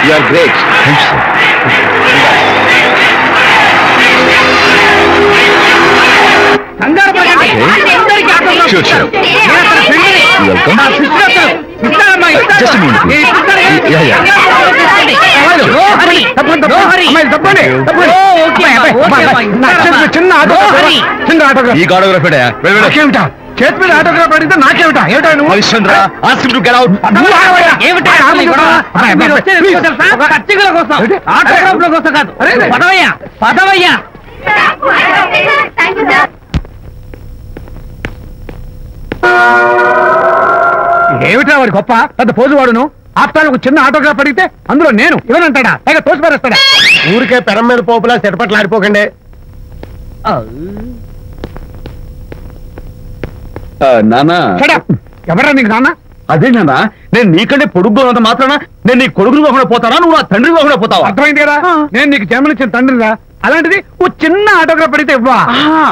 You are great. Thank you, sir. Sure, sure. Welcome. Just a minute, please. Yeah. ఈ autograph చేతి మీద autograph అడిగితే నాకేమిటా ఏమిటా నువ్వు Harishchandra ask him to get out autograph కోసం కాదు పదవయ్యా ఏమిటా వాడి గొప్ప పెద్ద పోజు వాడును ఆఫ్టర్ ఒక చిన్న ఆటోగ్రాఫ్ అడిగితే అందులో నేను ఇవ్వనంటాడా పైగా తోసి పారేస్తాడా ఊరికే పెరం మీద పోపులా చెరపట్లు ఆడిపోకండి నానా ఎవరా నీకు నాన్న అదే నానా నేను నీకంటే పొడుగ్గా ఉన్నంత మాత్రాన నేను నీ కొడుకుని కాకుండా పోతానా నువ్వు నా తండ్రి కాకుండా పోతావా అర్థమైంది కదా నేను నీకు జన్మనిచ్చిన తండ్రిరా అలాంటిది ఓ చిన్న ఆటోగ్రాఫ్ అడిగితే ఇవ్వా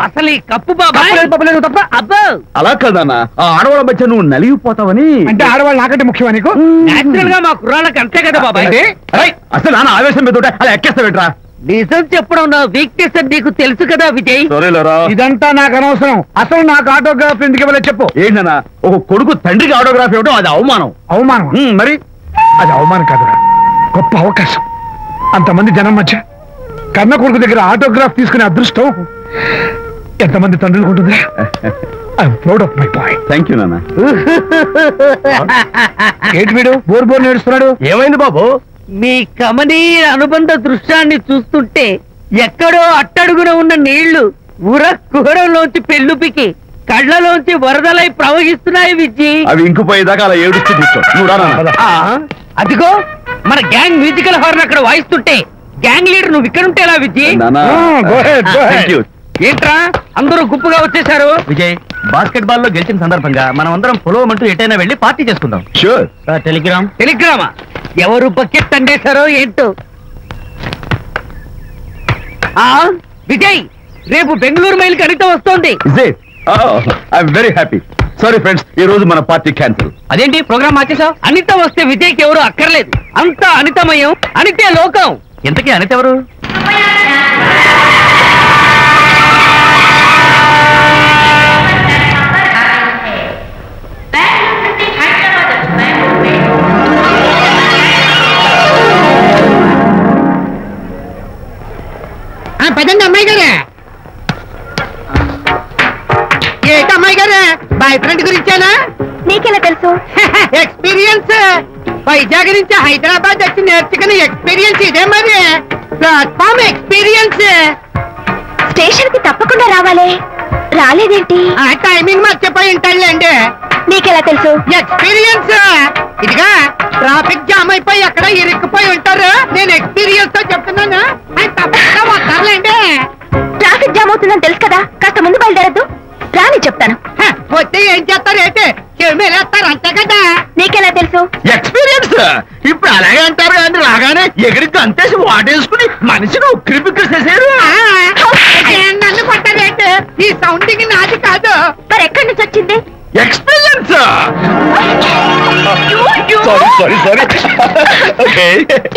అసలు ఈ కప్పు బాబా తప్ప అబ్బో అలా కదన్నా ఆ ఆడవాళ్ళ మధ్య నువ్వు నలిగిపోతావని అంటే ఆడవాళ్ళు నాకంటే ముఖ్యమా నీకు నేచురల్ గా మా కుర్రాళ్ళకి అంతే కదా బాబాయ్ అసలు నాన్న ఆవేశం మీద అలా ఎక్కేస్తావేట్రా నిజం చెప్పడం నా వీక్నెస్ అని నీకు తెలుసు కదా విజయ్ ఇదంతా నాకు అనవసరం అసలు నాకు ఆటోగ్రాఫ్ ఎందుకు ఇవ్వలేదు చెప్పు ఏంటన్నా ఒక కొడుకు తండ్రికి ఆటోగ్రాఫ్ ఇవ్వడం అది అవమానం మరి అది అవమానం కాదురా గొప్ప అవకాశం అంతమంది జనం మధ్య కన్న కొడుకు దగ్గర ఆటోగ్రాఫ్ తీసుకునే అదృష్టం ఎంతమంది తండ్రులకు ఉంటుంది I'm proud of my boy thank you నాన్న ఏంటి వీడు బోర్ నేడుస్తున్నాడు ఏమైంది బాబు మీ కమనీయ అనుబంధ దృశ్యాన్ని చూస్తుంటే ఎక్కడో అట్టడుగున ఉన్న నీళ్లు ఉర కుహరంలోంచి పెళ్ళుపికి కళ్ళలోంచి వరదలై ప్రవహిస్తున్నాయి విజ్జి అవి ఇంకుపోయేదాకా అలా ఏడుస్తూ నువ్వు అదిగో మన గ్యాంగ్ మ్యూజికల్ హార్న్ అక్కడ వాయిస్తుంటే గ్యాంగ్ లీడర్ నువ్వు ఇక్కడ ఉంటే ఎలా విజ్జి ఏంట్రా అందరూ గుంపుగా వచ్చేసారు విజయ్ బాస్కెట్ బాల్ లో గెలిచిన సందర్భంగా మనం అందరం పొలవమంటూ ఎటైనా వెళ్ళి పార్టీ చేసుకుందాం షూర్ టెలిగ్రామా ఎవరు బకెట్ అండేశారో ఏంటో విజయ్ రేపు బెంగళూరు మైల్ అనిత వస్తోంది I'm very happy sorry friends ఈ రోజు మన పార్టీ క్యాన్సిల్ అదేంటి ప్రోగ్రామ్ మార్చేసావు అనిత వస్తే విజయ్కి ఎవరు అక్కర్లేదు అంతా అనితమయం అనితే లోకం ఇంతకీ అనిత ఎవరు పదండి అమ్మాయి గారే ఏంటి అమ్మాయి గారే బాయ్ ఫ్రెండ్ గురించేనా నీకెలా తెలుసు ఎక్స్పీరియన్స్ వైజాగ్ నుంచి హైదరాబాద్ వచ్చి నేర్చుకునే ఎక్స్పీరియన్స్ ఇదే మరి ప్లాట్ఫామ్ ఎక్స్పీరియన్స్ స్టేషన్ కి తప్పకుండా రావాలి రాలేదేంటి ఆ టైమింగ్ మర్చిపోయి ఉంటాడులేండి నీకెలా తెలుసు ఎక్స్పీరియన్స్ ఇదిగా ట్రాఫిక్ జామ్ అయిపోయి ఎక్కడ ఇరుక్కుపోయి ఉంటారు నేను ఎక్స్పీరియన్స్ తో చెప్తున్నాను తప్పకుండా వస్తారులేండి ట్రాఫిక్ జామ్ అవుతుందని తెలుసు కదా కాస్త ముందు బయలుదేరద్దు రాని చెప్తాను వస్తే ఏం చేస్తారు ఏంటి చెమేలేస్తారు అంతే కదా నీకెలా తెలుసు ఎక్స్పీరియన్స్ ఇప్పుడు అలాగే అంటారు కానీ రాగానే ఎగిరికి అంతేసి వాటేసుకుని మనిషిని ఉక్కిరి బిక్కిరి చేశారు నన్ను కొట్టారేంటి ఈ సౌండింగ్ నాది కాదు మరి ఎక్కడి నుంచి వచ్చింది ఎక్స్పీరియన్స్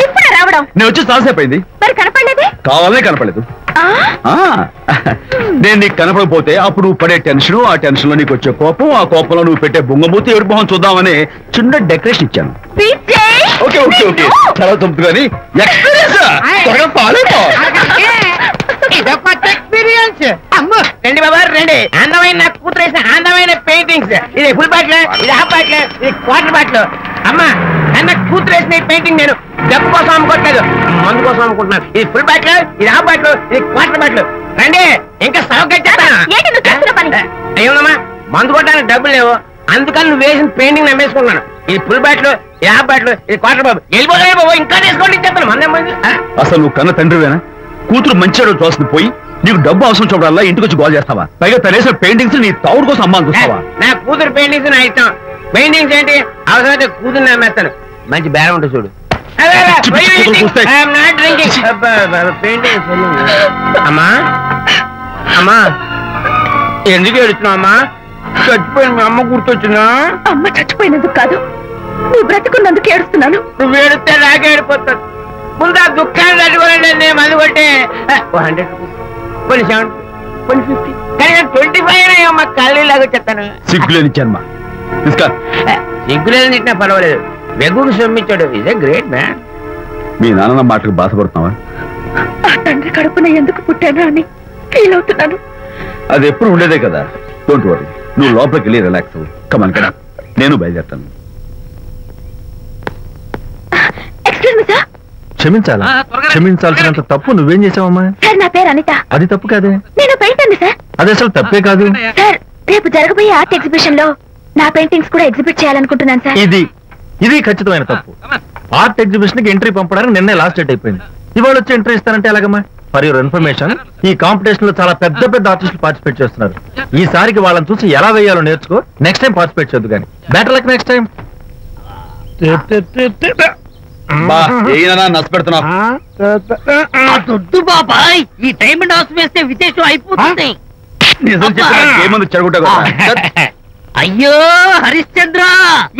ఇప్పుడే రావడం నేను వచ్చి చాలాసేపు అయింది మరి కనపడలేదే కావాలనే కనపడలేదు నేను నీకు కనపడకపోతే అప్పుడు నువ్వు పడే టెన్షన్ ఆ టెన్షన్ లో నీకు వచ్చే కోపం ఆ కోపంలో నువ్వు పెట్టే బొంగమూతి ఎవరి మొహం చూద్దామని చిన్న డెకరేషన్ ఇచ్చాను ఓకే ఓకే ఓకే చాలా తప్పు కానీ ఎక్స్పీరియన్స్ త్వరగా పాలేపో ఇదో కొత్త ఎక్స్పీరియన్స్ అమ్మో రండి బాబా రండి అందమైన నాకు కూతురు వేసిన అందమైన పెయింటింగ్స్ ఇది ఫుల్ బాటిల్ ఇది హాఫ్ బాటిల్ ఇది క్వార్టర్ బాటిల్ అమ్మా అన్న కూతురు వేసిన ఈ పెయింటింగ్ నేను డబ్బు కోసం అమ్ముకోవట్లేదు మందు కోసం అమ్ముకుంటున్నాను ఇది ఫుల్ బాటిల్ ఇది హాఫ్ బాటిల్ ఇది క్వార్టర్ బాటిల్ రండి ఇంకా అయ్యోనమ్మా మందు కొట్టడానికి డబ్బులు లేవు అందుకని నువ్వు వేసిన పెయింటింగ్ నమ్మేసుకున్నాను ఇది ఫుల్ బాటిల్ ఇది హాఫ్ బాటిల్ ఇది క్వార్టర్ బాబు వెళ్ళిపోతాయి బాబు ఇంకా తీసుకోండి చెప్తాను మంది అసలు నువ్వు కన్న తండ్రివేనా కూతురు మంచిగా చూస్తుంది పోయి నీకు డబ్బు అవసరం చూడాలా ఇంటికి వచ్చి గోల్ చేస్తావా పైగా తనేసిన పెయింటింగ్స్ నీ తౌడు కోసం అమ్మాని చూస్తావా నా కూతురు పెయింటింగ్స్ నా ఇష్టం పెయింటింగ్స్ ఏంటి అవసరమైతే కూతురు నమ్మేస్తాను మంచి బేరం ఉంటుంది చూడు అమ్మా అమ్మా ఎందుకు ఏడుస్తున్నావు అమ్మా చచ్చిపోయిన మీ అమ్మ గుర్తొచ్చిందా అమ్మ చచ్చిపోయినందుకు కాదు నువ్వు బ్రతుకున్నందుకు ఏడుస్తున్నాను నువ్వు ఏడితే నాకే ఏడిపోతాను ముందు ఆ దుఃఖాన్ని తట్టుకోండి. నేను మందు కొట్టే 100 రూపీస్, కొన్ని 70, కొన్ని 50, కానీ 25 మా కళ్ళలాగా చెప్తాను. సిగ్గులేని జన్మ. తీసుకో. సిగ్గులేదు తిట్టినా పర్వాలేదు, వెగుడు సొమ్మించాడు. ఇదే గ్రేట్ మ్యాన్. మీ నాన్న మాటకు బాధపడుతున్నావా? ఆ తండ్రి కడుపున ఎందుకు పుట్టాను అని ఫీల్ అవుతున్నాను. అది ఎప్పుడు ఉండేదే కదా. డోంట్ వరీ, నువ్వు లోపలికి వెళ్ళి రిలాక్స్ అవ్వు. కమాన్ కదా, నేను బయలుదేరుతాను. Excuse me sir. క్షమించాలా? క్షమించాల్సినంత తప్పు నువ్వేం చేసావమ్మా? సార్ నా పేరు అనిత. అది తప్పు కాదే. నేను పెయింటర్ సార్. అది అసలు తప్పే కాదు సార్. రేపు జరగబోయే ఆర్ట్ ఎగ్జిబిషన్ లో నా పెయింటింగ్స్ కూడా ఎగ్జిబిట్ చేయాలనుకుంటున్నాను సార్. ఇది ఖచ్చితమైన తప్పు. ఆర్ట్ ఎగ్జిబిషన్ కి ఎంట్రీ పంపడానికి నిన్నే లాస్ట్ డేట్ అయిపోయింది. ఇవాళ వచ్చి ఎంట్రీ ఇస్తానంటే ఎలాగమ్మా? ఫర్ యువర్ ఇన్ఫర్మేషన్, ఈ కాంపిటీషన్ లో చాలా పెద్ద పెద్ద ఆర్టిస్టులు పార్టిసిపేట్ చేస్తున్నారు. ఈసారికి వాళ్ళని చూసి ఎలా వేయాలో నేర్చుకో. నెక్స్ట్ టైం పార్టిసిపేట్ చేయొద్దు కానీ. Better luck next time. దొడ్డు బాబాయ్, ఈ డైమండ్ హౌస్ వేస్తే విశేషం అయిపోతుంది. నిజం చెప్పి చెడగొట్టా కదా. అయ్యో హరిశ్చంద్ర,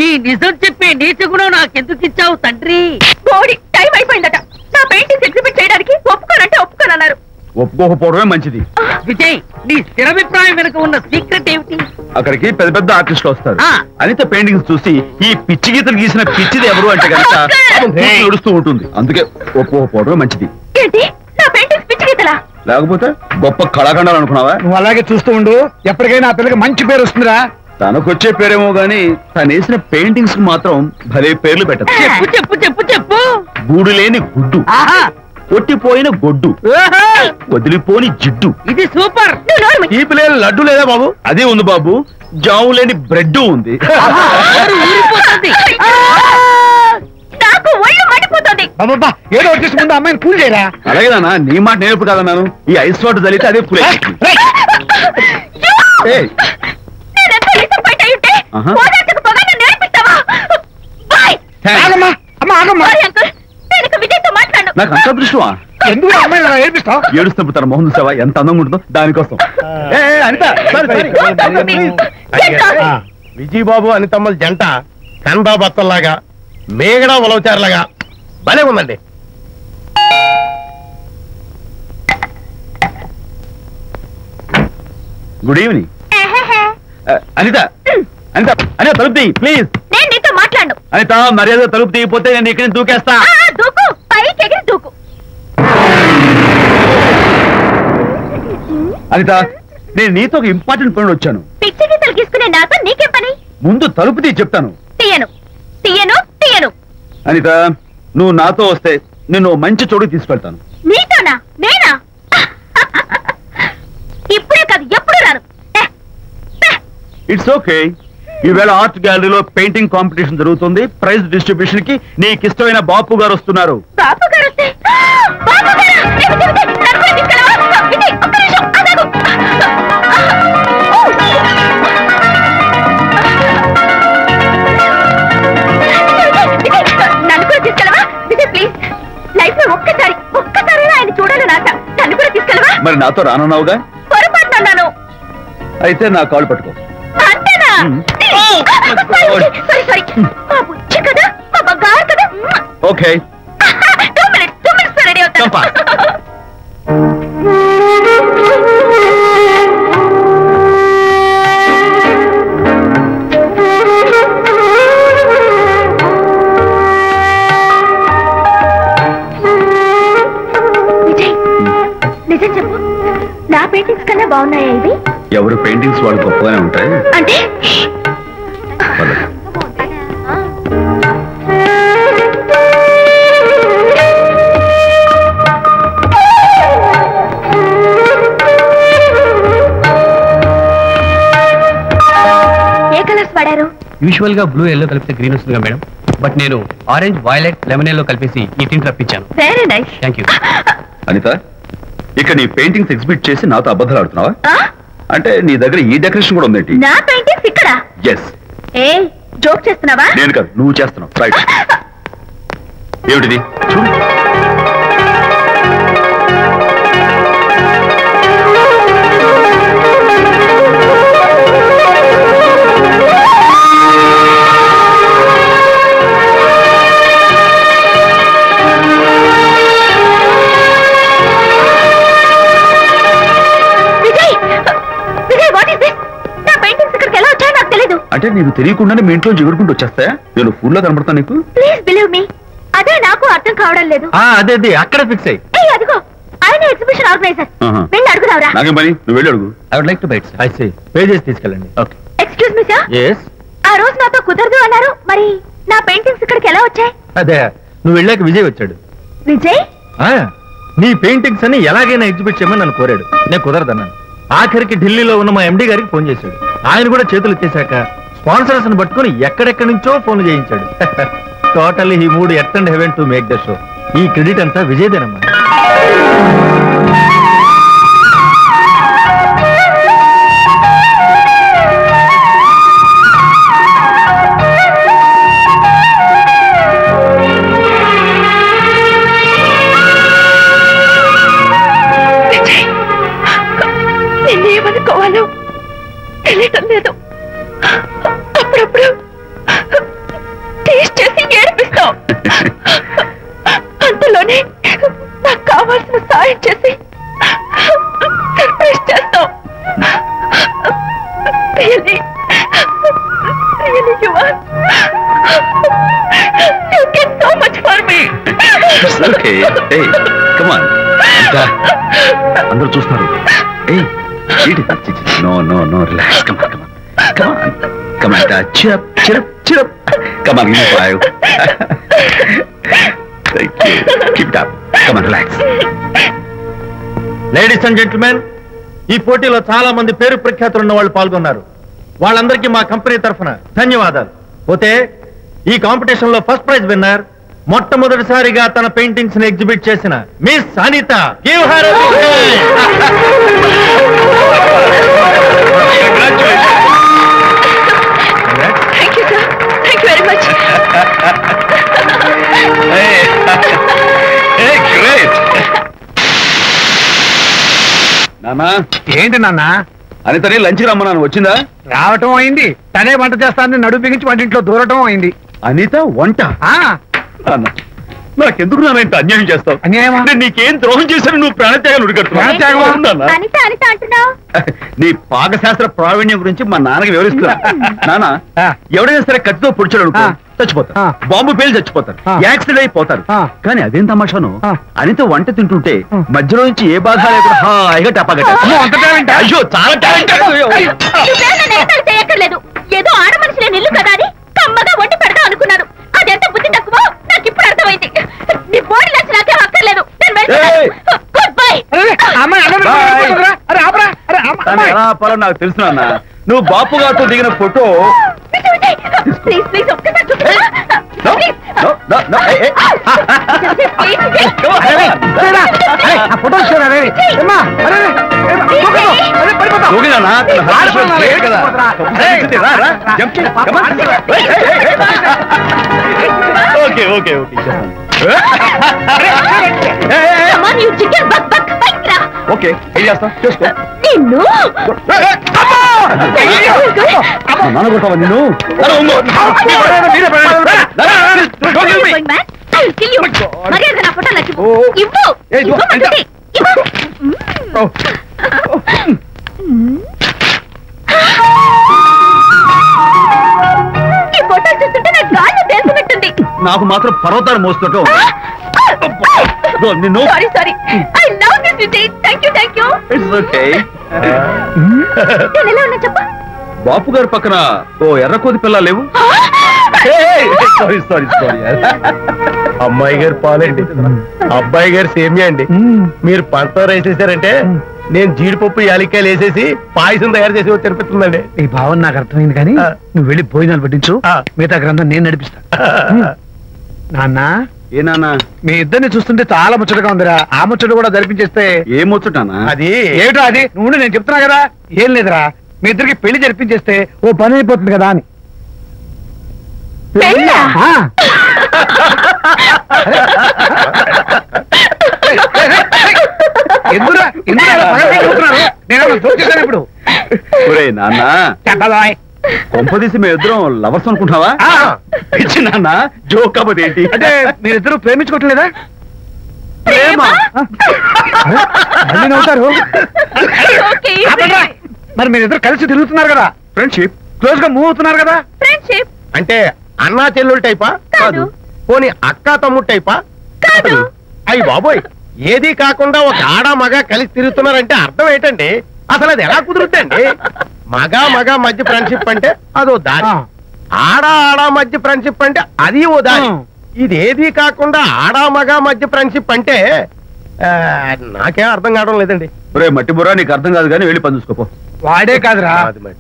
ఈ నిజం చెప్పే నీచ గుణం నాకెందుకు ఇచ్చావు తండ్రి? బోడి టైం అయిపోయిందట. నా పెయింటింగ్స్ ఎగ్జిబిట్ చేయడానికి ఒప్పుకోనంటే ఒప్పుకోనన్నారు. ఒప్పుకోకపోవడమే మంచిది. విజయ్, నీ స్థిరాభిప్రాయం వెనుక ఉన్న సీక్రెట్ ఏమిటి? అక్కడికి పెద్ద పెద్ద ఆర్టిస్టులు వస్తారు. ఆ. అనిత పెయింటింగ్స్ చూసి ఈ పిచ్చి గీతలు గీసిన పిచ్చిది ఎవరు అంటే కనుక నడుస్తూ ఉంటుంది. అందుకే ఒప్పుకోకపోవడమే మంచిది. ఏంటి, నా పెయింటింగ్స్ పిచ్చి గీతలా? లేకపోతే గొప్ప కళాఖండాలు అనుకున్నావా? నువ్వు అలాగే చూస్తూ ఉండు. ఎప్పటికైనా ఆ పిల్లకి మంచి పేరు వస్తుందిరా. తనకొచ్చే పేరేమో గాని తను వేసిన పెయింటింగ్స్ మాత్రం భలే పేర్లు పెట్టదు. చెప్పు చెప్పు చెప్పు చెప్పు. గూడు లేని గుడ్డు, ఆహా, కొట్టిపోయిన గొడ్డు, ఓహో, వదిలిపోని జిడ్డు. ఇది సూపర్. నువ్వు నోరు మూయి. ఈ పిల్లలు లడ్డు లేదా బాబు? అదే ఉంది బాబు. జాము లేని బ్రెడ్ ఉంది. నోరు ఊరిపోతుంది. నాకు ఒళ్ళు మండిపోతుంది. అబ్బబ్బా, ఏదో వచ్చేసి ముందు అమ్మాయిని కూల్ చేయరా. అలాగే నాన్న, నీ మాట నేర్పు కాదన్నాను. ఈ ఐస్ వాటర్ చలితే అదే ఫుల్. నేనెంత disappoint అయి ఉంటే ఆహా. ఓదార్చకపోగా నన్ను నేర్పిస్తావా? బాయ్. ఆగమ్మా, అమ్మ ఆగమ్మా. సారీ అంకుల్, నేను ఇక విజయ్తో మాట్లాడను. నాకు అంత దృష్టమా? ఎందుకు ఆ అమ్మాయిని అలా ఏడిపిస్తావు? ఏడుస్తున్నప్పుడు తన మొహం చూసావా ఎంత అందంగా ఉంటుందో? దానికోసం. Anitha, Don't talk to me. Get lost. Vijaya Babu అనితమ్మల జంట కన్బా బత్తల్లాగా, మేగడ ఉలవచారులాగా భలే ఉందండి. Good evening. అనిత, అనిత, అనిత తలుపు తీయి ప్లీజ్. నేను నీతో మాట్లాడను. అనిత, మర్యాద తలుపు తీయకపోతే నేను ఇక్కడి నుంచి దూకేస్తా. దూకు, పైకి ఎగిరి దూకు. అనిత, నేను నీతో ఒక ఇంపార్టెంట్ పనులు వచ్చాను. పిచ్చి గీతలు గీసుకునే నాతో నీకేం పని? ముందు తలుపు తీయి చెప్తాను. తీయను తీయను తీయను. అనిత, నువ్వు నాతో వస్తే నిన్ను మంచి చోటుకి తీసుకెళ్తాను. నీతోనా? నేనా? ఇప్పుడే కాదు, ఎప్పుడు రాను. It's okay. ఈవేళ ఆర్ట్ గ్యాలరీలో పెయింటింగ్ కాంపిటీషన్ జరుగుతుంది. ప్రైజ్ డిస్ట్రిబ్యూషన్ కి నీకు ఇష్టమైన బాపు గారు వస్తున్నారు. బాపు గారు వస్తే? బాపు గారా? ఏ విజయ్, విజయ్, నన్ను కూడా తీసుకెళ్ళవా? విజయ్, ఒక్క నిమిషం ఆగు. విజయ్, నన్ను కూడా తీసుకెళ్ళవా? విజయ్ ప్లీజ్, లైఫ్ లో ఒక్కసారి ఆయన చూడాలని ఆశ. నన్ను కూడా తీసుకెళ్ళవా? మరి నాతో రానున్నావుగా? పొరపాటు అన్నాను. అయితే నా కాళ్ళు పట్టుకో. అంతేనా? సారీ సారీ, మా బుజ్జి కదా, మా బంగారు కదా. ఓకే. 2 minutes రెడీ అవుతాను. విజయ్, నిజం చెప్పు, నా పెయింటింగ్స్ కన్నా బాగున్నాయా ఇవి? ఎవరు పెయింటింగ్స్ వాళ్ళు గొప్పగానే ఉంటాయి. అంటే ఏ కలర్స్ వాడారు? యూజువల్ గా బ్లూ ఎల్లో కలిపితే గ్రీన్ వస్తుందిగా మేడం, బట్ నేను ఆరెంజ్ వైలెట్ లెమన్ ఎల్లో కలిపేసి ఈ టింట్ రప్పించాను. Very nice. Thank you. Anitha, ఇక నీ పెయింటింగ్స్ ఎగ్జిబిట్ చేసి నాతో అబద్ధాలు ఆడుతున్నావా? అంటే నీ దగ్గర ఈ డెకరేషన్ కూడా ఉందేంటి? నా పెయింటింగ్స్ ఇక్కడ? ఎస్. ఏ జోక్ చేస్తున్నావా? నేను కాదు, నువ్వు చేస్తున్నావు. రైట్. ఏమిటిది? చూడు. అంటే నీకు తెలియకుండానే మీ ఇంట్లో ఎగురుకుంటూ వచ్చేస్తాయా? నేను ఫుల్లో కనబడతా నీకు? ప్లీజ్ బిలీవ్ మీ, అదే నాకు అర్థం కావడం లేదు. అదే అక్కడ ఫిక్స్ అయ్యి. అదిగో ఆయన ఎగ్జిబిషన్ ఆర్గనైజర్. ఆహా. వెళ్ళి అడుగుదావరా? నాకేం పని, నువ్వు వెళ్ళి అడుగు. I would like to bite. I say pay చేసి తీసుకెళ్ళండి. Okay. Excuse me sir, yes. ఆ రోజు నాతో కుదరదు అన్నారు, మరి నా పెయింటింగ్స్ ఇక్కడికి ఎలా వచ్చాయి? అదే నువ్వు వెళ్ళాక విజయ్ వచ్చాడు. విజయ్? నీ పెయింటింగ్స్ అని ఎలాగైనా ఎగ్జిబిట్ చేయమని నన్ను కోరాడు. నేను కుదరదన్నాను. ఆఖరికి ఢిల్లీలో ఉన్న మా ఎండి గారికి ఫోన్ చేశాడు. ఆయన కూడా చేతులు ఎత్తేశాక స్పాన్సర్స్ ని పట్టుకుని ఎక్కడెక్కడి నుంచో ఫోన్ చేయించాడు. Totally he mood earth and heaven to make the show. ఈ క్రెడిట్ అంతా విజయ్దేనమ్మా. నిన్నేమనుకోవాలో తెలియటం లేదు. అప్పుడప్పుడు టేస్ట్ చేసి ఏడిపిస్తావు. అంతలోనే నాకు కావాల్సిన సాయం చేసి సర్ప్రైజ్ చేస్తావు. Really, you are. You get so much for me. It's okay. Hey, come on. అందరూ చూస్తున్నారు. Hey, no, relax. Come on. Cheer up. Come on, give me 5. Thank you. Keep it up. Come on, relax. Ladies and gentlemen, ఈ పోటీలో చాలా మంది పేరు ప్రఖ్యాతులు ఉన్న వాళ్ళు పాల్గొన్నారు. వాళ్ళందరికీ మా కంపెనీ తరఫున ధన్యవాదాలు. పోతే ఈ కాంపిటీషన్ లో ఫస్ట్ ప్రైజ్ విన్నర్, మొట్టమొదటిసారిగా తన పెయింటింగ్స్ ని ఎగ్జిబిట్ చేసిన miss Anitha. Give her a big Thank you, sir. Thank you very much. Hey, great. నానా, ఏంటి నాన్న? అనితని లంచ్కి రమ్మన్నాను, వచ్చిందా? రావటం అయింది. తనే వంట చేస్తానని నడుము బిగించి వంటింట్లో దూరటం అయింది. అనిత వంట? నాకెందుకు నాన్న ఇంత అన్యాయం చేస్తావు? అన్యాయమా? నేను నీకేం ద్రోహం చేశాను? నువ్వు ప్రాణత్యాగాలు ఉడికడుతున్నావు. అనిత అంటున్నావు? నీ పాకశాస్త్ర ప్రావీణ్యం గురించి మా నాన్నకి వివరిస్తున్నా. నాన్న, ఎవడైనా సరే కత్తితో పొడిచాడు అనుకో చచ్చిపోతారు, బాంబు పేలు చచ్చిపోతారు, యాక్సిడెంట్ అయిపోతారు. కానీ అదేం తమాషాను, అనిత వంట తింటుంటే మధ్యలో నుంచి ఏ బాధ లేకుండా హాయిగా టపాగట్ట. అయ్యో, చాలా చేయక్కర్లేదు. ఏదో ఆడ మనిషిలే నిల్లు కదా అని కమ్మగా వండి పెడతా అనుకున్నాను. అదెంత బుద్ధి తక్కువ నాకు ఇప్పుడు అర్థమైంది. నీ బోర్డు లక్ష నాకేం అక్కర్లేదు. Good bye. నాకు తెలుసు నాన్న, నువ్వు బాపు గారితో దిగిన ఫోటో. ప్లీజ్ ఒక్కసారి ఓకే ఓకే, ఏం చేస్తాం చేసుకో. నిన్ను నాన్న కొట్టావా నిన్ను? మర్యాద నా ఫోటో లక్ష్మి ఈ ఫోటో చూస్తుంటే నాకు గాలి తెలిసినట్టుంది. నాకు మాత్రం పర్వతాలు మోస్తుంటూ నిన్ను. Sorry I love this Vijay. Thank you. It's okay. నేను ఎలా ఉన్నా చెప్పు. బాపు గారి పక్కన ఓ ఎర్రకోతి పిల్ల లేవు? సారీ. అమ్మాయి గారు పాలండి, అబ్బాయి గారు సేమియా అండి. మీరు పంచదార వేసేసారంటే నేను జీడిపప్పు యాలక్కాయలు వేసేసి పాయసం తయారు చేసి తినిపిస్తుందండి. ఈ భావన నాకు అర్థమైంది, కానీ నువ్వు వెళ్ళి భోజనాలు పట్టించు, మిగతా గ్రంథం నేను నడిపిస్తా. నాన్న, ఏ నాన్న, మీ ఇద్దరిని చూస్తుంటే చాలా ముచ్చటగా ఉందిరా. ఆ ముచ్చట కూడా జరిపించేస్తే. ఏ ముచ్చటానా? అది ఏమిటో అది నువ్వు నేను చెప్తున్నా కదా. ఏం లేదురా, మీ ఇద్దరికి పెళ్లి జరిపించేస్తే ఓ పని అయిపోతుంది కదా అని. ఇప్పుడు నాన్న కొంపదీసి మేము ఇద్దరం లవర్స్ అనుకుంటావా? నాన్న జోక్ కాబట్టి ఏంటి అంటే మీరిద్దరు ప్రేమించుకోవట్లేదా? ప్రేమ అవుతారు. మరి మీరిద్దరు కలిసి తిరుగుతున్నారు కదా. ఫ్రెండ్షిప్. క్లోజ్ గా మూవ్ అవుతున్నారు కదా. ఫ్రెండ్షిప్ అంటే అన్నా చెల్లెలు టైపా? కాదు. పోనీ అక్క తమ్ముడు టైపా? కాదు. అయ్యి బాబోయ్, ఏది కాకుండా ఒక ఆడ మగ కలిసి తిరుగుతున్నారంటే అర్థం ఏంటండి? అసలు అది ఎలా కుదురుద్దండి? మగ మధ్య ఫ్రెండ్షిప్ అంటే అదో దారి, ఆడ మధ్య ఫ్రెండ్షిప్ అంటే అది ఓ దారి. ఇదేది కాకుండా ఆడ మగ మధ్య ఫ్రెండ్షిప్ అంటే నాకేం అర్థం కావడం లేదండి. ఒరే మట్టి బుర్రా, నీకు అర్థం కాదు కానీ వెళ్ళి పని చూసుకోపో. వాడే కాదురా,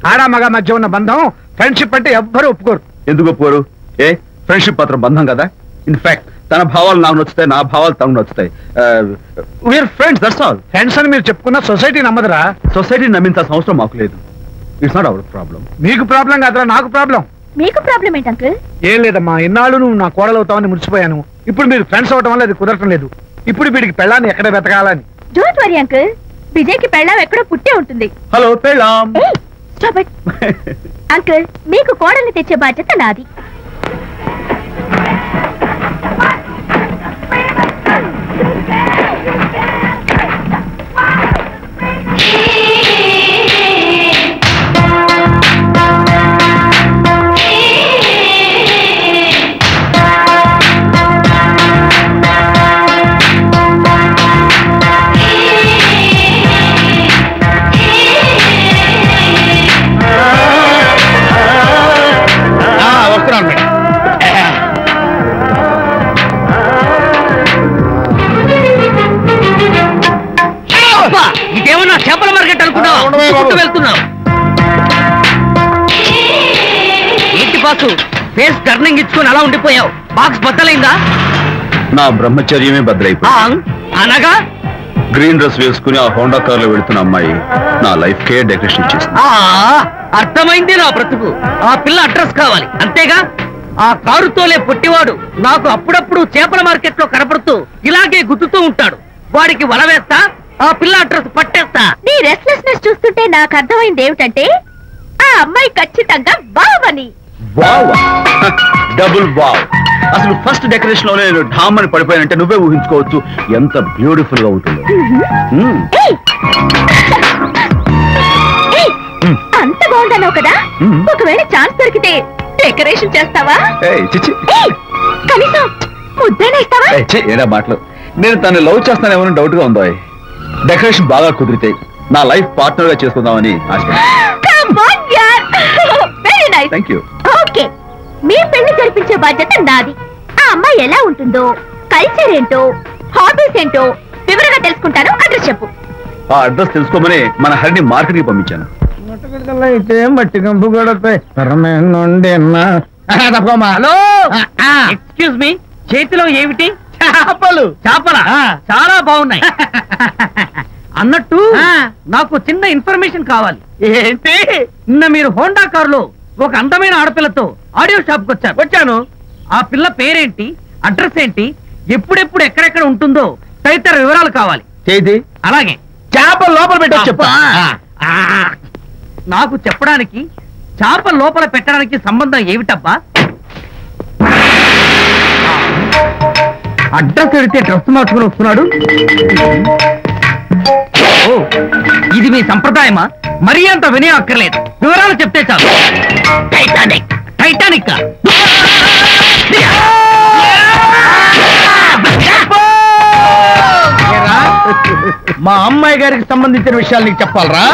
ఆడ మగ మధ్య ఉన్న బంధం ఫ్రెండ్షిప్ అంటే ఎవ్వరూ ఒప్పుకోరు. ఎందుకు ఒప్పుకోరు? ఫ్రెండ్షిప్ మాత్రం బంధం కదా. ఇన్ఫాక్ట్ తన భావాలు నాకు నచ్చుతాయి, నా భావాలు తనకు నచ్చుతాయి. We are friends, that's all. Friends అని మీరు చెప్పుకున్న సొసైటీ నమ్మదురా. సొసైటీ నమ్మింత అవసరం మాకు లేదు. It's not our problem. మీకు ప్రాబ్లం కాదురా, నాకు ప్రాబ్లం. మీకు ప్రాబ్లం ఏంటి అంకుల్? ఏం లేదమ్మా, ఇన్నాళ్ళు నువ్వు నా కోడలు అవుతావని మురిసిపోయాను. ఇప్పుడు మీరు ఫ్రెండ్స్ అవటం వల్ల అది కుదరటం లేదు. ఇప్పుడు వీడికి పెళ్ళాన్ని ఎక్కడ వెతకాలని. డోంట్ వరీ అంకుల్, విజయ్కి పెళ్ళాం ఎక్కడో పుట్టే ఉంటుంది. హలో పెళ్ళాం. స్టాప్ ఇట్ అంకుల్, మీకు కోడల్ని తెచ్చే బాధ్యత నాది. ఇదేమన్నా చేపల మార్కెట్ అనుకున్నావు? వెళ్తున్నావు ఏంటి బాసు? ఫేస్ టర్నింగ్ ఇచ్చుకుని అలా ఉండిపోయావు. బాక్స్ బద్దలైందా? నా బ్రహ్మచర్యమే బద్దలైపోయింది. అనగా గ్రీన్ డ్రెస్ వేసుకుని ఆ హోండా కార్ లో వెళుతున్న అమ్మాయి నా లైఫ్ కే డెకరేషన్ ఇచ్చేసింది. అర్థమైంది నా బ్రతుకు. ఆ పిల్ల అడ్రస్ కావాలి అంతేగా. ఆ కారుతోలే పొట్టివాడు నాకు అప్పుడప్పుడు చేపల మార్కెట్ లో కనపడుతూ ఇలాగే గుద్దుతూ ఉంటాడు. వాడికి వల వేస్తా, ఆ పిల్ల అడ్రస్ పట్టేస్తా. నీ రెస్ట్లెస్నెస్ చూస్తుంటే నాకు అర్థమైంది ఏమిటంటే ఆ అమ్మాయి ఖచ్చితంగా బావని. Wow, double wow. అసలు ఫస్ట్ డెకరేషన్ లో నేను ఢామ్ అని పడిపోయానంటే నువ్వే ఊహించుకోవచ్చు ఎంత బ్యూటిఫుల్ గా ఉంటుందో. అంత బాగుందన్నావు కదా, ఒకవేళ ఛాన్స్ దొరికితే డెకరేషన్ చేస్తావా? కనీసం ముద్దైనా ఇస్తావా? ఏరా మాటలు. నేను తను లవ్ చేస్తానేమో డౌట్ గా ఉందో. డెకరేషన్ బాగా కుదిరితే నా లైఫ్ పార్ట్నర్ గా చేసుకుందామని ఆశ. Thank you. ఓకే, మీ పెళ్లి జరిపించే బాధ్యత నాది. ఆ అమ్మాయి ఎలా ఉంటుందో, కల్చర్ ఏంటో, హాబీస్ ఏంటో వివరంగా తెలుసుకుంటాను. అడ్రస్ చెప్పు. ఆ అడ్రస్ తెలుసుకోమని మన హరిని మార్కెట్ కి పంపించాను. మట్టి కంపు హలో, ఎక్స్క్యూజ్ మీ, చేతిలో ఏమిటి? చేపలు. చేపల చాలా బాగున్నాయి. అన్నట్టు నాకు చిన్న ఇన్ఫర్మేషన్ కావాలి. ఏంటి? నిన్న మీరు హోండా కారులో ఒక అందమైన ఆడపిల్లతో ఆడియో షాప్ కు వచ్చాను. ఆ పిల్ల పేరేంటి, అడ్రస్ ఏంటి, ఎప్పుడెప్పుడు ఎక్కడెక్కడ ఉంటుందో తదితర వివరాలు కావాలి. అలాగే చేప లోపల పెట్టి చెప్పా. నాకు చెప్పడానికి చేప లోపల పెట్టడానికి సంబంధం ఏమిటబ్బా? అడ్రస్ పెడితే డ్రెస్ మార్చుకుని వస్తున్నాడు. ఓ, ఇది మీ సంప్రదాయమా? మరీ అంత వినయం అక్కర్లేదు, వివరాలు చెప్తే చాలు. టైటానిక్. టైటానిక్ మా అమ్మాయి గారికి సంబంధించిన విషయాలు నీకు చెప్పాలరా?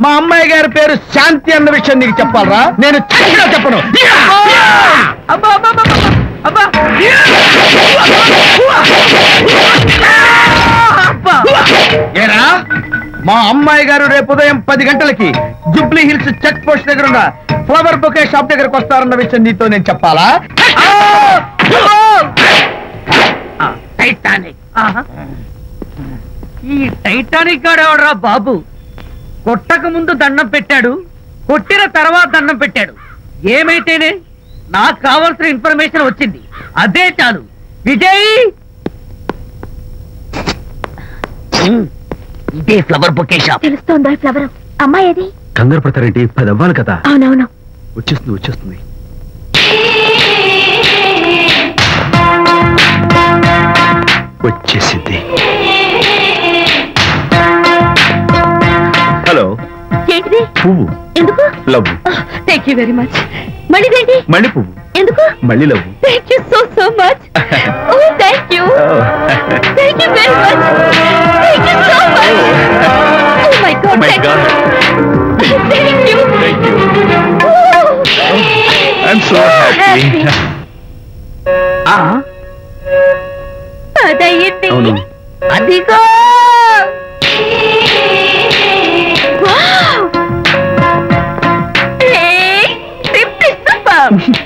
మా అమ్మాయి గారి పేరు శాంతి అన్న విషయం నీకు చెప్పాలరా? నేను చెప్పను. ఏరా, మా అమ్మాయి గారు రేపు ఉదయం 10 గంటలకి జుబ్లీ హిల్స్ చెక్ పోస్ట్ దగ్గర ఉన్న ఫ్లవర్ బొకే షాప్ దగ్గరకు వస్తారన్న విషయం నీతో నేను చెప్పాలా? టైటానిక్. ఈ టైటానిక్ గాడెవడరా బాబు? కొట్టక ముందు దండం పెట్టాడు, కొట్టిన తర్వాత దండం పెట్టాడు. ఏమైతేనే నాకు కావాల్సిన ఇన్ఫర్మేషన్ వచ్చింది, అదే చాలు. విజయ్, ఇదే ఫ్లవర్ బొకే షాప్. తెలుస్తోందా ఫ్లవర్? అమ్మాయి ఏది? కంగారు పడతారేంటి? 10 అవ్వాలి కదా. అవునవును, వచ్చేస్తుంది. వచ్చేసింది. ఏంటిది? పువ్వు. ఎందుకు? Love. Thank you very much. మళ్ళీదేంటి? మళ్ళీ పువ్వు. ఎందుకు? మళ్ళీ love. Thank you so much. Oh thank you. Thank you very much. Thank you so much. Oh my god. My god. Thank you. Thank you. I'm so happy. అదయ్యింది. అవును. అదిగో.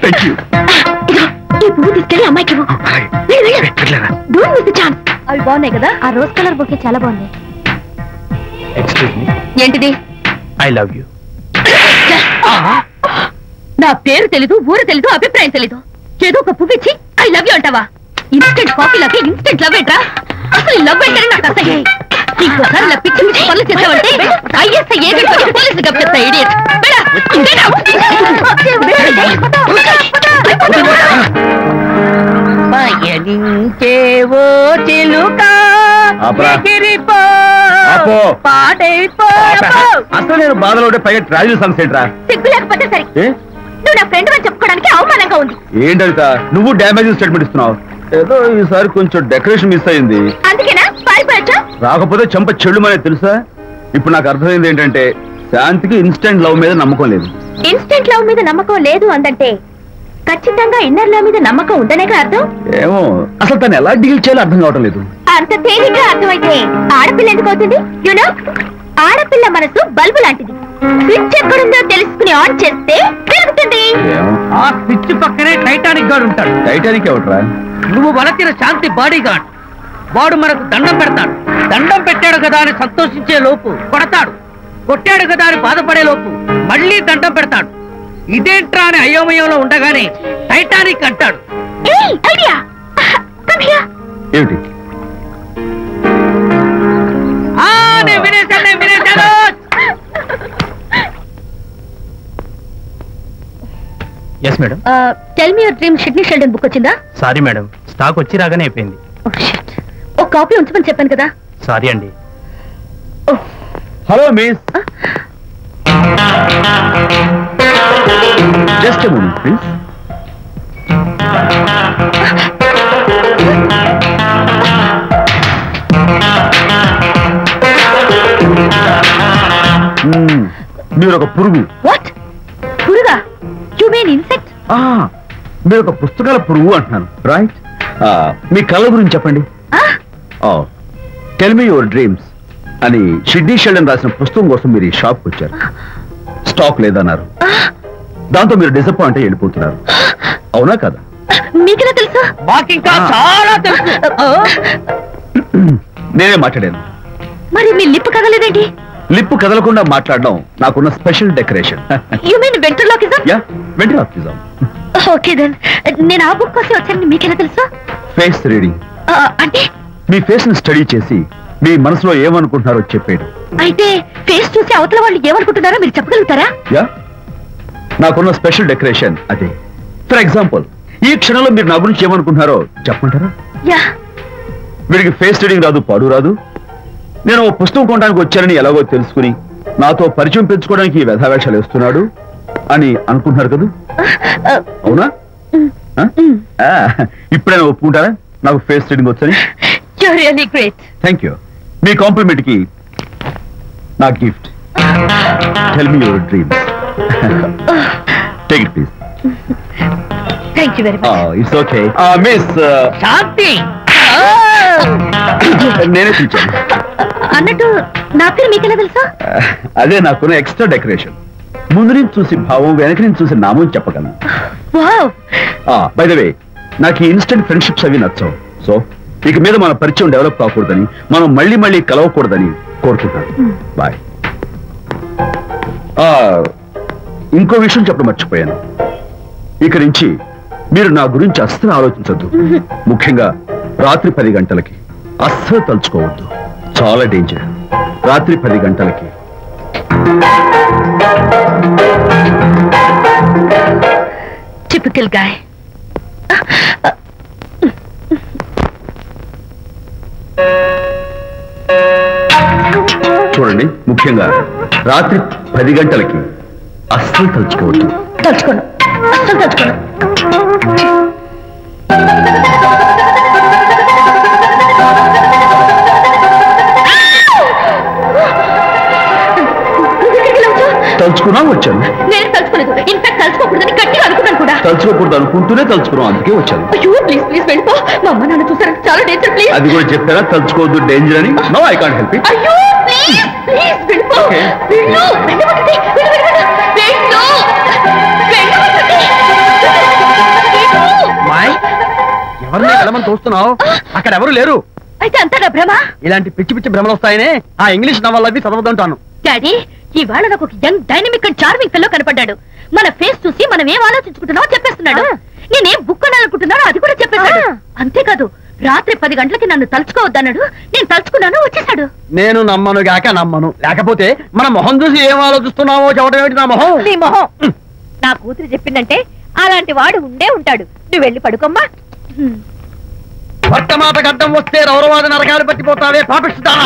Thank you. ఈ పువ్వు తీసుకెళ్ళి అమ్మాయికి ఇవ్వు. Don't miss the chance. అవి బాగున్నాయి కదా? ఆ రోజ్ కలర్ బొకే చాలా బాగుంది. ఎక్స్క్యూజ్ మీ, ఏంటిది? I love you. నా పేరు తెలీదు, ఊరు తెలీదు, అభిప్రాయం తెలీదు. ఏదో ఒక పువ్వు ఇచ్చి ఐ లవ్ యూ అంటావా? ఇన్స్టెంట్ కాఫీలకి ఇన్స్టెంట్ లవ్ ఏంట్రా? అసలు లవ్ ఏంటని నాకు అసహ్యం. ఇంకోసారి ఇలా పిచ్చి పిచ్చి పనులు చేసావంటే ఐఎస్ఐ ఏజెంట్ వచ్చి పోలీసులు కప్పిస్తా. ఇడియట్. పయనించేవో చిలుక ఆపరా. ఎగిరిపో, ఆపో. పాడైపో. అసలు నేను బాధలో ఉంటే పైగా ట్రాజెడీ సాంగ్స్ ఏంట్రా? సిగ్గు లేకపోతే సరే. ఏ? నువ్వు నా ఫ్రెండ్ అని చెప్పుకోవడానికి అవమానంగా ఉంది. ఏంటంట నువ్వు డ్యామేజింగ్ స్టేట్మెంట్ ఇస్తున్నావు? ఏదో ఈసారి కొంచెం డెకరేషన్ మిస్ అయింది. అందుకేనా పారిపోయచ్చా? రాకపోతే చెంప చెడుమనే తెలుసా? ఇప్పుడు నాకు అర్థమైంది ఏంటంటే శాంతికి ఇన్స్టెంట్ లవ్ మీద నమ్మకం లేదు. ఇన్స్టెంట్ లవ్ మీద నమ్మకం లేదు అందంటే ఖచ్చితంగా ఇన్నర్ లవ్ మీద నమ్మకం ఉందనేగా అర్థం. ఏమో అసలు తను ఎలా డీల్ చేయాలో అర్థం కావటం లేదు. అంత తేలిగ్గా అర్థమైతే ఆడపిల్ల ఎందుకు అవుతుంది? యూనో, ఆడపిల్ల మనసు బల్బు లాంటిది. స్విచ్ ఎక్కడుందో తెలుసుకుని ఆన్ చేస్తే పెరుగుతుంది. ఏమో ఆ స్విచ్ పక్కనే టైటానిక్ గార్డ్ ఉంటాడు. టైటానిక్ ఎవట్రా? నువ్వు వలచిన శాంతి బాడీ గార్డ్. వాడు మనకు దండం పెడతాడు. దండం పెట్టాడు కదా అని సంతోషించే లోపు కొడతాడు. కొట్టాడు కదా అని బాధపడే లోపు మళ్ళీ దండం పెడతాడు. ఇదేంట్రా అని అయోమయంలో ఉండగానే టైటానిక్ అంటాడు. ఏయ్ ఐడియా, కమ్ హియర్. ఏమిటి? నేను వినేశాను. Yes madam. Tell me your dream Sidney Sheldon book వచ్చిందా? సారీ మేడం, స్టాక్ వచ్చి రాగానే అయిపోయింది. ఒక కాపీ ఉంచమని చెప్పాను కదా. సారీ అండి. Hello miss, just a moment please. మీరు ఒక పురుగు. వాట్? పురుగా? You mean insect? మీరు ఒక పుస్తకాల పురుగు అంటున్నాను, రైట్? మీ కళ గురించి చెప్పండి. టెల్ మీ యువర్ డ్రీమ్స్ అని షిడ్నీ షెల్డన్ రాసిన పుస్తకం కోసం మీరు ఈ షాప్కి వచ్చారు. స్టాక్ లేదన్నారు. దాంతో మీరు డిసప్పాయింట్ అయ్యి వెళ్ళిపోతున్నారు. అవునా కదా? మీకెలా తెలుసు? మాకింకా చాలా తెలుసు. నేనే మాట్లాడాను. మరి మీ లిప్ కదలేదేంటి? లిప్పు కదలకుండా మాట్లాడడం నాకున్న special decoration. You mean ventriloquism? Yeah, ventriloquism. Okay then. నేను ఆ బుక్ కోసం వచ్చాను. మీకెలా తెలుసు? Face reading. అంటే మీ ఫేస్ ని స్టడీ చేసి మీ మనసులో ఏమనుకుంటున్నారో చెప్పేది. అయితే ఫేస్ చూసి అవతల వాళ్ళు ఏమనుకుంటున్నారో మీరు చెప్పగలుగుతారా? యా, నాకున్న స్పెషల్ డెకరేషన్ అదే. ఫర్ ఎగ్జాంపుల్, ఈ క్షణంలో మీరు నా గురించి ఏమనుకుంటున్నారో చెప్పమంటారా? యా. వీడికి ఫేస్ రీడింగ్ రాదు, పాడు రాదు. నేను ఓ పుస్తకం కొనడానికి వచ్చానని ఎలాగో తెలుసుకుని నాతో పరిచయం పెంచుకోవడానికి ఈ వ్యధావేషాలు వేస్తున్నాడు అని అనుకుంటున్నారు కదా? అవునా? ఇప్పుడైనా ఒప్పుకుంటారా నాకు ఫేస్ రీడింగ్ వచ్చని? You are really great. Thank you. మీ కాంప్లిమెంట్ కి నా gift. Tell me your dreams. Take it please. Thank you very much. It's okay. Miss Shanti, నేనే తీర్చాను. అన్నట్టు నా పేరు మీకెలా తెలుసా? అదే నాకున్న ఎక్స్ట్రా డెకరేషన్. ముందు నుంచి చూసి భావం, వెనక నుంచి చూసి నామం చెప్పగలను. వావ్. బై ద వే, నాకు ఈ ఇన్స్టెంట్ ఫ్రెండ్షిప్స్ అవి నచ్చవు. సో ఇక మీద మన పరిచయం డెవలప్ కాకూడదని, మనం మళ్ళీ మళ్ళీ కలవకూడదని కోరుకుంటాను. బాయ్. ఇంకో విషయం చెప్పడం మర్చిపోయాను. ఇక నుంచి మీరు నా గురించి అస్సలు ఆలోచించద్దు. ముఖ్యంగా రాత్రి 10 గంటలకి అస్సలు తలుచుకోవద్దు. చాలా డేంజర్. రాత్రి 10 గంటలకి. Typical guy. చూడండి, ముఖ్యంగా రాత్రి 10 గంటలకి అస్సలు తలుచుకోవద్దు. తలుచుకోను, అస్సలు తలుచుకోను. తలుచుకున్నా వచ్చాను. నేను తలుచుకోలేదు. ఇన్ఫాక్ట్ తలుచుకోకూడదని గట్టిగా అనుకున్నాను కూడా. తలుచుకోకూడదు అనుకుంటూనే తలుచుకున్నాం, అందుకే వచ్చాను. అయ్యో ప్లీజ్ ప్లీజ్ వెళ్ళిపో. మా అమ్మ నాన్న చూసారు, చాలా డేంజర్. ప్లీజ్. అది కూడా చెప్పారా తలుచుకోవద్దు డేంజర్ అని? No, I can't help it. అయ్యో ప్లీజ్ ప్లీజ్ వెళ్ళిపో. Okay. వెళ్ళు, వెళ్ళవద్దండి. వెళ్ళు, వెళ్ళు, వెళ్ళు. వెళ్ళవద్దండి. వెళ్ళు. మాయ్, ఎవరిని వెళ్ళమని చూస్తున్నావు? అక్కడ ఎవరు లేరు. అయితే అంతా నా భ్రమ. ఇలాంటి పిచ్చి పిచ్చి భ్రమలు వస్తాయనే ఆ ఇంగ్లీష్ నవల్ అవి చదవద్దంటాను. డాడీ, ఇవాళ నాకు ఒక young dynamic and charming fellow కనపడ్డాడు. మన ఫేస్ చూసి మనం ఏం ఆలోచించుకుంటున్నామో చెప్పేస్తున్నాడు. నేనేం బుక్ అనాలనుకుంటున్నానో అది కూడా చెప్పేశాడు. అంతేకాదు, రాత్రి 10 గంటలకి నన్ను తలుచుకోవద్దన్నాడు. నేను తలుచుకున్నాను, వచ్చేసాడు. నేను నమ్మను గాక నమ్మను. లేకపోతే మన మొహం చూసి ఏం ఆలోచిస్తున్నావో చెప్పడం ఏమిటి? నా మొహం నీ మొహం. నా కూతురు చెప్పిందంటే అలాంటి వాడు ఉండే ఉంటాడు. నువ్వు వెళ్ళి పడుకోమ్మా. వర్తమాట గడ్డం వస్తే రౌరవాది నరకాలు పట్టిపోతావే పాపిస్తానా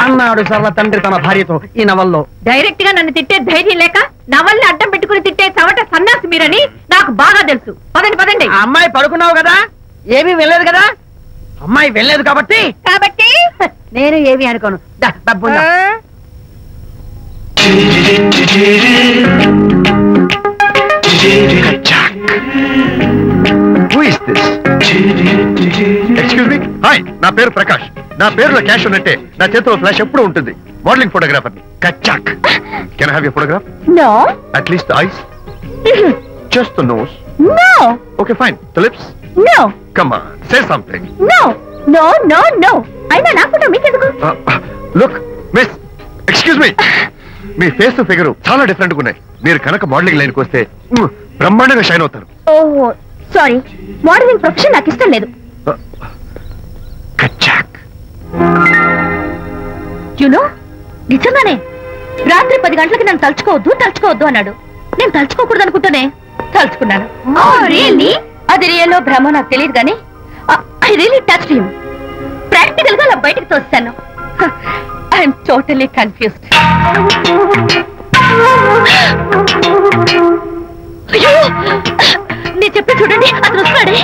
అన్నాడు సరళ తండ్రి తన భార్యతో ఈ నవల్లో. డైరెక్ట్ గా నన్ను తిట్టే ధైర్యం లేక నవల్ని అడ్డం పెట్టుకుని తిట్టే చవట సన్యాసి మీరని నాకు బాగా తెలుసు. పదండి పదండి. ఆ అమ్మాయి పడుకున్నావు కదా, ఏమీ వెళ్ళలేదు కదా. అమ్మాయి వెళ్ళలేదు కాబట్టి నేను ఏమి అనుకోను. డబ్బు ఎక్స్క్యూజ్ మీ, హాయ్, నా పేరు ప్రకాష్. నా పేరులో క్యాష్ ఉన్నట్టే నా చేతిలో ఫ్లాష్ ఎప్పుడూ ఉంటుంది. మోడలింగ్ ఫోటోగ్రాఫర్ కచ్చాక్. Can I have your photograph? No. At least the eyes, just the nose. No. Okay fine, the lips. No. Come on, say something. No no no no. అయినా నా ఫోటో మీకెందుకు? Look miss, excuse me, మీ face figure చాలా different గా ఉన్నాయి. మీరు కనుక modelling లైన్కి వస్తే బ్రహ్మాండంగా షైన్ అవుతారు. ఓహో సారీ, మోడలింగ్ ప్రొఫెషన్ నాకు ఇష్టం లేదు. కచ్చాక్. యునో, నిజంగానే రాత్రి 10 గంటలకి నన్ను తలుచుకోవద్దు అన్నాడు. నేను తలుచుకోకూడదు అనుకుంటూనే తలుచుకున్నాను. అది రియల్లో భ్రమ నాకు తెలియదు కానీ I really touched him. Practical గా అలా బయటకు తోస్తాను. I'm totally confused. అయ్యో, నేను చెప్పి చూడండి, అతను వస్తున్నాడే.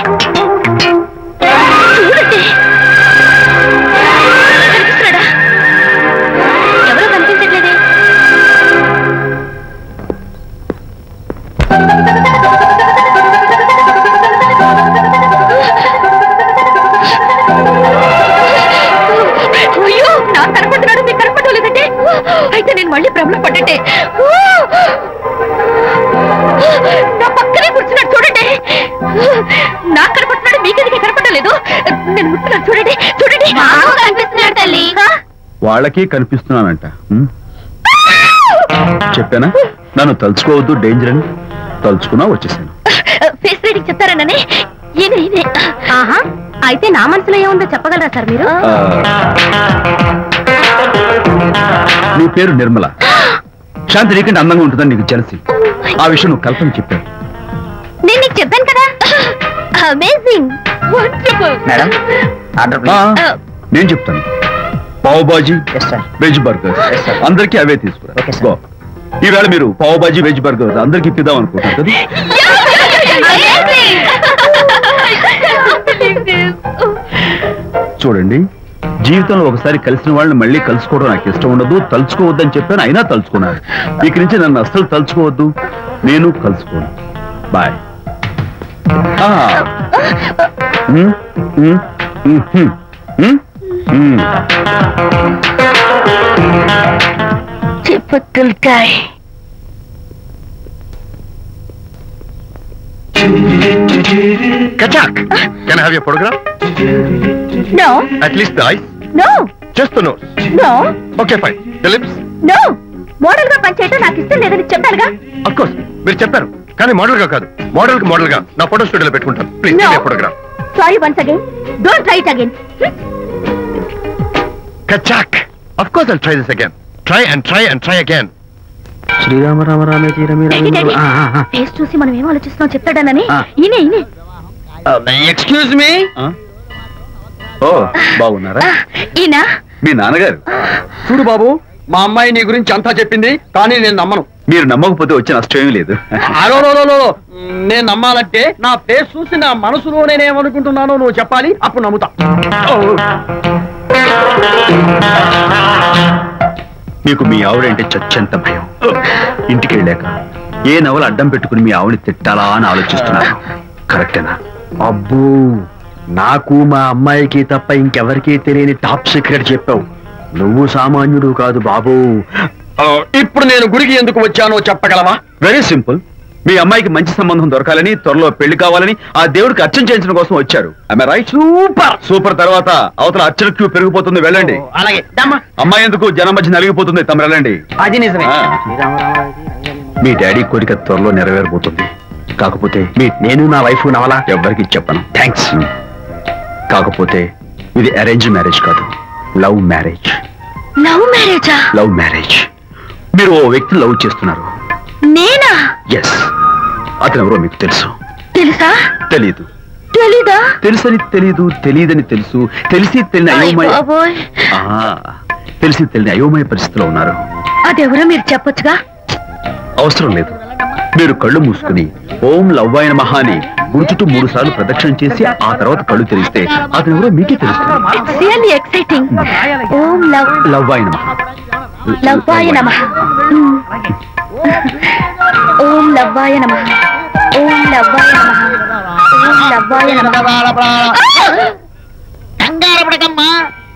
చూడండి, కనిపిస్తున్నాడా? ఎవరో కనిపించట్లేదే. అయ్యో, నాకు కనపడుతున్నాడు, మీకు కనపడలేదు లేదంటే అయితే నేను మళ్ళీ భ్రమలో పడ్డట్టే. నా పక్కనే కూర్చున్నాడు చూడండి. నాకు కనపడుతున్నాడు, మీకెందుకు కనపడలేదు? నేను ముట్టున్నాను చూడండి. చూడండి, కనిపిస్తున్నాడు తల్లి. వాళ్ళకి కనిపిస్తున్నానంట. చెప్పానా నన్ను తలుచుకోవద్దు డేంజర్ అని? తలుచుకున్నా వచ్చేసాను. ఫేస్ రీడింగ్ చెప్తారననే. ఆహా, అయితే నా మనసులో ఏముందో చెప్పగలరా సార్ మీరు? నీ పేరు నిర్మల. శాంతి నీకంటే అందంగా ఉంటుందని నీకు తెలిసి ఆ విషయం నువ్వు కల్పన చెప్పాను. నేను నీకు చెప్పాను కదా. Amazing, wonderful. మేడం, నేను చెప్తాను. Pav bhaji, veg burger, Yes, sir. అందరికీ అవే తీసుకురా. Okay, sir. Go. ఈవేళ మీరు పావ్ బాజీ వెజ్ బర్గర్ అందరికి ఇద్దాం అనుకుంటారు కదా. చూడండి, జీవితంలో ఒకసారి కలిసిన వాళ్ళని మళ్ళీ కలుసుకోవడం నాకు ఇష్టం ఉండదు. తలుచుకోవద్దని చెప్పాను, అయినా తలుచుకున్నాను. ఇక నుంచి నన్ను అస్సలు తలుచుకోవద్దు, నేను కలుసుకోను. Bye. Typical guy. Kachak, can I have your photograph? No, At least the eyes, no, just the nose. no, Okay, fine. The lips? no. Model గా పనిచేయటం నాకు ఇష్టం లేదని చెప్పానుగా. Of course, మీరు చెప్పారు. కానీ మోడల్ గా కాదు, మోడల్ గా నా ఫోటో స్టూడియోలో పెట్టుకుంటాను. Please No. Photograph. Sorry once again. Don't try it again. Kachak. Of course I'll try this again. Try and try and try again. Srirama Rama రామే తీరమే ఫేస్ చూసి మనం ఏం ఆలోచిస్తున్నాం చెప్తాడనని. ఆ. ఈయనే. Excuse me. ఓ, బాగున్నారా? ఈయన మీ నాన్నగారు. చూడు బాబు, మా అమ్మాయి నీ గురించి అంతా చెప్పింది, కానీ నేను నమ్మను. మీరు నమ్మకపోతే వచ్చే నష్టం లేదు. నేను నమ్మాలంటే నా ఫేస్ చూసి నా మనసులో నేనేమనుకుంటున్నానో నువ్వు చెప్పాలి, అప్పుడు నమ్ముతా. మీకు మీ ఆవిడంటే చచ్చెంత భయం. ఇంటికి వెళ్ళాక ఏ నవల అడ్డం పెట్టుకుని మీ ఆవిడ తిట్టాలా అని ఆలోచిస్తున్నాను. కరెక్టేనా? అబ్బో, నాకు మా అమ్మాయికి తప్ప ఇంకెవరికీ తెలియని టాప్ సీక్రెట్ చెప్పావు. నువ్వు సామాన్యుడు కాదు బాబు. ఇప్పుడు నేను గుడికి ఎందుకు వచ్చానో చెప్పగలవా? Very simple. మీ అమ్మాయికి మంచి సంబంధం దొరకాలని, త్వరలో పెళ్లి కావాలని ఆ దేవుడికి అర్చన చేయించడం కోసం వచ్చారు. రైట్? Super super. తర్వాత అవతల అర్చన క్యూ పెరిగిపోతుంది, వెళ్ళండి. అలాగే. అమ్మాయి ఎందుకు జనం మధ్య నలిగిపోతుంది, తమ వెళ్ళండి. అది నిజమే. మీ డాడీ కోరిక త్వరలో నెరవేరబోతుంది. కాకపోతే నేను నా వైఫ్ నవలా ఎవ్వరికి చెప్పను. థ్యాంక్స్. కాకపోతే ఇది అరేంజ్ మ్యారేజ్ కాదు, లవ్ మ్యారేజ్. లవ్ మ్యారేజా? Love marriage. మీరు ఓ వ్యక్తి లవ్ చేస్తున్నారు. నేనా? ఎస్. అతను ఎవరో మీకు తెలుసు. తెలుసా? తెలీదు. తెలీదా? తెలుసని తెలీదు, తెలియదని తెలుసు, తెలిసి తెలియని అయోమయ తెలిసి తెలియని అయోమయ పరిస్థితిలో ఉన్నారు. అదెవరో మీరు చెప్పొచ్చుగా. అవసరం లేదు. మీరు కళ్ళు మూసుకుని ఓం లవ్వాయ నమః అని గుడి చుట్టూ 3 సార్లు ప్రదక్షిణ చేసి ఆ తర్వాత కళ్ళు తెరిస్తే అతను ఎవరో మీకే తెలుస్తుంది. It's really exciting. ఓం లవ్వాయ నమః. లవ్వాయ నమః. ఓం లవ్వాయ నమః. ఓం లవ్వాయ నమః. ఓం లవ్వాయ నమః. కంగారు పడకమ్మా,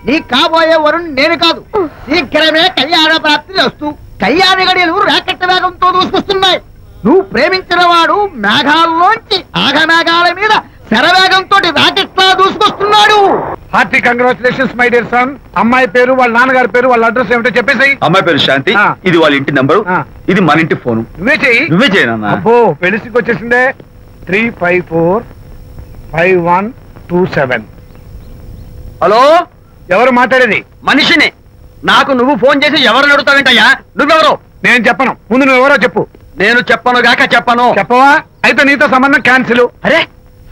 నీ కాబోయే వరుణ్ నేను కాదు. శీఘ్రమే కళ్యాణ ప్రాప్తి వస్తూ కళ్యాణ గడియలు రాకెట్ వేగంతో దూసుకొస్తున్నాయి. నువ్వు ప్రేమించిన వాడు మేఘాల్లోంచి ఆగమేఘాల మీద శరవేగంతో రాకెట్ లా దూసుకొస్తున్నాడు. Hearty congratulations my dear son. అమ్మాయి పేరు, వాళ్ళ నాన్నగారి పేరు, వాళ్ళ అడ్రస్ ఏమిటో చెప్పేసి. అమ్మాయి పేరు శాంతి. ఇది వాళ్ళ ఇంటి నంబరు. ఇది మన ఇంటి ఫోను. నువ్వే చెయ్యి. నువ్వే చేయనా? అబ్బో, పెళ్లికి వచ్చేసిందే. 3545127. హలో, ఎవరు మాట్లాడేది? మనిషిని. నాకు నువ్వు ఫోన్ చేసి ఎవరు అడుగుతావేంటయ్యా? నువ్వెవరు? నేను చెప్పను. ముందు నువ్వు ఎవరో చెప్పు. నేను చెప్పను గాక చెప్పను. చెప్పవా? అయితే నీతో సంబంధం క్యాన్సిల్. అరే,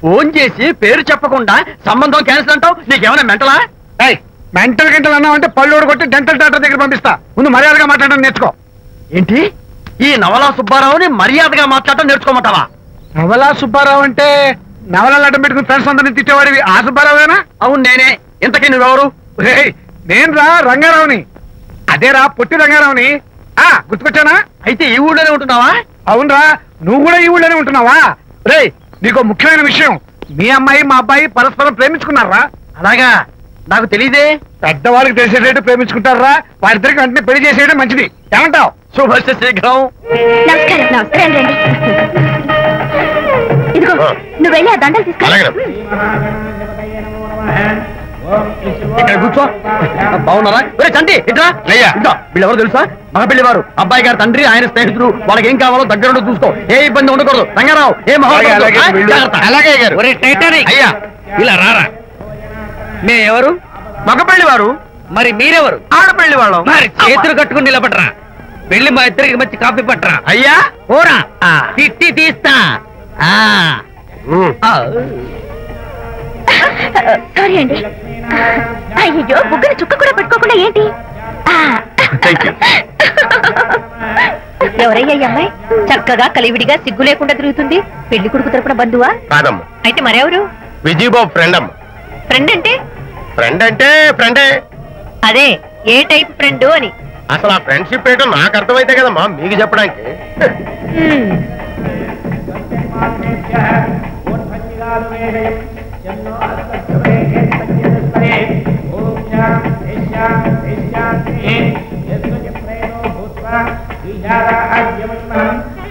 ఫోన్ చేసి పేరు చెప్పకుండా సంబంధం క్యాన్సిల్ అంటావు? నీకేమైనా మెంటలా? మెంటల్ గంటలు అన్నావు అంటే పళ్ళోడు కొట్టి డెంటల్ డాక్టర్ దగ్గర పంపిస్తా. ముందు మర్యాదగా మాట్లాడడం నేర్చుకో. ఏంటి, ఈ నవలా సుబ్బారావుని మర్యాదగా మాట్లాడటం నేర్చుకోమంటావా? నవలా సుబ్బారావు అంటే నవలాలు అడ్డం పెట్టుకుని ఫ్రెండ్స్ అందరినీ తిట్టేవాడివి ఆ సుబ్బారావేనా? అవును నేనే. ఇంతకీ నువ్వెవరు? నేను రా రంగారావుని. అదేరా పొట్టి రంగారావుని. గుర్తుకొచ్చానా? అయితే ఈ ఊళ్ళోనే ఉంటున్నావా? అవునరా, నువ్వు కూడా ఈ ఊళ్ళోనే ఉంటున్నావా? రే, నీకు ముఖ్యమైన విషయం, మీ అమ్మాయి మా అబ్బాయి పరస్పరం ప్రేమించుకున్నారా? అలాగా? నాకు తెలీదే. పెద్దవాళ్ళకి తెలిసేటట్టు ప్రేమించుకుంటారా? వారిద్దరికి వెంటనే పెళ్లి చేసేయడం మంచిది. ఏమంటావు? శుభస్య శీఘ్రం. నమస్కారం. నమస్కారం. రండి. ఇదిగో, నువ్వు వెళ్ళి ఆ దండలు తీసుకో. ఇక్కడ కూర్చో. బాగున్నారా? చంటి ఇట్రా. వీళ్ళెవరు తెలుసా? మగ పెళ్లివారు, అబ్బాయి గారి తండ్రి, ఆయన స్నేహితులు. వాళ్ళకి ఏం కావాలో దగ్గర చూసుకో. ఏ ఇబ్బంది ఉండకూడదు. రంగారావు, ఏ అయ్యా ఇలా రారా. మేమెవరు? మగ పెళ్లివారు. మరి మీరెవరు? ఆడపెళ్లి వాళ్ళం. మరి చేతులు కట్టుకుని నిలబడరా. వెళ్ళి మా ఇద్దరికి మంచి కాఫీ పట్టరా. అయ్యా ఓరా, తిట్టి తీస్తా. సారీ అండి. అయ్యో, బుగ్గన చుక్క కూడా పెట్టుకోకుండా ఏంటి? ఎవరయ్యా ఈ అమ్మాయి? చక్కగా కలివిడిగా సిగ్గు లేకుండా తిరుగుతుంది. పెళ్లి కొడుకు తరపున బంధువా? కాదమ్మ. అయితే మరెవరు? విజయబాబు ఫ్రెండ్ అమ్మ. ఫ్రెండ్ అంటే? ఫ్రెండ్ అంటే ఫ్రెండే. అదే, ఏ టైప్ ఫ్రెండ్ అని. అసలు ఆ ఫ్రెండ్షిప్ ఏంటో నాకు అర్థమైతే కదమ్మా మీకు చెప్పడానికి.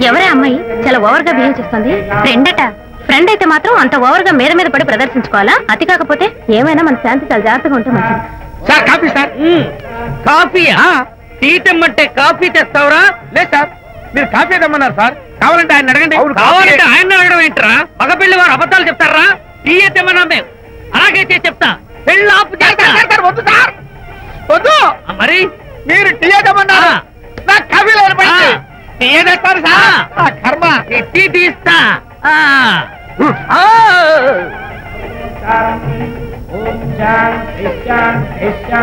ఎవరే అమ్మాయి చాలా ఓవర్ గా బిహేవ్ చేస్తుంది? ఫ్రెండ్ అట. ఫ్రెండ్ అయితే మాత్రం అంత ఓవర్ గా మీద మీద పడి ప్రదర్శించుకోవాలా? అతి కాకపోతే ఏమైనా మన శాంతి చాలా జాగ్రత్తగా ఉంటే మంచిది. Sir coffee. సార్ కాఫీయా? టీ తెమ్మంటే కాఫీ తెస్తావురా? లేదు సార్, మీరు కాఫీ తెమ్మన్నారు సార్. కావాలంటే ఆయన అడగండి. కావాలంటే ఆయన అడగడం ఏంట్రా? మగ పెళ్లి వారు అబద్ధాలు చెప్తారా? టీ తెమ్మన్నా మేము అలాగైతే చెప్తా. పెళ్ళి ఆపు. వద్దు సార్, వద్దు. మరి మీరు టీ తెమ్మన్నారా? నాకు కాఫీ లేదు. టీ తెస్తారు సార్. కర్మ. టీ తీస్తా.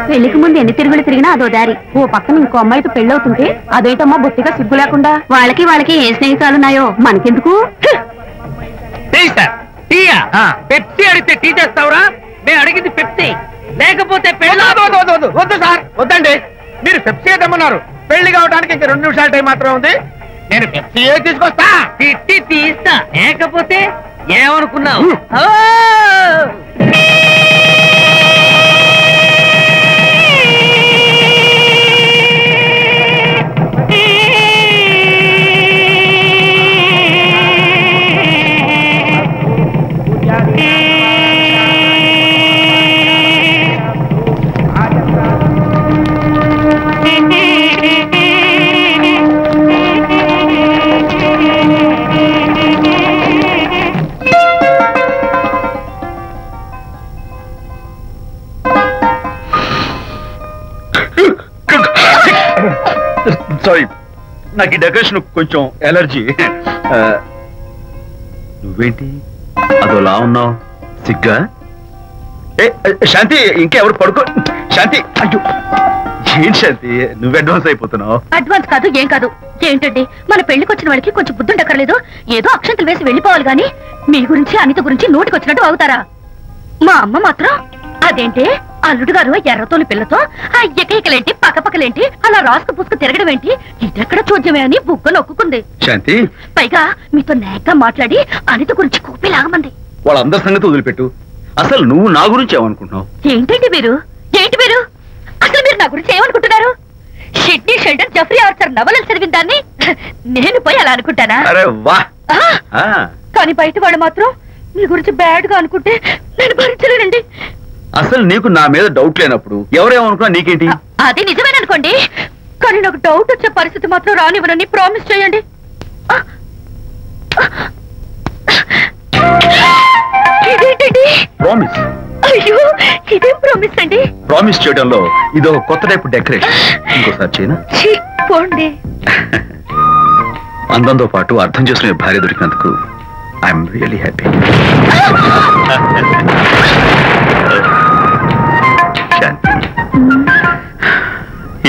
పెళ్లికి ముందు ఎన్ని తిరుగులు తిరిగినా అదో దారి. ఓ పక్కన ఇంకో అమ్మాయితో పెళ్ళవుతుంటే అదేటమ్మా బొత్తిగా సిగ్గు లేకుండా. వాళ్ళకి ఏ స్నేహితాలున్నాయో మనకెందుకు? పెప్సీ అడిగితే టీ చేస్తావురా? నేను అడిగింది పెప్సీ, లేకపోతే వద్దు సార్, వద్దండి. మీరు పెప్సీ తెమ్మన్నారు. పెళ్లి కావడానికి ఇంకా 2 నిమిషాల టైం మాత్రమే ఉంది. నేను పెప్సీ తీసుకొస్తా. తిట్టి తీస్తా, లేకపోతే ఏమనుకున్నావు? సారీ, నాకు ఈ డెకరేషన్ కొంచెం ఎలర్జీ. నువ్వేంటి అదోలా ఉన్నావు? సిగ్గా? శాంతి, ఇంకెవరు పడుకో. శాంతి, అయ్యో ఏం శాంతి, నువ్వు అడ్వాన్స్ అయిపోతున్నావు. అడ్వాన్స్ కాదు, ఏం కాదు. ఏంటండి, మన పెళ్లికి వచ్చిన వాళ్ళకి కొంచెం బుద్ధుండక్కర్లేదు? ఏదో అక్షంతలు వేసి వెళ్ళిపోవాలి గాని మీ గురించి అనిత గురించి నోటికి వచ్చినట్టు అవుతారా? మా అమ్మ మాత్రం అదేంటి అల్లుడు గారు ఎర్రతోలి పిల్లతో ఆ ఎకలేంటి పక్కపక్కలేంటి అలా రాసుకు పుసుకు తిరగడం ఏంటి, ఇదెక్కడ చూద్యమే అని బుగ్గ నొక్కుంది. శాంతి, పైగా మీతో నేగ్గా మాట్లాడి అనిత గురించి కూపి లాగమంది. వాళ్ళందరి సంగతి వదిలిపెట్టు. అసలు నువ్వు నా గురించి ఏమనుకుంటున్నావు? ఏంటండి మీరు అసలు మీరు నా గురించి ఏమనుకుంటున్నారు? షిడ్నీ షెల్డన్ జెఫ్రీ ఆర్చర్ నవలలు చదివిన దాన్ని నేను పోయి అలా అనుకుంటానా? అరే వా! కానీ బయట వాళ్ళు మాత్రం మీ గురించి బ్యాడ్ గా అనుకుంటే నేను భరించలేనండి. అసలు నీకు నా మీద డౌట్ లేనప్పుడు ఎవరేమనుకున్నా నీకేంటి? అది నిజమేననుకోండి, కానీ నాకు డౌట్ వచ్చే పరిస్థితి మాత్రం రానివ్వనని ప్రామిస్ చేయండి. ఇదేంటండి? ప్రామిస్? అయ్యో, ఇదేం ప్రామిస్ అండి? ప్రామిస్ చేయడంలో ఇది ఒక కొత్త టైపు డెకరేషన్. ఇంకోసారి చేయనా? పోండి. అందంతో పాటు అర్థం చేసుకునే భార్య దొరికినందుకు ఐఎమ్ రియలీ హ్యాపీ.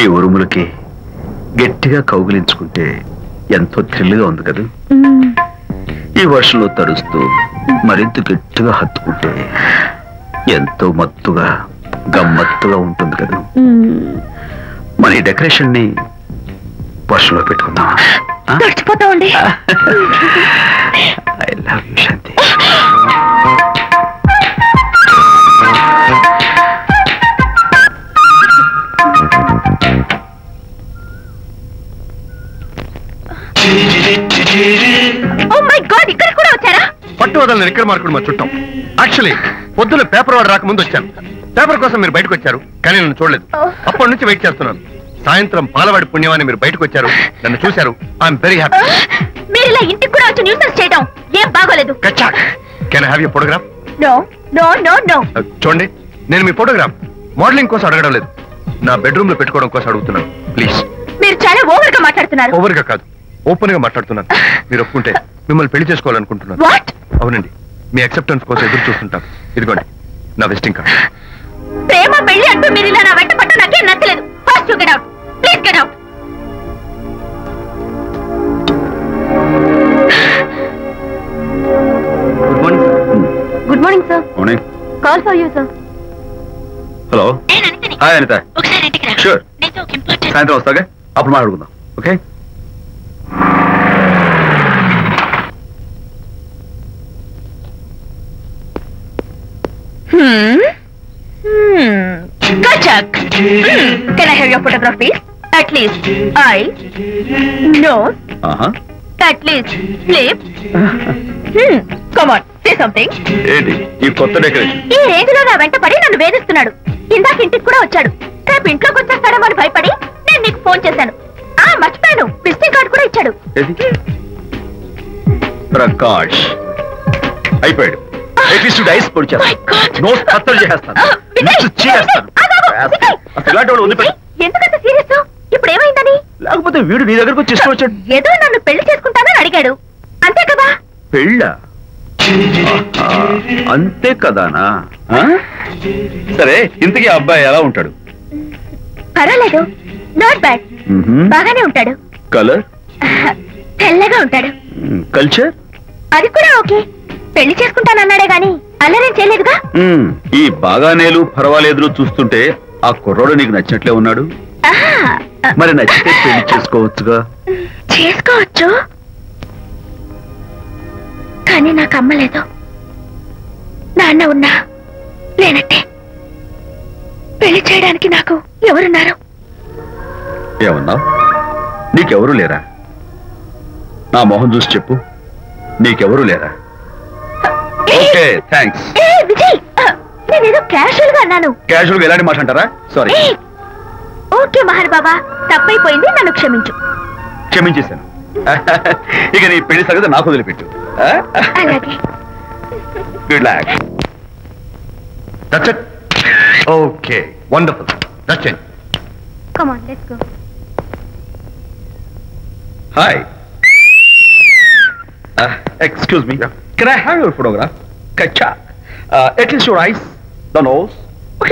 ఈ ఉరుములకి గట్టిగా కౌగిలించుకుంటే ఎంతో థ్రిల్గా ఉంది కదా. ఈ వర్షంలో తడుస్తూ మరింత గట్టిగా హత్తుకుంటే ఎంతో మత్తుగా గమ్మత్తుగా ఉంటుంది కదా. మన ఈ డెకరేషన్ ని వర్షంలో పెట్టుకుందాం. తడిచిపోతామండి. I love you Shanti. Oh my god, ఇక్కడ కూడా వచ్చారా? పట్టు వదలని రిక్కర్ మార్కుడు మా చుట్టాం. యాక్చువల్లీ పొద్దున పేపర్ వాడు రాకముందు వచ్చాను. పేపర్ కోసం మీరు బయటకు వచ్చారు, కానీ నన్ను చూడలేదు. అప్పటి నుంచి వెయిట్ చేస్తున్నాను. సాయంత్రం పాలవాడి పుణ్యమాన్ని మీరు బయటకు వచ్చారు, నన్ను చూశారు. I'm very happy. మీరు ఇలా ఇంటికి కూడా వచ్చి న్యూసెన్స్ చేయడం ఏం బాగోలేదు. Can I have your photograph? No no no no. చూడండి, నేను మీ ఫోటోగ్రాఫ్ మోడలింగ్ కోసం అడగడం లేదు, నా బెడ్రూమ్ లో పెట్టుకోవడం కోసం అడుగుతున్నాను. ప్లీజ్. మీరు చాలా ఓవర్ గా మాట్లాడుతున్నారు. ఓవర్ గా కాదు, ఓపెన్ గా మాట్లాడుతున్నాను. మీరు ఒప్పుకుంటే మిమ్మల్ని పెళ్లి చేసుకోవాలనుకుంటున్నాను. వాట్? అవునండి, మీ అక్సెప్టెన్స్ కోసం ఎదురు చూస్తుంటాను. ఇదిగోండి నా విజిటింగ్ కార్డ్. ప్రేమ పెళ్లి అంటూ మీరు ఇలా నా వెంట పట్టు నాకేం నచ్చలేదు. First you get out, please get out. Good morning. Good morning sir. Morning. Call for you sir. Hello. Hi Anitha. ఒకసారి ఇంటికి రా. షూర్. నేను ఒక ఇంపార్టెంట్. సాయంత్రం వస్తాగా, అప్పుడు మాట్లాడుకుందాం. Okay. Kachak. Can I have your photograph, please? At least eye, nose, at least lips. Come on, say something. ఏంటి ఈ కొత్త డెకరేషన్? ఈ రేంజ్ లో నా వెంట పడి నన్ను వేధిస్తున్నాడు. ఇందాక ఇంటికి కూడా వచ్చాడు. రేపు ఇంట్లోకి వచ్చేస్తాడేమో అని భయపడి నేను నీకు ఫోన్ చేశాను. మర్చిపోయాను, విజిటింగ్ కార్డు కూడా ఇచ్చాడు. ప్రకాష్ అయిపోయాడు. డైస్ పొడి నోస్ కత్తలు చేస్తాను. ఎందుకంత సీరియస్? ఇప్పుడు ఏమైందని? లేకపోతే వీడు నీ దగ్గరకు వచ్చి ఇష్టం వచ్చాడు. ఏదో నన్ను పెళ్లి చేసుకుంటానని అడిగాడు, అంతే కదా? పెళ్ళ? అంతే కదానా? సరే, ఇంతకీ ఆ అబ్బాయి ఎలా ఉంటాడు? పర్వాలేదు, నాట్ బ్యాడ్, బాగానే ఉంటాడు. కలర్? తెల్లగా ఉంటాడు. కల్చర్? అది కూడా ఓకే. పెళ్లి చేసుకుంటానన్నాడే గాని అల్లరేం చేయలేదుగా. ఈ బాగానేలు పర్వాలేదు చూస్తుంటే ఆ కుర్రోడు నీకు నచ్చినట్లే ఉన్నాడు. మరి నచ్చితే పెళ్లి చేసుకోవచ్చుగా. చేసుకోవచ్చు, కానీ నాకు అమ్మలేదు. నాన్న ఉన్నా లేనట్టే. పెళ్లి చేయడానికి నాకు ఎవరున్నారు? ఏమన్నావు? నీకెవరు లేరా? నా మొహం చూసి చెప్పు, నీకెవరు లేరా? Okay, thanks. విజయ్, నేనేదో క్యాషువల్ గా అన్నాను. క్యాజువల్ గా ఎలాంటి మాట అంటారా? సారీ. ఓకే మహర్ బాబా, తప్పైపోయింది, నన్ను క్షమించు. క్షమించేశాను. ఇక నీ పెళ్లి సంగతి నాకు వదిలిపెట్టు. అలాగే. Good luck. That's it. Okay, wonderful. That's it. Come on, let's go. Hi. Excuse me. Can I have your photograph? Kacha. At least your eyes, the nose.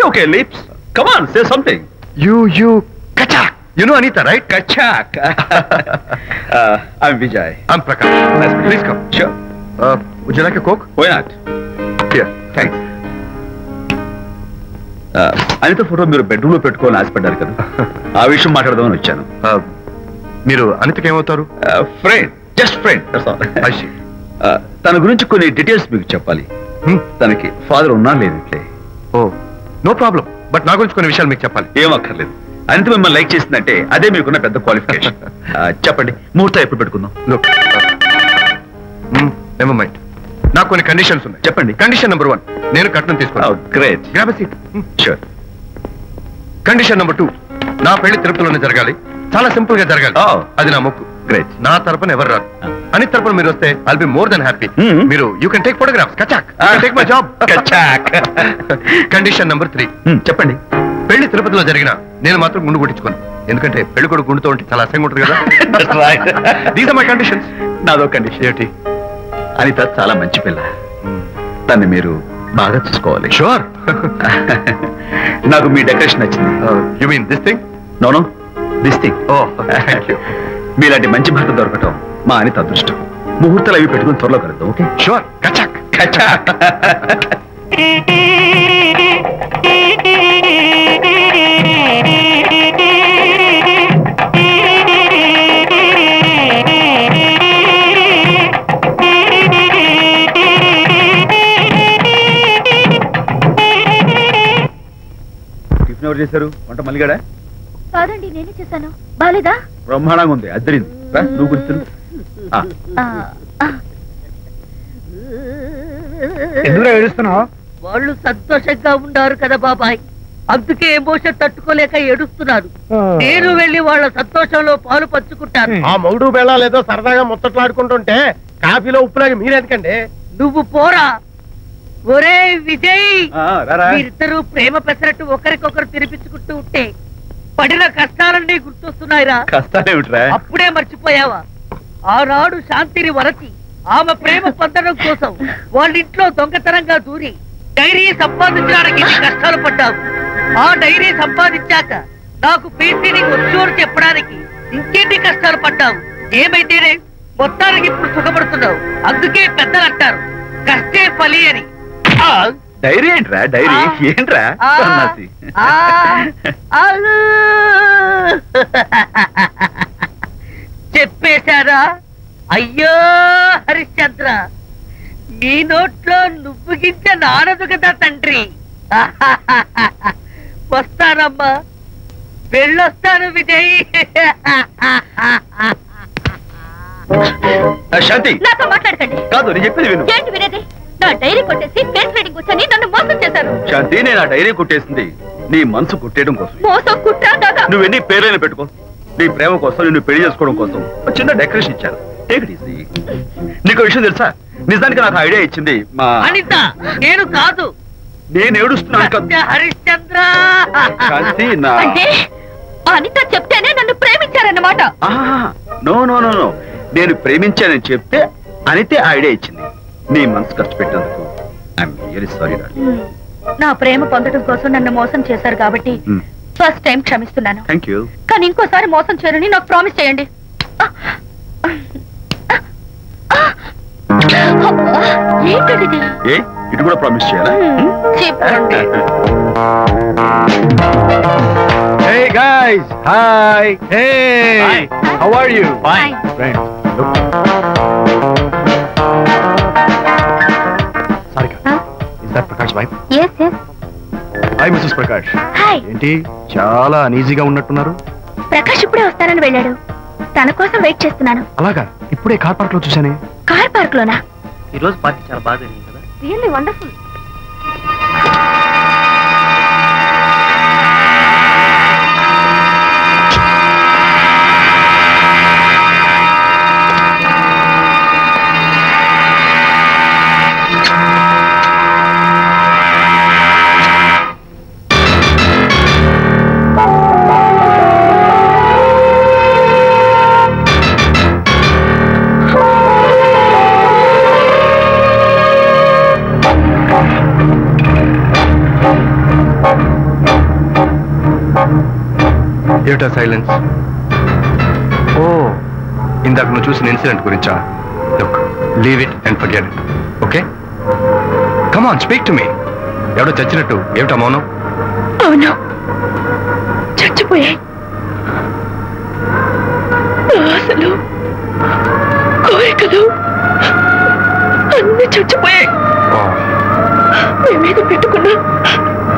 Okay, lips. Come on, say something. You, Kachak. You know Anita, right? Kachak. I'm Vijay. I'm Prakash. Nice to meet you. Please come. Sure. Would you like a Coke? Why not? Here. Thanks. Anitha photo మీరు bedroom లో పెట్టుకోవాలని ఆశపడ్డారు కదా, ఆ విషయం మాట్లాడదామని వచ్చాను. మీరు అనితకి ఏమవుతారు? Friend, just friend. తన గురించి కొన్ని డీటెయిల్స్ మీకు చెప్పాలి. తనకి ఫాదర్ ఉన్నా లేనట్లే. ఓ, నో ప్రాబ్లం. బట్ నా గురించి కొన్ని విషయాలు మీకు చెప్పాలి. ఏం అక్కర్లేదు. అనిత మిమ్మల్ని లైక్ చేసిందంటే అదే మీకున్న పెద్ద క్వాలిఫికేషన్. చెప్పండి, ముహూర్తం ఎప్పుడు పెట్టుకుందాం? Never mind. నాకు కొన్ని కండిషన్స్ ఉన్నాయి. చెప్పండి. కండిషన్ నెంబర్ 1, నేను కట్నం తీసుకున్నాను. Great. Grab a seat. Sure. Condition number 2, నా పెళ్లి తిరుపతిలోనే జరగాలి. చాలా సింపుల్ గా జరగాలి. అది నా మొక్కు. గ్రేట్. నా తరపున ఎవరు రాదు. అని తరపున మీరు వస్తే I'll be more then happy. మీరు యూ కెన్ టేక్ ఫోటోగ్రాఫ్స్. కచాక్. Take my job. కచాక్. కండిషన్ నెంబర్ 3, చెప్పండి. పెళ్లి తిరుపతిలో జరిగినా నేను మాత్రం గుండు కొట్టించుకోను. ఎందుకంటే పెళ్లి కొడుకు గుండుతో ఉంటే చాలా అసహ్యంగా ఉంటుంది కదా. These are my conditions. నాదో కండిషన్. ఏంటి? అనిత చాలా మంచి పిల్ల. తన్ని మీరు బాగా చూసుకోవాలి. షూర్. నాకు మీ డెకరేషన్ నచ్చింది. You mean this thing? No, this thing. Oh, thank you. మీలాంటి మంచి భర్త దొరకటం మా అనిత అదృష్టం. ముహూర్తాలు అవి పెట్టుకుని త్వరలో కలుద్దాం. ఓకే? షూర్. కచాక్. కచాక్. టిఫిన్ ఎవరు చేశారు? వంట మల్లిగాడా? కాదండి, నేనే చేశాను. బాలేదా? బ్రహ్మాండంగా ఉంది. అద్దరింది. నువ్వు గుర్తు. ఎందుకు ఏడుస్తున్నావు? వాళ్ళు సంతోషంగా ఉన్నారు కదా బాబాయ్, అందుకే ఎమోషన్ తట్టుకోలేక ఏడుస్తున్నారు. నేను వెళ్ళి వాళ్ళ సంతోషంలో పాలు పంచుకుంటాను. ఆ మౌడు బెళ్ళాలేదో సరదాగా ముచ్చట్లాడుకుంటుంటే కాఫీలో ఉప్పులాగా మీరెందుకండి? నువ్వు పోరా. ఒరే విజయ్, రారా. మీరిద్దరూ ప్రేమ పెసరట్టు ఒకరికొకరు తినిపించుకుంటూ ఉంటే పడిన కష్టాలన్నీ గుర్తొస్తున్నాయిరా. కష్టాలేమిట్రా? అప్పుడే మర్చిపోయావా? ఆనాడు శాంతిని వరచి ఆమె ప్రేమ పొందడం కోసం వాళ్ళింట్లో దొంగతనంగా దూరి డైరీ సంపాదించడానికి ఎన్ని కష్టాలు పడ్డావు. ఆ డైరీ సంపాదించాక నాకు పేషెంట్ వచ్చోడు చెప్పడానికి ఇంకెన్ని కష్టాలు పడ్డావు. ఏమైతేనే మొత్తానికి ఇప్పుడు సుఖపడుతున్నావు. అందుకే పెద్దలు అంటారు కష్టే ఫలి అని. డైరీ ఏంట్రా? డైరీ ఏంట్రా? చెప్పేశారా? అయ్యో హరిశ్చంద్ర, నీ నోట్లో నువ్వు గింజ నానదు కదా తండ్రి. వస్తానమ్మా, వెళ్ళొస్తాను విజయ్. శాంతి, నాతో మాట్లాడకండి. కాదు, నేను చెప్పేది విను. ఏంటి వినేది? నా డైరీ కొట్టేసి ఫేస్ రీడింగ్ వచ్చని నన్ను మోసం చేశారు. శాంతి, నేను ఆ డైరీ కుట్టేసింది నీ మనసు కుట్టేయడం కోసం. మోసం కుట్రా దాకా. నువ్వు ఎన్ని పేర్లైనా పెట్టుకో, నీ ప్రేమ కోసం, నిన్ను పెళ్లి చేసుకోవడం కోసం ఒక చిన్న డెకరేషన్ ఇచ్చాను. Take it easy. నీకు విషయం తెలుసా? నిజానికి నాకు ఐడియా ఇచ్చింది మా అనిత. నేను కాదు, నేను ఏడుస్తున్నాను. హరిశ్చంద్ర. శాంతి, నా అంటే అనిత చెప్తేనే నన్ను ప్రేమించారన్నమాట. నో నో నో నో, నేను ప్రేమించానని చెప్తే అనితే ఐడియా ఇచ్చింది. నీ మనసు ఖర్చు పెట్టినందుకు ఐఎమ్ రియల్లీ సారీ. నా ప్రేమ పొందడం కోసం నన్ను మోసం చేశారు కాబట్టి ఫస్ట్ టైం క్షమిస్తున్నాను. థాంక్యూ. కానీ ఇంకోసారి మోసం చేయరని నాకు ప్రామిస్ చేయండి. ఏంటది? ఏ ఇటు కూడా ప్రామిస్ చేయాలా? చెప్పండి. Hey guys, hi. Hey, Hi. how are you? Fine. Friends, look. Sarika, is that Prakash's wife? Yes, yes. Hi, Mrs. Prakash. Hi. ఏంటి చాలా అనీజీగా ఉన్నట్టున్నారు? ప్రకాష్ ఇప్పుడే వస్తానని వెళ్ళాడు. తన కోసం వెయిట్ చేస్తున్నాను. అలాగా ఇప్పుడే కార్ పార్క్ లో చూసానే. కార్ పార్క్ లోనా? ఈ రోజు పార్టీ చాలా బాగా జరిగింది కదా. Really wonderful. ఏమిటా సైలెన్స్? ఓ, ఇందాక నువ్వు చూసిన ఇన్సిడెంట్ గురించా? Look, leave it and forget it. Okay, come on, speak to me. ఎవడో చచ్చినట్టు ఏమిటా మౌనం? అవును, చచ్చిపోయాయి. ఆశలు, కోరికలు అన్ని చచ్చిపోయాయి. మీ మీద పెట్టుకున్న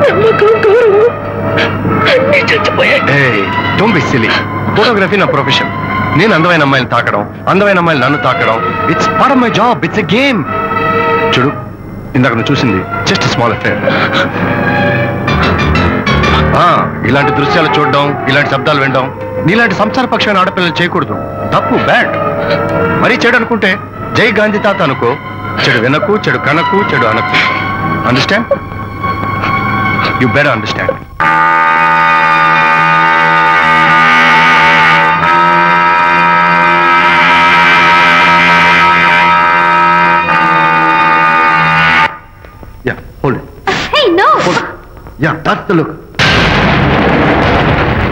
నమ్మకం, గౌరవం అన్ని చచ్చిపోయాయి. Don't be silly. ఫోటోగ్రఫీ నా ప్రొఫెషన్. నేను అందమైన అమ్మాయిని తాకడం, అందమైన అమ్మాయిలు నన్ను తాకడం, it's part of my job. It's a game. చూడు, ఇందాక నువ్వు చూసింది జస్ట్ స్మాల్ అఫేర్. ఇలాంటి దృశ్యాలు చూడడం, ఇలాంటి శబ్దాలు వినడం నీలాంటి సంసార పక్షమైన ఆడపిల్లలు చేయకూడదు. తప్పు, బ్యాడ్. మరీ చెడు అనుకుంటే జై గాంధీ తాత అనుకో. చెడు వినకు, చెడు కనకు, చెడు అనకు. Understand? You better understand. Yeah, hold it. Hey, no! Hold it. Yeah, that's the look.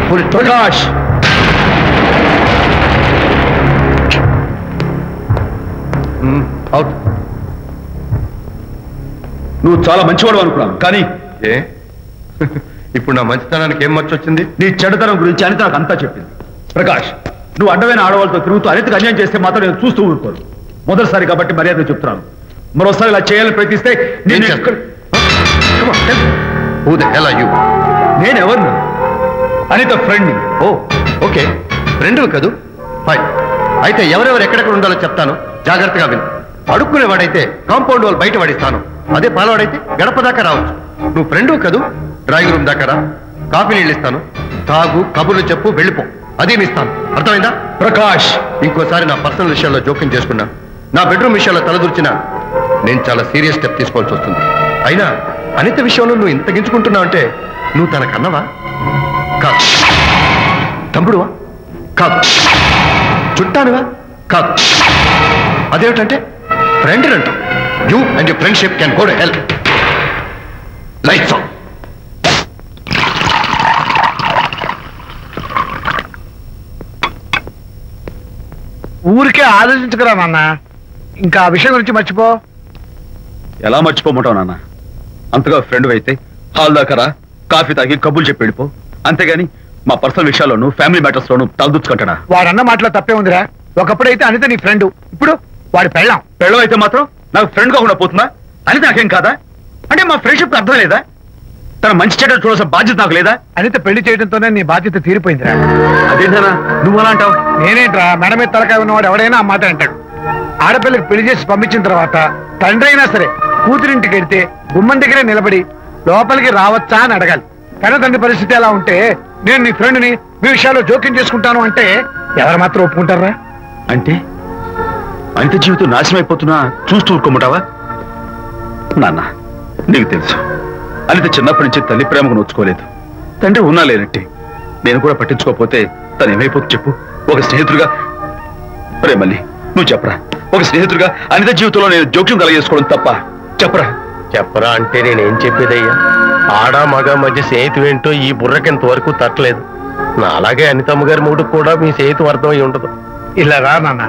Hold it. Prakash, Out. నువ్వు చాలా మంచివాడు అనుకున్నాను, కానీ ఏ ఇప్పుడు నా మంచితనానికి ఏం మర్చొచ్చింది? నీ చెడుతనం గురించి అనిత నాకు అంతా చెప్పింది. ప్రకాష్, నువ్వు అడ్డమైన ఆడవాళ్ళతో తిరుగుతూ అనితకు అన్యాయం చేస్తే మాత్రం నేను చూస్తూ ఉంటాను. మొదటిసారి కాబట్టి మర్యాద చెప్తున్నాను. మరోసారి ఇలా చేయాలని ప్రయత్నిస్తే నేను Who the hell are you? నేను ఎవరిని? అనిత ఫ్రెండ్. ఓ, ఓకే, ఫ్రెండ్ కదూ. ఫైన్. అయితే ఎవరెవరు ఎక్కడెక్కడ ఉండాలో చెప్తాను, జాగ్రత్తగా విను. అడుక్కునేవాడైతే కాంపౌండ్ వాళ్ళు బయట పడిస్తాను. అదే పాలవాడైతే గడప దాకా రావచ్చు. నువ్వు ఫ్రెండ్ కదూ, డ్రాయింగ్ రూమ్ దాకా రా. కాఫీ నీళ్ళు ఇస్తాను, తాగు, కబుర్లు చెప్పు, వెళ్ళిపో. అదేమి ఇస్తాను. అర్థమైందా? ప్రకాష్, ఇంకోసారి నా పర్సనల్ విషయాల్లో జోక్యం చేసుకున్నా, నా బెడ్రూమ్ విషయాల్లో తలదూర్చినా నేను చాలా సీరియస్ స్టెప్ తీసుకోవాల్సి వస్తుంది. అయినా అనిత విషయంలో నువ్వు ఇంత గించుకుంటున్నావు అంటే నువ్వు తనకన్నవా? కాదు. తమ్ముడువా? కాదు. చుట్టానువా? కాదు. అదేమిటంటే ఫ్రెండ్ అంటావు. You and your friendship can go to hell. Lights on. ఊరికే ఆలోచించుకురా నాన్న. ఇంకా ఆ విషయం గురించి మర్చిపో. ఎలా మర్చిపోమంటావు నాన్న? అంతగా ఫ్రెండ్ అయితే హాల్ దాకా రా, కాఫీ తాగి కబుర్లు చెప్పి వెళ్ళిపో. అంతేగాని మా పర్సనల్ విషయాల్లోనూ ఫ్యామిలీ మ్యాటర్స్ లోనూ తలదూచుకుంటాడా? వాడన్న మాటలో తప్పే ఉందిరా. ఒకప్పుడైతే అనిత నీ ఫ్రెండ్, ఇప్పుడు వాడి పెళ్ళాం. పెళ్ళం అయితే మాత్రం నాకు ఫ్రెండ్ కాకుండా పోతుందా? అనిత నాకేం కాదా? అంటే మా ఫ్రెండ్షిప్ అర్థం లేదా? తన మంచి చెడ్డ చూడాల్సిన బాధ్యత నాకు లేదా? అనిత పెళ్లి చేయడంతోనే నీ బాధ్యత తీరిపోయిందిరా. అదేంటనా నువ్వు అలా అంటావు? నేనేంట్రా, మెడ మీద తలకాయ ఉన్నవాడు ఎవడైనా ఆ మాట అంటాడు. ఆడపిల్లకి పెళ్లి చేసి పంపించిన తర్వాత తండ్రి అయినా సరే కూతురింటికి వెళ్తే గుమ్మం దగ్గరే నిలబడి లోపలికి రావచ్చా అని అడగాలి. కన్న తండ్రి పరిస్థితి ఎలా ఉంటే నేను నీ ఫ్రెండ్ని మీ విషయాల్లో జోక్యం చేసుకుంటాను అంటే ఎవరు మాత్రం ఒప్పుకుంటారా? అంటే అనిత జీవితం నాశనం అయిపోతున్నా చూస్తూ ఊరుకోమంటావా? నాన్న, నీకు తెలుసు అనిత చిన్నప్పటి నుంచి తల్లి ప్రేమకు నోచుకోలేదు. తండ్రి ఉన్నా లేనట్టే. నేను కూడా పట్టించుకోకపోతే తను ఏమైపోతుంది చెప్పు? ఒక స్నేహితుడిగా మళ్ళీ నువ్వు చెప్పరా, ఒక స్నేహితుడిగా అనిత జీవితంలో నేను జోక్యం కలగజేసుకోవడం తప్ప? చెప్పరా. చెప్పరా అంటే నేనేం చెప్పేదయ్యా? ఆడ మగ మధ్య స్నేహితు ఏంటో ఈ బుర్రకింత వరకు తట్టలేదు. నా అలాగే అనితమ్మ గారి మూడు కూడా మీ స్నేహితం అర్థమై ఉండదు. ఇలా రా నాన్న,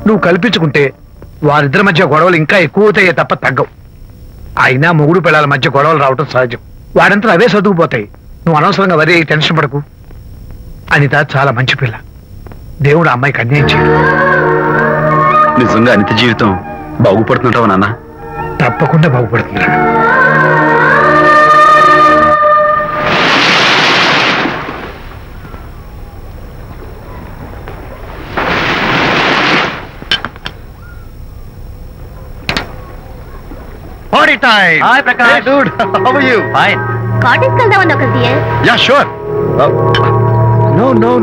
నువ్వు కల్పించుకుంటే వారిద్దరి మధ్య గొడవలు ఇంకా ఎక్కువ అవుతాయే తప్ప తగ్గవు. అయినా మొగుడు పిల్లల మధ్య గొడవలు రావటం సహజం. వాడంతా అవే సర్దుకుపోతాయి. నువ్వు అనవసరంగా వరే టెన్షన్ పడకు. అనిత చాలా మంచి పిల్ల. దేవుడు ఆ అమ్మాయికి అన్యాయం చేయడు. నిజంగా అనిత జీవితం బాగుపడుతుంటావా నాన్న? తప్పకుండా బాగుపడుతుందిరా. Party time! Hi, Prakash. Hey, dude. How are you? Fine. Cottage వెళ్దామని ఒక Yeah, sure.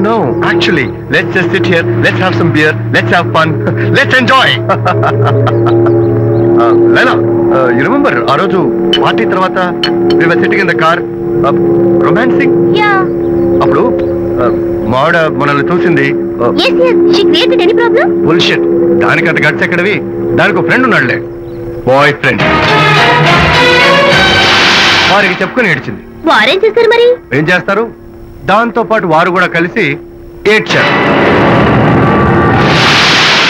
No. Actually, let's just sit here. Let's have some beer. Let's have fun. Let's enjoy. Lena, you remember ఆ రోజు party తర్వాత we were sitting in the car, romancing? Yeah అప్పుడు మావిడ మనల్ని చూసింది. yes she created any problem bullshit. దానికి అంత guts ఎక్కడవి? దానికి ఒక ఫ్రెండ్ ఉన్నాడులే, బాయ్ ఫ్రెండ్. వారికి చెప్పుకొని ఏడ్చింది. వారేం చేస్తారు మరి? ఏం చేస్తారు? దాంతో పాటు వారు కూడా కలిసి ఏడ్చారు.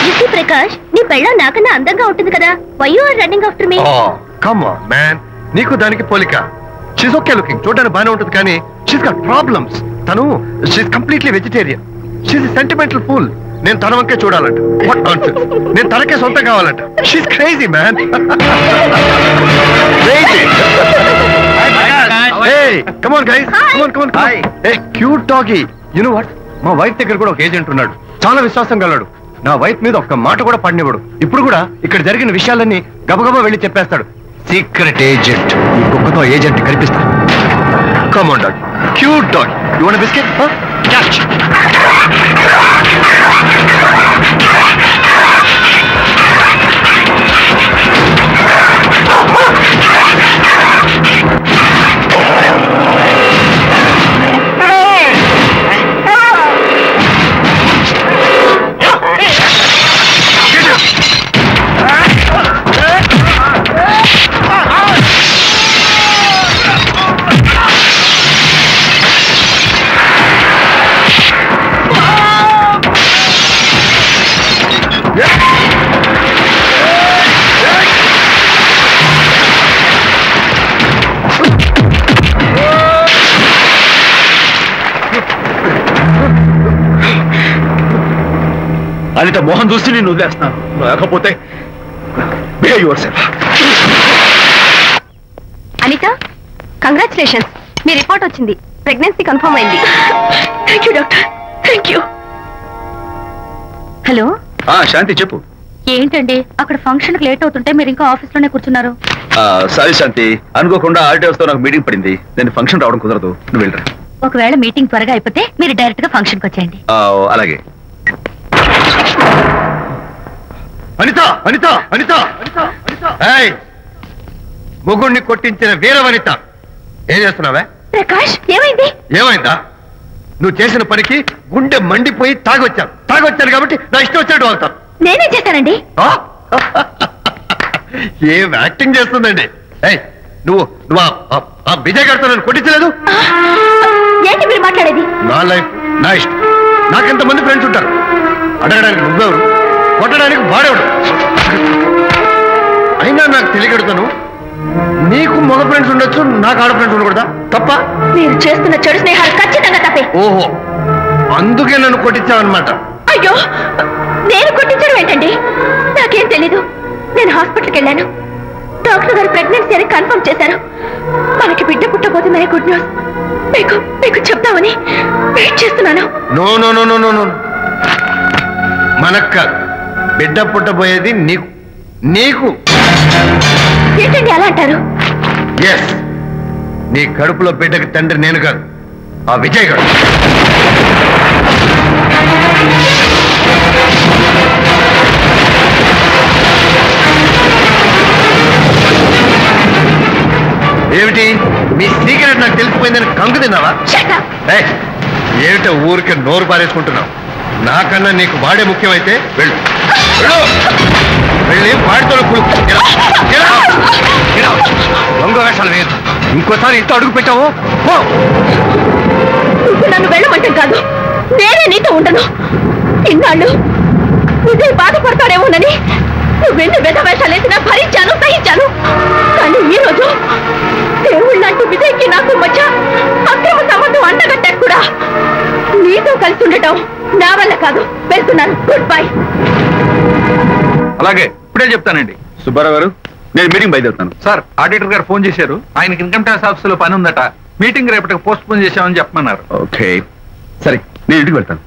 యుసి ప్రకాష్, నీ పెళ్ళం నాకన్నా అందంగా ఉంటుంది కదా. Why you are running after me? Come on man, నీకు దానికి పోలిక. షీస్ ఓకే లుకింగ్, చూడడానికి బాగానే ఉంటుంది, కానీ షీస్ గాట్ ప్రాబ్లమ్స్. తను she's completely vegetarian. She's sentimental pool. నేను తన వంకే చూడాలంట. What nonsense. నేను తనకే సొంతం కావాలంట. She's crazy man. Crazy. Hey, come on guys. Come on. Hey, cute doggy. You know what? మా వైఫ్ దగ్గర కూడా ఒక ఏజెంట్ ఉన్నాడు. చాలా విశ్వాసం గలడు. నా వైఫ్ మీద ఒక్క మాట కూడా పడినివ్వడు. ఇప్పుడు కూడా ఇక్కడ జరిగిన విషయాలన్నీ గబగబా వెళ్ళి చెప్పేస్తాడు. Secret agent. ఈ కుక్కతో ఏజెంట్ కనిపిస్తా. Come on dog. Cute dog. You want a biscuit? Huh? Catch. Anitha Mohan చూసి నేను వదిలేస్తున్నాను. లేకపోతే behave yourself. Anitha, congratulations, మీ రిపోర్ట్ వచ్చింది. ప్రెగ్నెన్సీ కన్ఫర్మ్ అయింది. Thank you doctor, thank you. Hello Shanti చెప్పు. ఏంటండి అక్కడ ఫంక్షన్ కి లేట్ అవుతుంటే మీరు ఇంకా ఆఫీస్ లోనే కూర్చున్నారు? సారీ శాంతి, అనుకోకుండా ఆర్టీఎస్ తో నాకు మీటింగ్ పడింది. నేను ఫంక్షన్ రావడం కుదరదు, నువ్వు వెళ్ళరా. ఒకవేళ మీటింగ్ త్వరగా అయిపోతే మీరు డైరెక్ట్ గా ఫంక్షన్ కి వచ్చేయండి. అలాగే. అనిత ముగ్గుడిని కొట్టించిన వీరవనిత, ఏం చేస్తున్నావే? ప్రకాష్, ఏమైంది? ఏమైందా? నువ్వు చేసిన పనికి గుండె మండిపోయి తాగొచ్చాను కాబట్టి నా ఇష్టం వచ్చినట్టు వాళ్తాను. నేనేం చేశానండి? ఏం యాక్టింగ్ చేస్తుందండి. నువ్వు ఆ విజయ్ గారితో నన్ను కొట్టించలేదు. ఏంటి మీరు మాట్లాడేది? నా లైఫ్ నా ఇష్టం. నాకెంతమంది ఫ్రెండ్స్ ఉంటారు. అడగడానికి నువ్వెవరు, కొట్టడానికి వాడేవాడు. అయినా నాకు తెలియగడుతాను, నీకు మగ ఫ్రెండ్స్ ఉండొచ్చు, నాకు ఆడ ఫ్రెండ్స్ ఉండకూడదా? తప్ప? మీరు చేస్తున్న చెడు స్నేహాలు ఖచ్చితంగా తప్పే. ఓహో, అందుకే నన్ను కొట్టించావన్నమాట. అయ్యో, నేను కొట్టించడం ఏంటండి? నాకేం తెలీదు. నేను హాస్పిటల్కి వెళ్ళాను. డాక్టర్ గారు ప్రెగ్నెన్సీ అని కన్ఫర్మ్ చేశారు. మనకి బిడ్డ పుట్టబోతుందనే గుడ్ న్యూస్ మీకు చెప్తామని వెయిట్ చేస్తున్నాను. No no no no no no, మనక్క బిడ్డ పుట్టబోయేది నీకు. ఏంటండి అలా అంటారు? ఎస్, నీ కడుపులో బిడ్డకి తండ్రి నేను కాదు, ఆ విజయ్ గారు. ఏమిటి మీ సీక్రెట్ నాకు తెలిసిపోయిందని కంగు తిన్నావా? ఏమిటో ఊరికే నోరు పారేసుకుంటున్నావు? నాకన్నా నీకు వాడే ముఖ్యమైతే వెళ్ళు. వెళ్ళి వాడితో దొంగ వేషాలు వేయదు. ఇంకోసారి ఇంత అడుగు పెట్టావు నన్ను వెళ్ళమంటే కాదు, నేనే నీతో ఉండను. ఇన్నాళ్ళు విజయ్ బాధపడతాడేమోనని నువ్వెన్ని వేషాలు వేసినా భరించాను, సహించాను. కానీ ఈ రోజు దేవుళ్ళంటూ విజయ్కి నాకు మధ్య అక్రమ సంబంధం అంటగట్టా కూడా నీతో కలిసి ఉండటం నా వల్ల కాదు. వెళ్తున్నాను. Good bye. అలాగే ఇప్పుడే చెప్తానండి. సుబ్బారావు గారు, నేను మీటింగ్ బయలుదేరుతాను. సార్, ఆడిటర్ గారు ఫోన్ చేశారు. ఆయనకి ఇన్కమ్ ట్యాక్స్ ఆఫీస్ లో పని ఉందట. మీటింగ్ రేపటికి పోస్ట్ పోన్ చేశామని చెప్పమన్నారు. ఓకే, సరే, నేను ఇంటికి వెళ్తాను.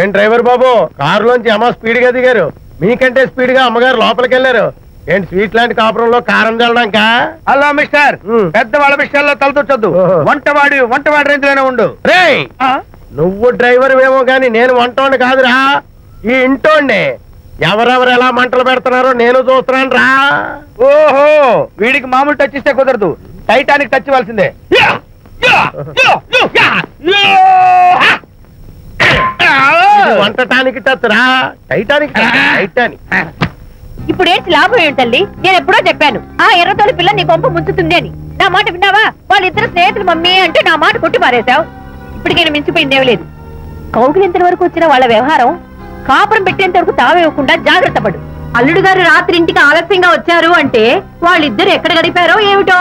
ఏం డ్రైవర్ బాబు, కారులోంచి అమ్మ స్పీడ్ గా దిగారు. మీకంటే స్పీడ్ గా అమ్మగారు లోపలికి వెళ్ళారు. ఏంటి స్వీట్ లాంటి కాపురంలో కారం చల్లడానికా? హలో మిస్టర్, పెద్దవాళ్ళ విషయాల్లో తలదొచ్చొద్దు. వంటవాడి రేంజ్ లోనే ఉండు. రే, నువ్వు డ్రైవర్ ఏమో గాని నేను వంటోండి కాదురా, ఈ ఇంటోండి. ఎవరెవరు ఎలా మంటలు పెడుతున్నారో నేను చూస్తున్నాను రా. ఓహో, వీడికి మామూలు టచ్ ఇస్తే కుదరదు, టైటానిక్ టచ్ ఇవ్వాల్సిందే. వంటటానికి టచ్ రా, టైటానిక్ టైటానిక్. ఇప్పుడు ఏంటి లాభం ఏంటల్లి? నేను ఎప్పుడో చెప్పాను ఆ ఎర్రతోలి పిల్ల నీ కొంప ముంచుతుంది అని. నా మాట విన్నావా? వాళ్ళిద్దరు స్నేహితులు మమ్మీ అంటే నా మాట కొట్టి మారేశావు. ఇప్పటికైనా మించిపోయిందేం లేదు. కౌగిలింత వరకు వచ్చిన వాళ్ళ వ్యవహారం కాపురం పెట్టేంత వరకు తావేవ్వకుండా జాగ్రత్త పడు. అల్లుడు గారు రాత్రి ఇంటికి ఆలస్యంగా వచ్చారు అంటే వాళ్ళిద్దరు ఎక్కడ గడిపారో ఏమిటో.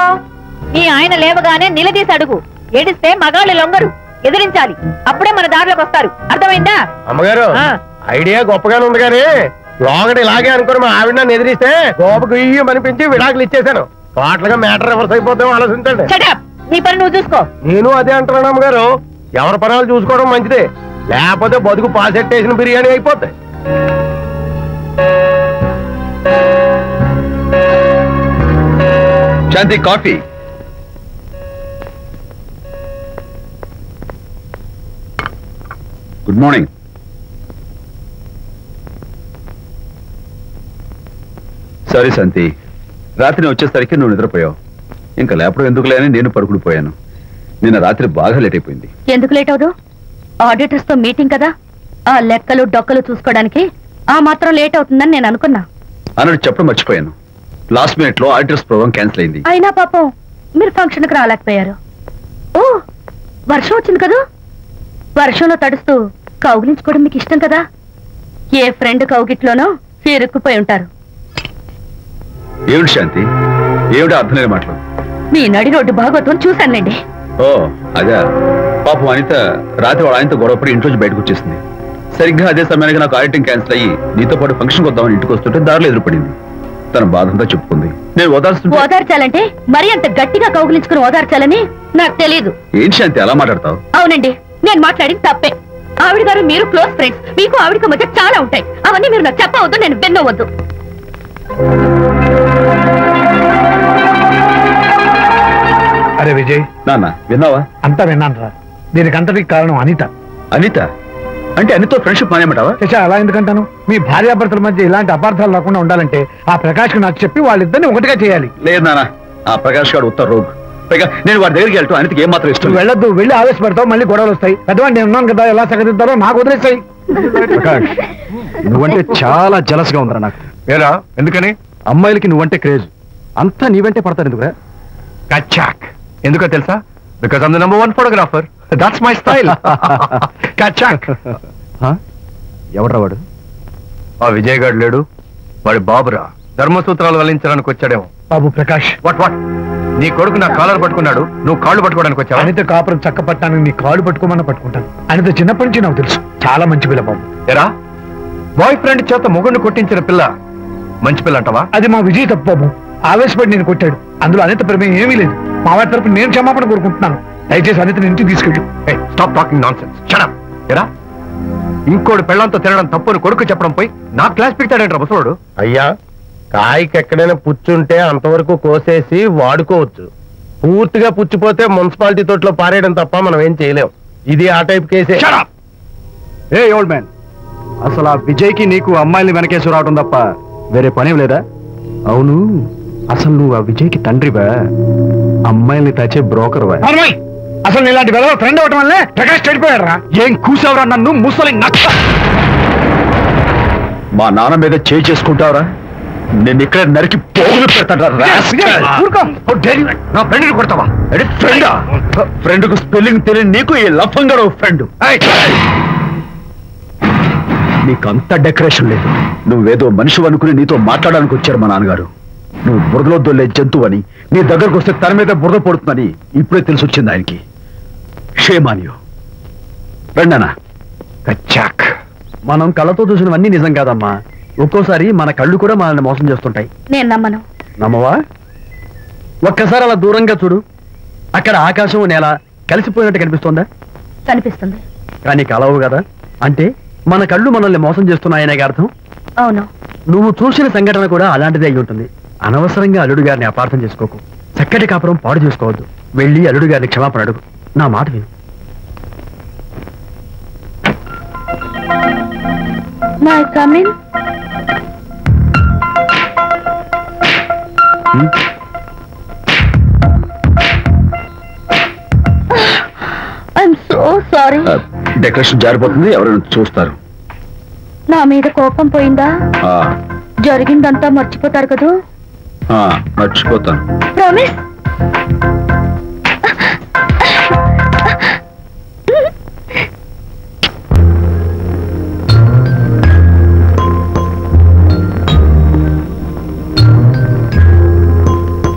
నీ ఆయన లేవగానే నిలదీసి అడుగు. ఏడిస్తే మగాళ్ళు లొంగరు, ఎదిరించాలి. అప్పుడే మన దారిలోకి వస్తారు. అర్థమైందా? అమ్మగారు, ఐడియా గొప్పగానే ఉంది కానీ లోగడి ఇలాగే అనుకుని మా ఆవిడ నన్ను ఎదిరిస్తే గోపకు ఇయ్యం అనిపించి విడాకులు ఇచ్చేశాను. పాటలుగా మ్యాటర్ రివర్స్ అయిపోతాం, ఆలోచించండి. నీ పని నువ్వు చూసుకో. నేను అదే అంటున్నాను అమ్మగారు, ఎవరి పనాలు చూసుకోవడం మంచిదే, లేకపోతే బతుకు పాసెట్టేసిన బిర్యానీ అయిపోతాయి. శాంతి, కాఫీ. Good morning. సారీ శాంతి, రాత్రి వచ్చేసరికి నువ్వు నిద్రపోయావు. ఇంకా లేపడం ఎందుకులే అని నేను పడుకుని పోయాను. నిన్న రాత్రి బాగా లేట్ అయిపోయింది. ఎందుకు లేట్ అవదు? ఆడిటర్స్ తో మీటింగ్ కదా, ఆ లెక్కలు డొక్కలు చూసుకోవడానికి ఆ మాత్రం లేట్ అవుతుందని నేను అనుకున్నా. అన్నట్టు చెప్పడం మర్చిపోయాను. లాస్ట్ మినిట్ లో ఆడిటర్స్ ప్రోగ్రామ్ క్యాన్సిల్ అయింది. అయినా పాపం మీరు ఫంక్షన్ కి రాలేకపోయారు. ఓ, వర్షం వచ్చింది కదా, వర్షంలో తడుస్తూ కౌగిలించుకోవడం మీకు ఇష్టం కదా. ఏ ఫ్రెండ్ కౌగిట్లోనో ఇరుక్కుపోయి ఉంటారు. ఏమిటి శాంతి, ఏమిటి అర్థం లేని మాటలు? మీ నడి రోడ్డు భాగవతం చూశానండి. ఓ అదే, పాపం అనిత రాత్రి వాళ్ళ ఆయనతో గొడవపడి ఇంట్లోంచి బయటకు వచ్చేసింది. సరిగ్గా అదే సమయానికి నాకు ఆడిటింగ్ క్యాన్సిల్ అయ్యి నీతో పాటు ఫంక్షన్కి వద్దామని ఇంటికి వస్తుంటే దారిలో ఎదురుపడింది. తన బాధంతా చెప్పుకుంది. నేను ఓదార్చాలంటే మరి అంత గట్టిగా కౌగిలించుకుని ఓదార్చాలని నాకు తెలియదు. ఏం శాంతి అలా మాట్లాడతావు? అవునండి, నేను మాట్లాడింది తప్పే. ఆవిడ గారు మీరు క్లోజ్ ఫ్రెండ్స్, మీకు ఆవిడకి మధ్య చాలా ఉంటాయి. అవన్నీ మీరు నాకు చెప్పవద్దు, నేను విన్నవద్దు. అరే విజయ్, నాన్న విన్నావా? అంతా విన్నాను రా. దీనికి అంతటికి కారణం అనిత. అనిత అంటే అనితో ఫ్రెండ్షిప్ మానేమంటావా? అలా ఎందుకంటాను? మీ భార్యాభర్తల మధ్య ఇలాంటి అపార్థాలు రాకుండా ఉండాలంటే ఆ ప్రకాష్ నాకు చెప్పి వాళ్ళిద్దరిని ఒకటిగా చేయాలి. లేదు నాన్న, ఆ ప్రకాష్ గారు ఉత్తర రోగ్. పైగా నేను వాడి దగ్గరికి వెళ్తాను, అనితకి ఏం మాత్రం ఇష్టం. వెళ్ళొద్దు, వెళ్ళి ఆవేశపడతావు, మళ్ళీ గొడవలు వస్తాయి. పెద్దవాడు నేను ఉన్నాను కదా, ఎలా సగదిద్దారో నాకు వదిలేస్తాయి. ప్రకాష్, నువ్వంటే చాలా జలస్ గా ఉందిరా నాకు. ఏరా, ఎందుకని? అమ్మాయిలకి నువ్వంటే క్రేజ్, అంతా నీవంటే పడతారు. ఎందుకురా? కచ్చాక్. ఎందుకో తెలుసా? Because I'm the number 1 photographer. That's my style. ఎవడ్రా వాడు? ఆ విజయ్ గారు లేడు, వాడి బాబురా. ధర్మసూత్రాలు వల్లించడానికి వచ్చాడేమో. బాబు ప్రకాష్, వాట్ నీ కొడుకు నా కాలర్ పట్టుకున్నాడు, నువ్వు కాళ్ళు పట్టుకోవడానికి వచ్చావా? అనిత కాపురం చక్క పట్టాను, నీ కాళ్ళు పట్టుకోమన్నా పట్టుకుంటాను. అనిత చిన్నప్పటి నుంచి నాకు తెలుసు, చాలా మంచి పిల్ల బాబు. ఎరా, బాయ్ ఫ్రెండ్ చేత మొగుడిని కొట్టించిన పిల్ల మంచి పిల్ల అంటావా? అది మా విజయ్ తప్పు బాబు. ఆవేశపడి నేను కొట్టాడు, అందులో అనిత ప్రమేయం ఏమీ లేదు. మా వారి తరపు నేను క్షమాపణ కోరుకుంటున్నాను. దయచేసి అనితని ఇంటికి తీసుకెళ్ళు. Stop talking nonsense. Shut up. ఎరా, ఇంకోటి పెళ్ళంతో తినడం తప్పుని కొడుకు చెప్పడం పోయి నా క్లాస్ పిక్తాడంటారా ముసలోడు? అయ్యా, కాయకి ఎక్కడైనా పుచ్చుంటే అంతవరకు కోసేసి వాడుకోవచ్చు. పూర్తిగా పుచ్చిపోతే మున్సిపాలిటీ తోటలో పారేయడం తప్ప మనం ఏం చేయలేం. ఇది ఆ టైప్ కేసే. ఏ ఓల్డ్ మ్యాన్, అసలు ఆ విజయ్కి నీకు అమ్మాయిని వెనకేసి రావడం తప్ప వేరే పనేం లేదా? అవును, అసలు నువ్వు ఆ విజయ్కి తండ్రివా, అమ్మాయిని తెచ్చే బ్రోకర్వా? అసలు ఇలాంటి వెధవ ఫ్రెండ్ అవటం వల్లే ప్రకాష్ చెడిపోయాడు రా. ఏం కూసావురా నన్ను ముసలి నక్క? మా నాన్న మీద చేయి చేసుకుంటావురా? నేను ఇక్కడ నరికి పోగులు పెడతాడా? నా ఫ్రెండ్ని కొడతావా? ఫ్రెండా? ఫ్రెండ్ కు స్పెల్లింగ్ తెలియని నీకు ఈ లఫంగా ఫ్రెండ్. నీకంత డెకరేషన్ లేదు. నువ్వేదో మనిషి అనుకుని నీతో మాట్లాడడానికి వచ్చారు మా నాన్నగారు. నువ్వు బురదలో దొల్లే జంతువు అని, నీ దగ్గరకు వస్తే తన మీద బురద పడుతుందని ఇప్పుడే తెలిసి వచ్చింది ఆయనకి. షేమానియో రండనా. కచ్చాక్. మనం కళ్ళతో చూసినవన్నీ నిజం కాదమ్మా. ఒక్కోసారి మన కళ్ళు కూడా మనల్ని మోసం చేస్తుంటాయి. నేను నమ్మను. నమ్మవా? ఒక్కసారి అలా దూరంగా చూడు. అక్కడ ఆకాశం నేల కలిసిపోయినట్టు కనిపిస్తోందా? కనిపిస్తుంది. కానీ కలవు కదా. అంటే మన కళ్ళు మనల్ని మోసం చేస్తున్నాయనే అర్థం. అవును. నువ్వు చూసిన సంఘటన కూడా అలాంటిదే అయి ఉంటుంది. అనవసరంగా అల్లుడు గారిని అపార్థం చేసుకోకు. చక్కటి కాపురం పాడు చేసుకోవద్దు. వెళ్ళి అల్లుడు గారిని క్షమాపణ అడుగు. నా మాట విను. May come in. I'm so sorry. Decoration జారిపోతుంది, ఎవరైనా చూస్తారు. నా మీద కోపం పోయిందా? జరిగిందంతా మర్చిపోతారు కదూ? మర్చిపోతాను. ప్రామిస్?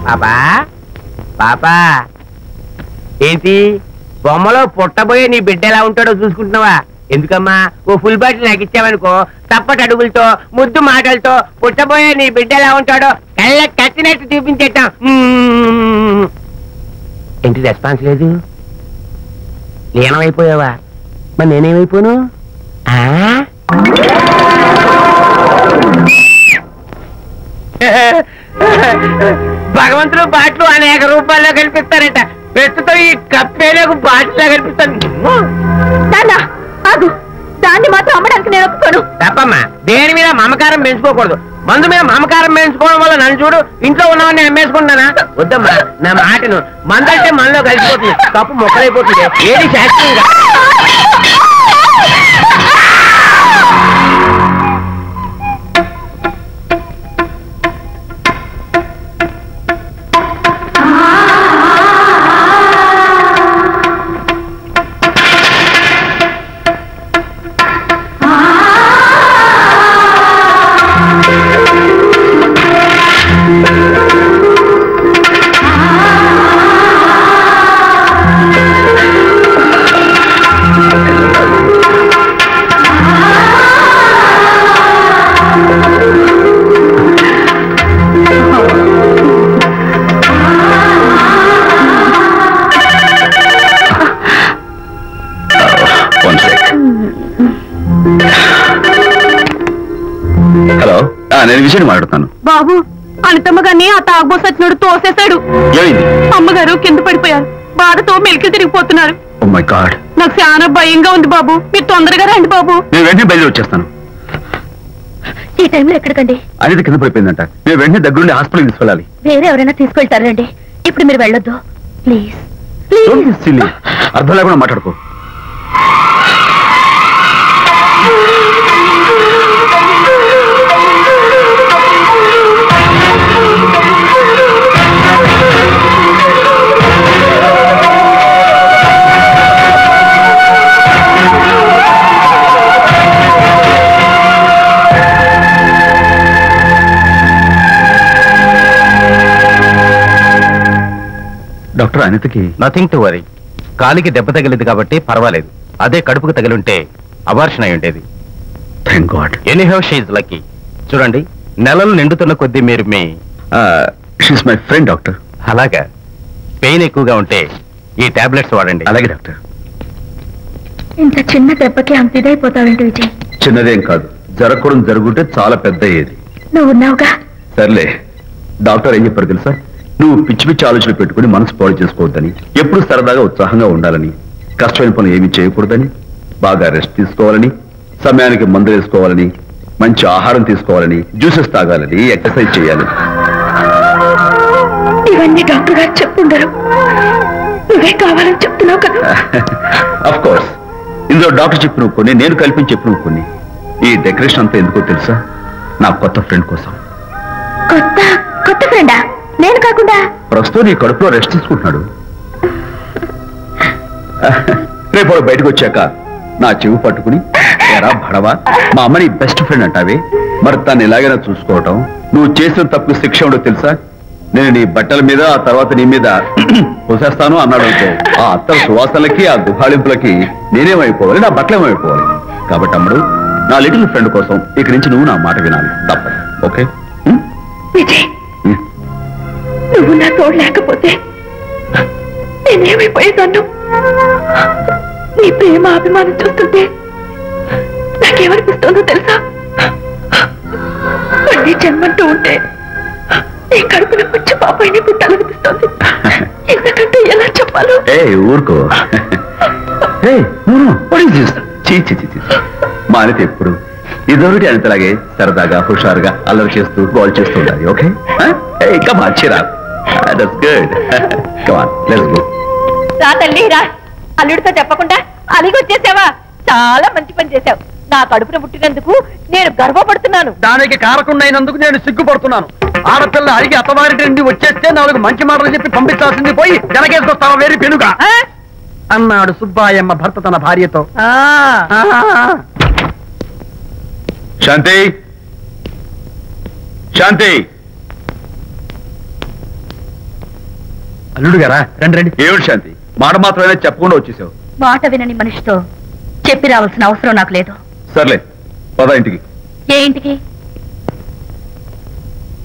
పాపా పాపా, ఏంటి బొమ్మలో పుట్టబోయే నీ బిడ్డ ఎలా ఉంటాడో చూసుకుంటున్నావా? ఎందుకమ్మా, ఓ ఫుల్ బాటిల్ నాకు ఇచ్చావనుకో, తప్పటి అడుగులతో ముద్దు మాటలతో పుట్టబోయే నీ బిడ్డ ఎలా ఉంటాడో కళ్ళ కట్టినట్టు చూపించేద్దాం. ఏంటి రెస్పాన్స్ లేదు? లీనమైపోయావా? మరి నేనేమైపోను? భగవంతుడు బాట్లు అనేక రూపాల్లో కనిపిస్తారట. ప్రస్తుతం ఈ కప్పేలకు బాటిలా కనిపిస్తాను. దాన్ని మాత్రం అమ్మడానికి నేను ఒప్పుకోను. తప్పమ్మా, దేని మీద మమకారం పెంచుకోకూడదు. మందు మీద మమకారం పెంచుకోవడం వల్ల నన్ను చూడు, ఇంట్లో ఉన్నవాడిని అమ్మేసుకుంటానా? వద్దమ్మా, నా మాటను. మందంటే మనలో కలిసిపోతుంది, తప్పు మొక్కలైపోతుంది. ఏది శాస్త్రంగా నేను విషయం మాట్లాడుతాను. బాబు, అనితమ్మ గారిని ఆ తాగుబోసు వచ్చినోడు తోసేశాడు. అమ్మగారు కింద పడిపోయారు. బాధతో మెలికలు తిరిగిపోతున్నారు. ఓ మై గాడ్, నాకు చాలా భయంగా ఉంది బాబు. మీరు తొందరగా రండి బాబు. నేను వెంటనే బయలుదేరి వచ్చేస్తాను. ఈ టైంలో ఎక్కడికండి? అనిత కింద పడిపోయిందంట. నేను వెంటనే దగ్గరుండి హాస్పిటల్ తీసుకెళ్ళాలి. వేరే ఎవరైనా తీసుకెళ్తారండి. ఇప్పుడు మీరు వెళ్ళొద్దు ప్లీజ్. అర్థం లేకుండా మాట్లాడుకో. డాక్టర్ అనితకి నథింగ్ టు వరీ. కాలికి దెబ్బ తగిలింది కాబట్టి పర్వాలేదు. అదే కడుపుకు తగిలింటే అబార్షన్ అయి ఉండేది. Thank god. Anyhow she's lucky. చూడండి, నెలలు నిండుతున్న కొద్దీ మీరు మీ షీస్ మై ఫ్రెండ్ డాక్టర్. అలాగా పెయిన్ ఎక్కువగా ఉంటే ఈ టాబ్లెట్స్ వాడండి. అలాగే డాక్టర్. ఇంత చిన్న దెబ్బకి అంత ఇదైపోతావేంటి విజయ్? చిన్నదేం కాదు, జరగకూడదు జరుగుంటే చాలా పెద్ద అయ్యేది. నువ్వు ఉన్నావుగా. సర్లే, డాక్టర్ ఏం చెప్పారు తెలుసా? నువ్వు పిచ్చి పిచ్చి ఆలోచనలు పెట్టుకుని మనసు పాడు చేసుకోవద్దని, ఎప్పుడు సరదాగా ఉత్సాహంగా ఉండాలని, కష్టమైన పనులు ఏమీ చేయకూడదని, బాగా రెస్ట్ తీసుకోవాలని, సమయానికి మందులు వేసుకోవాలని, మంచి ఆహారం తీసుకోవాలని, జ్యూసెస్ తాగాలని, ఎక్సర్సైజ్ చేయాలి. ఇవన్నీ డాక్టర్ గారు చెప్పుండరు, నువ్వే కావాలని చెప్తున్నావు కదా. అఫ్ కోర్స్, ఇందులో డాక్టర్ చెప్పిన కొన్ని, నేను కల్పించి చెప్పిన కొన్ని. ఈ డెకరేషన్ అంతా ఎందుకో తెలుసా? నా కొత్త ఫ్రెండ్ కోసం. కొత్త కొత్త ఫ్రెండా? నేను కాకుండా? ప్రస్తుతం నీ కడుపులో రెస్ట్ తీసుకుంటున్నాడు. రేపు బయటకు వచ్చాక నా చెవి పట్టుకుని, ఎరా భడవా, మా అమ్మని బెస్ట్ ఫ్రెండ్ అంటావే, మరి తను ఎలాగైనా చూసుకోవటం, నువ్వు చేసిన తప్పు శిక్ష ఉండో తెలుసా? నేను నీ బట్టల మీద, ఆ తర్వాత నీ మీద పోసేస్తాను అన్నాడు అనుకో, ఆ అత్తల సువాసనలకి, ఆ గుహాళింపులకి నేనేమైపోవాలి, నా బట్టలేమైపోవాలి. కాబట్టి అమ్ముడు, నా లిటిల్ ఫ్రెండ్ కోసం ఇక్కడి నుంచి నువ్వు నా మాట వినాలి, తప్పదు. ఓకే? విజయ్, నువ్వు నా తోడు లేకపోతే నేనేమైపోయేదాన్ని. నీ ప్రేమ అభిమానం చూస్తుంటే నాకేమనిపిస్తుందో తెలుసా? మళ్ళీ జన్మంటూ ఉంటే నీ కడుపున వచ్చి పాపాయిని పుట్టాలనిపిస్తుంది. ఎందుకంటే ఎలా చెప్పాలో. ఊరుకో. మా అనిత ఎప్పుడు ఇదొకటి అనితలాగే సరదాగా, హుషారుగా, అల్లరి చేస్తూ, గోల్ చేస్తూ ఉండాలి. ఓకే? రా తల్లి రా. అల్లుడితో చెప్పకుండా అలిగొచ్చేసావా? చాలా మంచి పని చేశావు. నా కడుపున పుట్టినందుకు నేను గర్వపడుతున్నాను. దానికి కారకుండైనందుకు నేను సిగ్గుపడుతున్నాను. ఆడపిల్ల అడిగి అత్తవారి నుండి వచ్చేస్తే 4 మంచి మాటలు చెప్పి పంపించాల్సింది పోయి జనకేసుకొస్తావా వేరే పెనుగా అన్నాడు సుబ్బాయమ్మ భర్త తన భార్యతో. శాంతి, శాంతి. అల్లుడు గారా, రండి రండి. ఏమిటి శాంతి, మాట మాత్రమే చెప్పకుండా వచ్చేసావు? మాట వినని మనిషితో చెప్పి రావాల్సిన అవసరం నాకు లేదు. సర్లే, పద ఇంటికి. ఏ ఇంటికి?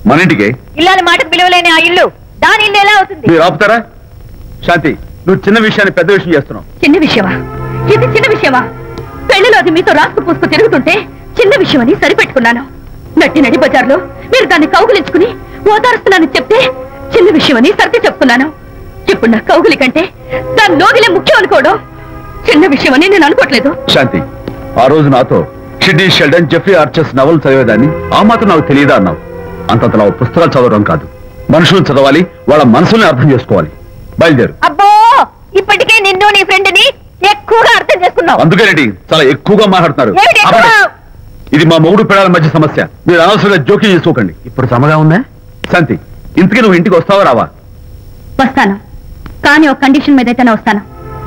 మన ఇంటికి. ఇల్లాల మాటకు విలువలేని ఆ ఇల్లు దాని ఇల్లు ఎలా అవుతుంది? మీరు ఆపుతారా? శాంతి, నువ్వు చిన్న విషయాన్ని పెద్ద విషయం చేస్తున్నావు. చిన్న విషయమా? ఇది చిన్న విషయమా? పెళ్లిలో అది మీతో రాసుకు పూసుకు తిరుగుతుంటే చిన్న విషయం అని సరిపెట్టుకున్నాను. నట్టి నడి బజార్లో మీరు దాన్ని కౌగులించుకుని ఓదారుస్తున్నానని చెప్తే చిన్న విషయం అని సర్ది చెప్తున్నాను. ఇప్పుడు నా కౌగులి కంటే దాని లోగిలే ముఖ్యం అనుకోవడం చిన్న విషయం అని నేను అనుకోవట్లేదు. శాంతి, ఆ రోజు నాతో షిడ్నీ షెల్డన్, జెఫ్రీ ఆర్చర్స్ నవలు చదివేదాన్ని, ఆ మాత్రం నాకు తెలియదా అన్నావు. అంతంతలా పుస్తకాలు చదవడం కాదు, మనుషులు చదవాలి, వాళ్ళ మనసుల్ని అర్థం చేసుకోవాలి. బయలుదేరు. అబ్బో, ఇప్పటికే నిన్ను నీ ఫ్రెండ్ ని ఎక్కువగా అర్థం చేసుకున్నావు. అందుకేనండి చాలా ఎక్కువగా మాట్లాడుతున్నారు. ఇది మా మొగుడు పిల్లల మధ్య సమస్య, మీరు అనవసరంగా జోక్యం చేసుకోకండి. ఇప్పుడు సమగా ఉందా? శాంతి, ఇంతకీ నువ్వు ఇంటికి వస్తావా రావా? వస్తాను, కానీ ఒక కండిషన్ మీద అయితేనే వస్తాను.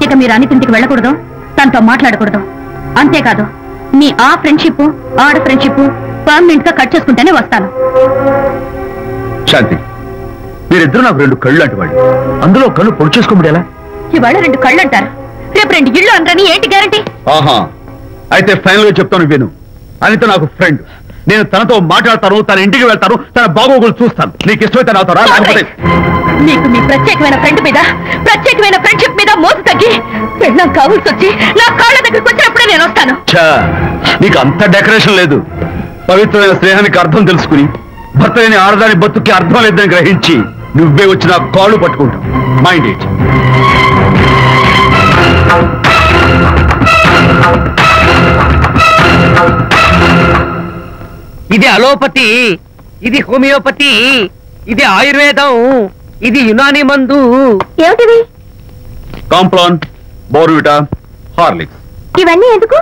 ఇక మీరు అనితింటికి వెళ్ళకూడదు, తనతో మాట్లాడకూడదు. అంతేకాదు, మీ ఆ ఫ్రెండ్షిప్, ఆడ ఫ్రెండ్షిప్ పర్మనెంట్ గా కట్ చేసుకుంటేనే వస్తాను. శాంతి, మీరిద్దరు నాకు 2 కళ్ళు లాంటి వాళ్ళు, అందులో కళ్ళు పొడి చేసుకోమడి ఎలా? ఇవాళ 2 కళ్ళు అంటారు, రేపు 2 ఇళ్ళు అంటారని ఏంటి గ్యారంటీ? ఆహా, అయితే ఫైనల్ గా చెప్తాను విను. అనిత నాకు ఫ్రెండ్, నేను తనతో మాట్లాడతాను, తన ఇంటికి వెళ్తాను, తన బాగోగులు చూస్తాను. నీకు ఇష్టమైతే నాతో రా, లేకపోతే నీకు మీ ప్రత్యేకమైన ఫ్రెండ్ మీద, ప్రత్యేకమైన ఫ్రెండ్షిప్ మీద మోసు తగ్గి పెళ్ళం కావాల్సి వచ్చి నా కాళ్ళ దగ్గరికి వచ్చినప్పుడే నేను వస్తాను. నీకు అంత డెకరేషన్ లేదు. పవిత్రమైన స్నేహానికి అర్థం తెలుసుకుని, భర్త లేని ఆడదాని బతుక్కి అర్థం లేదని గ్రహించి నువ్వే వచ్చి నా కాళ్ళు పట్టుకుంటావు. Mind it. ఇది అలోపతి, ఇది హోమియోపతి, ఇది ఆయుర్వేదం, ఇది యునాని మందు. ఏమిటివి? Complan, Bournvita, Horlicks. ఇవన్నీ ఎందుకు?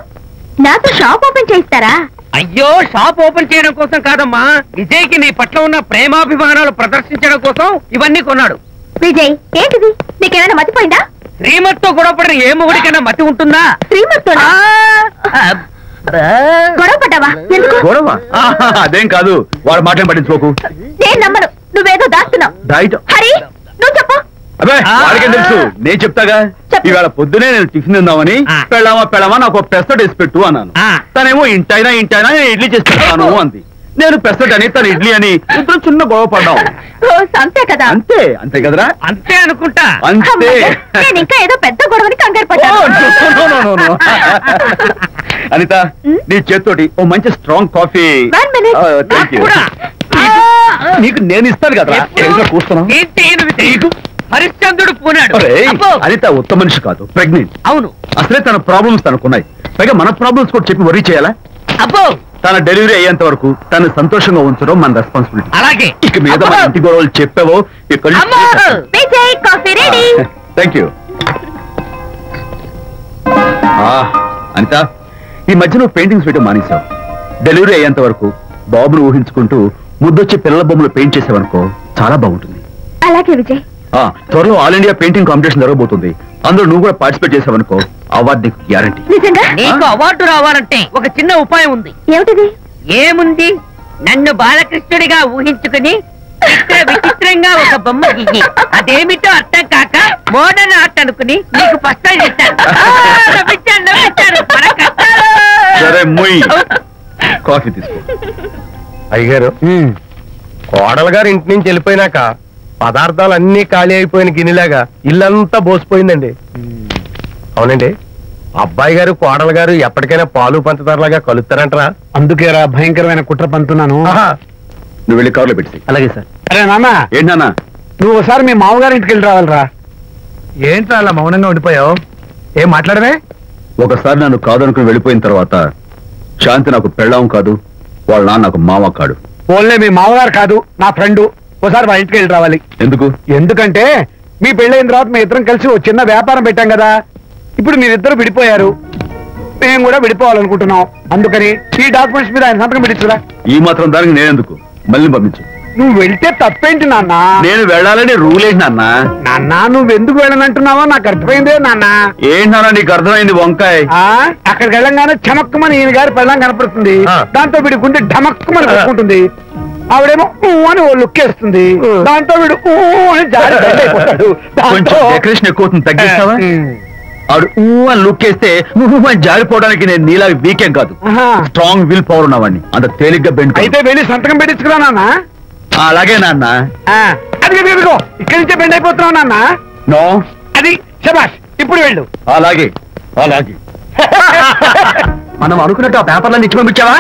నాతో షాప్ ఓపెన్ చేయిస్తారా? అయ్యో, షాప్ ఓపెన్ చేయడం కోసం కాదమ్మా, విజయ్కి నీ పట్ల ఉన్న ప్రేమాభిమానాలు ప్రదర్శించడం కోసం ఇవన్నీ కొన్నాడు. విజయ్, ఏంటిది? నీకేమైనా మతిపోయిందా? శ్రీమతితో గొడవపడిన ఏ మొగుడికైనా మతి ఉంటుందా? శ్రీమతితో గొడవ పడ్డావా? ఎందుకు గొడవ? అదేం కాదు, వాడు మాటలు పట్టించుకోకు. నేను నమ్మను, నువ్వేదో దాస్తున్నావు. రైట్. హరి, నువ్వు చెప్పు. వాడికేం తెలుసు, నేను చెప్తాగా. ఇవాళ పొద్దునే నేను టిఫిన్ తిందామని పెళ్ళామా నాకు పెసరట్ వేసి పెట్టు అన్నాను. తనేమో ఇంటైనా నేను ఇడ్లీ చేసి పెడతాను అంది. నేను పెసరట్ అని తను ఇడ్లీ అని ఇద్దరు చిన్న గొడవ పడ్డాం. అంతే కదా? అంతే కదరా? అంతే అనుకుంటా. అంతే. నేను ఇంకా ఏదో పెద్ద గొడవని కంగారు పడ్డాను. అనిత, నీ చేత్తోటి ఓ మంచి స్ట్రాంగ్ కాఫీ. నీకు నేను ఇస్తాను కదా. కూర్చున్నావు. హరిశ్చంద్రుడు పూనాడు. అనిత ఉత్తమ మనిషి కాదు, ప్రెగ్నెంట్. అవును. అసలే తన ప్రాబ్లమ్స్ తనకున్నాయి, పైగా మన ప్రాబ్లమ్స్ కూడా చెప్పి వరీ చేయాలా? అబ్బో, తన డెలివరీ అయ్యేంత వరకు తను సంతోషంగా ఉంచడం మన రెస్పాన్సిబిలిటీ. అలాగే. ఇక మీద మన ఇంటి గొడవలు చెప్పావో థ్యాంక్ యూ. అనిత, ఈ మధ్య నువ్వు పెయింటింగ్స్ వేయడం మానేశావు. డెలివరీ అయ్యేంత వరకు బాబును ఊహించుకుంటూ ముద్దొచ్చి పిల్లల బొమ్మలు పెయింట్ చేసావనుకో, చాలా బాగుంటుంది. అలాగే విజయ్. త్వరలో ఆల్ ఇండియా పెయింటింగ్ కాంపిటీషన్ జరగబోతుంది. అందులో నువ్వు కూడా పార్టిసిపేట్ చేసావనుకో, అవార్డు నీకు గ్యారంటీ. నీకు అవార్డు రావాలంటే ఒక చిన్న ఉపాయం ఉంది. ఏమిటిది? ఏముంది, నన్ను బాలకృష్ణుడిగా ఊహించుకుని విచిత్రంగా ఒక బొమ్మ గీయి, అదేమిటో అర్థం కాక మోడర్న్ ఆర్ట్ అనుకుని నీకు పస్తాలు చేస్తాను. సరే మొయ్, కాఫీ తీసుకో. అయ్యగారు, కోడలు గారు ఇంటి నుంచి వెళ్ళిపోయినాక పదార్థాలు అన్ని ఖాళీ అయిపోయిన గిన్నెలాగా ఇల్లంతా బోసిపోయిందండి. అవునండి, అబ్బాయి గారు కోడలు గారు ఎప్పటికైనా పాలు పంచదారలాగా కలుస్తారంటరా? అందుకేరా భయంకరమైన కుట్ర పంతున్నాను. నువ్వు వెళ్ళి కారులో పెట్టి. అలాగే సార్. అరే నాన్న, ఏంటన్నా? నువ్వు ఒకసారి మీ మామగారి ఇంటికి వెళ్ళి రావాలరా. ఏంట్రా అలా మౌనంగా ఉండిపోయావు? ఏం మాట్లాడవే? ఒకసారి నన్ను కాదనుకుని వెళ్ళిపోయిన తర్వాత శాంతి నాకు పెళ్ళాం కాదు, వాళ్ళ నాన్న నాకు మామ కాడు. ఓన్లే మీ మామగారు కాదు, నా ఫ్రెండ్. ఒకసారి మా ఇంటికి వెళ్ళి రావాలి. ఎందుకంటే మీ పెళ్ళైన తర్వాత మీ ఇద్దరం కలిసి ఓ చిన్న వ్యాపారం పెట్టాం కదా. ఇప్పుడు మీరిద్దరు విడిపోయారు, మేము కూడా విడిపోవాలనుకుంటున్నాం. అందుకని ఈ డాక్యుమెంట్స్ మీద ఆయన సంతకం పెట్టించురా. ఈ మాత్రం దానికి నేనెందుకు, మళ్ళీ పంపించు. నువ్వు వెళ్తే తప్పేంటి నాన్న? నేను వెళ్ళాలని రూల్ ఏంటి నాన్న? నాన్న, నువ్వు ఎందుకు వెళ్ళనంటున్నావో నాకు అర్థమైందే నాన్న. ఏంటి నాన్న నీకు అర్థమైంది? వంకాయ. అక్కడికి వెళ్ళంగానే చమక్కుమని ఈయన గారి పెళ్ళం కనపడుతుంది. దాంతో వీడి గుండె ఢమక్కుమని కొట్టుకుంటుంది. ఆవిడేమో అని ఓ లుక్ వేస్తుంది. దాంతో వీడు అని జారి అయిపోతాడు. కొంచెం డెకరేషన్ ఎక్కువ తగ్గిస్తావా? ఆడు అని లుక్ వేస్తే జారిపోవడానికి నేను నీలా వీకేం కాదు, స్ట్రాంగ్ విల్ పవర్ ఉన్నవాడిని. అంత తేలిగ్గా బెండ్. అయితే వెళ్ళి సంతకం పెట్టించుకురా నాన్న. అలాగే నాన్న. అది ఇక్కడి నుంచే బెండ్ అయిపోతున్నావు నాన్న. నో, అది శబాష్. ఇప్పుడు వెళ్ళు. అలాగే. మనం అనుకున్నట్టు ఆ పేపర్లను ఇచ్చి పంపించావా?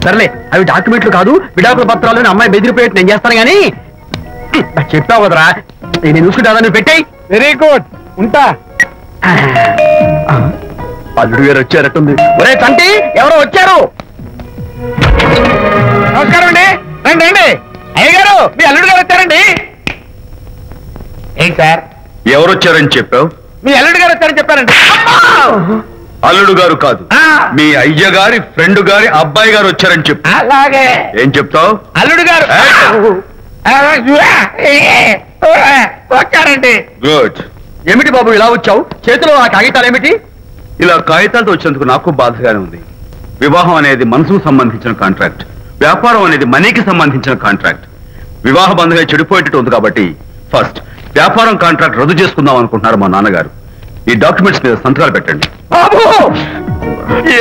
సర్లే, అవి డాక్యుమెంట్లు కాదు, విడాకుల పత్రాలు. అమ్మాయి బెదిరిపోయేట్టు నేను చేస్తాను గానీ చెప్పావు కదరా, నేను చూసుకుంటా. నువ్వు పెట్టాయి. వెరీ గుడ్, ఉంటా. అల్లుడు గారు వచ్చారట్టుంది. ఒరే తంటి, ఎవరో వచ్చారు. నమస్కారం అండి. రండి రండి. అయ్యగారు, మీ అల్లుడు గారు వచ్చారండి. ఏంటి సార్? ఎవరు వచ్చారని చెప్పావు? మీ అల్లుడు గారు వచ్చారని చెప్పారండి. అల్లుడు గారు కాదు, మీ అయ్య గారి ఫ్రెండ్ గారి అబ్బాయి గారు వచ్చారని చెప్పు. అలాగే. ఏం చెప్తావు? అల్లుడు గారు వచ్చారండి. గుడ్. ఏమిటి బాబు ఇలా వచ్చావు? చేతిలో ఆ కాగితాలు ఏమిటి? ఇలా కాగితాలతో వచ్చినందుకు నాకు బాధగానే ఉంది. వివాహం అనేది మనసుకు సంబంధించిన కాంట్రాక్ట్, వ్యాపారం అనేది మనీకి సంబంధించిన కాంట్రాక్ట్. వివాహ బంధంగా చెడిపోయేటట్టు ఉంది కాబట్టి ఫస్ట్ వ్యాపారం కాంట్రాక్ట్ రద్దు చేసుకుందాం అనుకుంటున్నారు మా నాన్నగారు. ఈ డాక్యుమెంట్స్ మీద సంతకాలు పెట్టండి.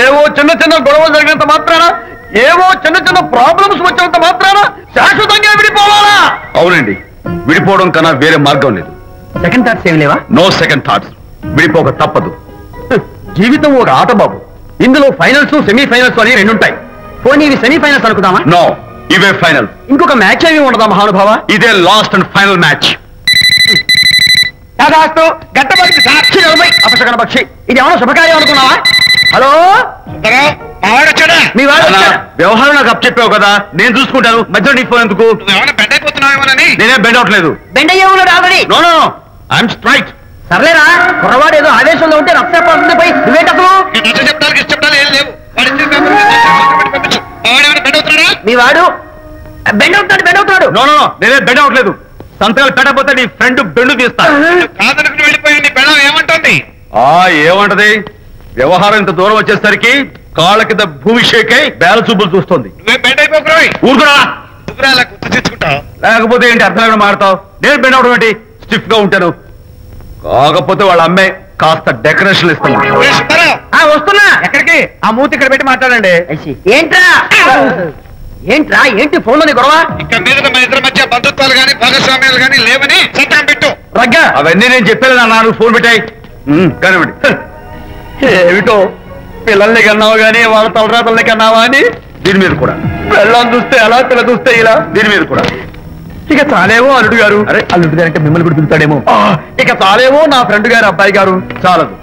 ఏవో చిన్న చిన్న గొడవలు జరిగినంత మాత్రాన, ఏవో చిన్న చిన్న ప్రాబ్లమ్స్ వచ్చినంత మాత్రాన శాశ్వతంగా విడిపోవాలా? అవునండి, విడిపోవడం కన్నా వేరే మార్గం లేదు. సెకండ్ థాట్స్ ఏమి లేవా? No second thoughts. విడిపోక తప్పదు. జీవితం ఒక ఆట బాబు, ఇందులో ఫైనల్స్ సెమీఫైనల్స్ అని రెండుంటాయి. పోనీ ఇవి సెమీఫైనల్స్ అనుకుందామా? నో, ఇవే ఫైనల్. ఇంకొక మ్యాచ్ ఏమి ఉండదా మహానుభావ? ఇదే లాస్ట్ అండ్ ఫైనల్ మ్యాచ్. అపశకన పక్షి, ఇది ఏమన్నా శుభకార్యం అనుకున్నావా? హలో, మీ వాడు వ్యవహారం నాకు అప్ చెప్పావు కదా, నేను చూసుకుంటాను. మధ్యలో నీ ఫోన్ ఎందుకు? నేనే బెండ్ అవట్లేదు. బెండ్ అయ్యే ఉన్నాడు already. No no, I'm straight. సర్లేరా, కుర్రవాడు ఏదో ఆవేశంలో ఉంటే రక్తపోతుంది. పోయి నువ్వేంటి అసలు? మీ వాడు బెండ్ అవుతున్నాడు. నో నో, నేనే బెండ్ అవట్లేదు. సంతకాలు పెట్టకపోతే నీ ఫ్రెండ్ బెండు తీస్తా. ఏమంటుంది? ఏమంటది? వ్యవహారం ఇంత దూరం వచ్చేసరికి కాళ్ళ కింద భూమిషేకై బేల చూపులు చూస్తుంది. ఊరుకురా, లేకపోతే ఏంటి అర్థం లేకుండా మారుతావు? నేను బెండ్ అవడం ఏంటి? స్టిఫ్ గా ఉంటాను. కాకపోతే వాళ్ళ అమ్మాయి కాస్త డెకరేషన్ ఇస్తాను. వస్తున్నా. ఎక్కడికి? ఆ మూతి ఇక్కడ పెట్టి మాట్లాడండి. ఏంట్రా ఏంట్రా ఏంటి ఫోన్ లోని గొడవ? ఇక మీద మన ఇద్దరి మధ్య బంధుత్వాలు గాని భాగస్వామ్యాలు గాని లేవని చట్టం పెట్టు. రగ్గా అవన్నీ నేను చెప్పేది అన్నాను. ఫోన్ పెట్టాయి కానివ్వండి. ఏమిటో పిల్లల్ని కన్నావు గానీ వాళ్ళ తలరాతల్ని కన్నావా అని దీని మీద కూడా పిల్లల్ని చూస్తే అలా పిల్ల చూస్తే ఇలా దీని మీద కూడా ఇక చాలేమో అల్లుడు గారు. అరే అల్లుడు గారు అంటే మిమ్మల్ని కూడా పిలుతాడేమో. ఇక చాలేమో నా ఫ్రెండ్ గారు అబ్బాయి గారు. చాలదు,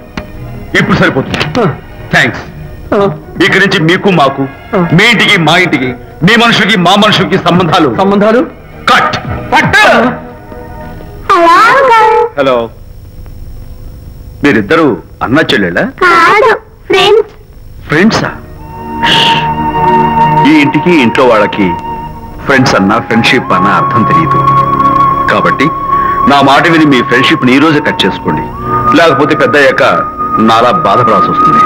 ఇప్పుడు సరిపోతుంది. థ్యాంక్స్. ఇక్కడి నుంచి మీకు మాకు, మీ ఇంటికి మా ఇంటికి, మీ మనుషులకి మా మనుషులకి సంబంధాలు కట్. హలో, మీరిద్దరు అన్న చెల్లెళ్ళా? ఫ్రెండ్సా? ఈ ఇంటికి ఇంట్లో వాళ్ళకి ఫ్రెండ్స్ అన్న ఫ్రెండ్షిప్ అన్న అర్థం తెలియదు. కాబట్టి నా మాట విని మీ ఫ్రెండ్షిప్ ని ఈ రోజే కట్ చేసుకోండి. లేకపోతే పెద్ద అయ్యాక నాలా బాధపడాల్సి వస్తుంది.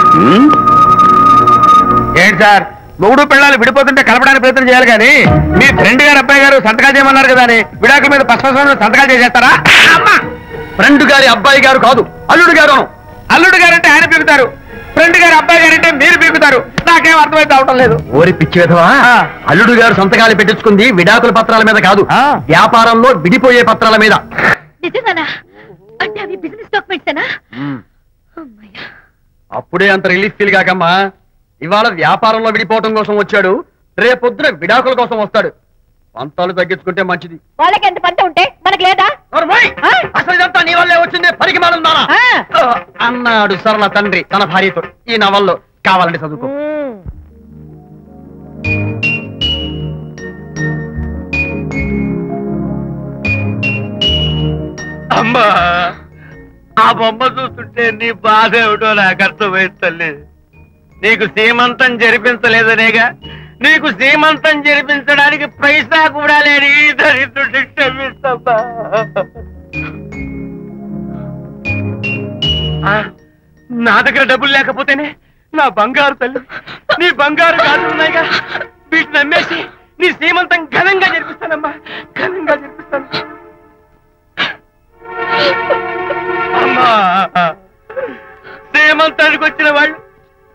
ఏంటి సార్, మొగుడు పిల్లలు విడిపోతుంటే కలపడానికి ప్రయత్నం చేయాలి కానీ మీ ఫ్రెండ్ గారు అబ్బాయి గారు సంతకాలు చేయమన్నారు కదా అని విడాకుల మీద పశ్చిమ సంతకాలు చేసేస్తారా? ఫ్రెండ్ గారి అబ్బాయి గారు కాదు, అల్లుడు గారు. అల్లుడు గారంటే ఆయన పీకుతారు, ఫ్రెండ్ గారు అబ్బాయి గారంటే మీరు పీకుతారు. నాకేం అర్థమైతే అవటం లేదు. ఓరి పిచ్చి విధవా, అల్లుడు గారు సంతకాలు పెట్టించుకుంది విడాకుల పత్రాల మీద కాదు, వ్యాపారంలో విడిపోయే పత్రాల మీద. అప్పుడే అంత రిలీఫ్ ఫీల్ కాకమ్మా. ఇవాళ వ్యాపారంలో విడిపోవటం కోసం వచ్చాడు, రేపొద్దున విడాకుల కోసం వస్తాడు. పంతాలు తగ్గించుకుంటే మంచిది. వాళ్ళకి ఎంత పంట ఉంటే మనకి లేదా? అసలు ఇదంతా నీ వల్లే వచ్చింది, పరికిమాలుందానా అన్నాడు సరళ తండ్రి తన భార్యతో. ఈ నవల్లో కావాలంటే చదువుకో. అమ్మా, ఆ బొమ్మ చూస్తుంటే నీ బాధ ఏమిటో నాకు అర్థమైంది తల్లి. నీకు సీమంతం జరిపించలేదనేగా, నీకు సీమంతం జరిపించడానికి పైసా కూడా లేని దరిద్రుడిని క్షమిస్తమ్మా. నా దగ్గర డబ్బులు లేకపోతేనే నా బంగారు తల్లి, నీ బంగారు గాజులు ఉన్నాయిగా, వీటిని నమ్మేసి నీ సీమంతం ఘనంగా జరిపిస్తానమ్మా, ఘనంగా జరిపిస్తాను. అమ్మా, సీమంతానికి వచ్చిన వాళ్ళు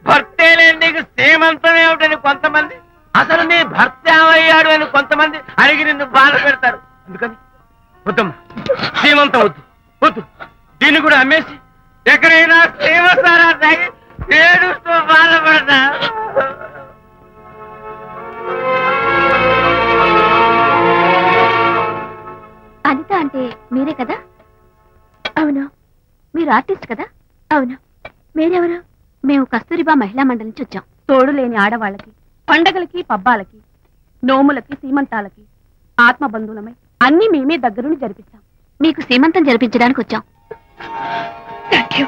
భర్తే లేని నీకు సీమంతం ఏమిటని కొంతమంది, అసలు నీ భర్త ఏమయ్యాడు అని కొంతమంది అడిగి నిన్ను బాధ పెడతారు. అందుకని వద్దమ్మా, సీమంతం వద్దు వద్దు. దీన్ని కూడా అమ్మేసి ఎక్కడైనా సీమసారా తాగి ఏడుస్తూ బాధపడతా. అనిత అంటే మీరే కదా? అవును. మీరు ఆర్టిస్ట్ కదా? అవును. మీరెవరు? మేము కస్తూరిబా మహిళా మండలి నుంచి వచ్చాం. తోడు లేని ఆడవాళ్ళకి, పండగలకి, పబ్బాలకి, నోములకి, సీమంతాలకి ఆత్మబంధువులమై అన్ని మేమే దగ్గరుండి జరిపిస్తాం. మీకు సీమంతం జరిపించడానికి వచ్చాం. Thank you.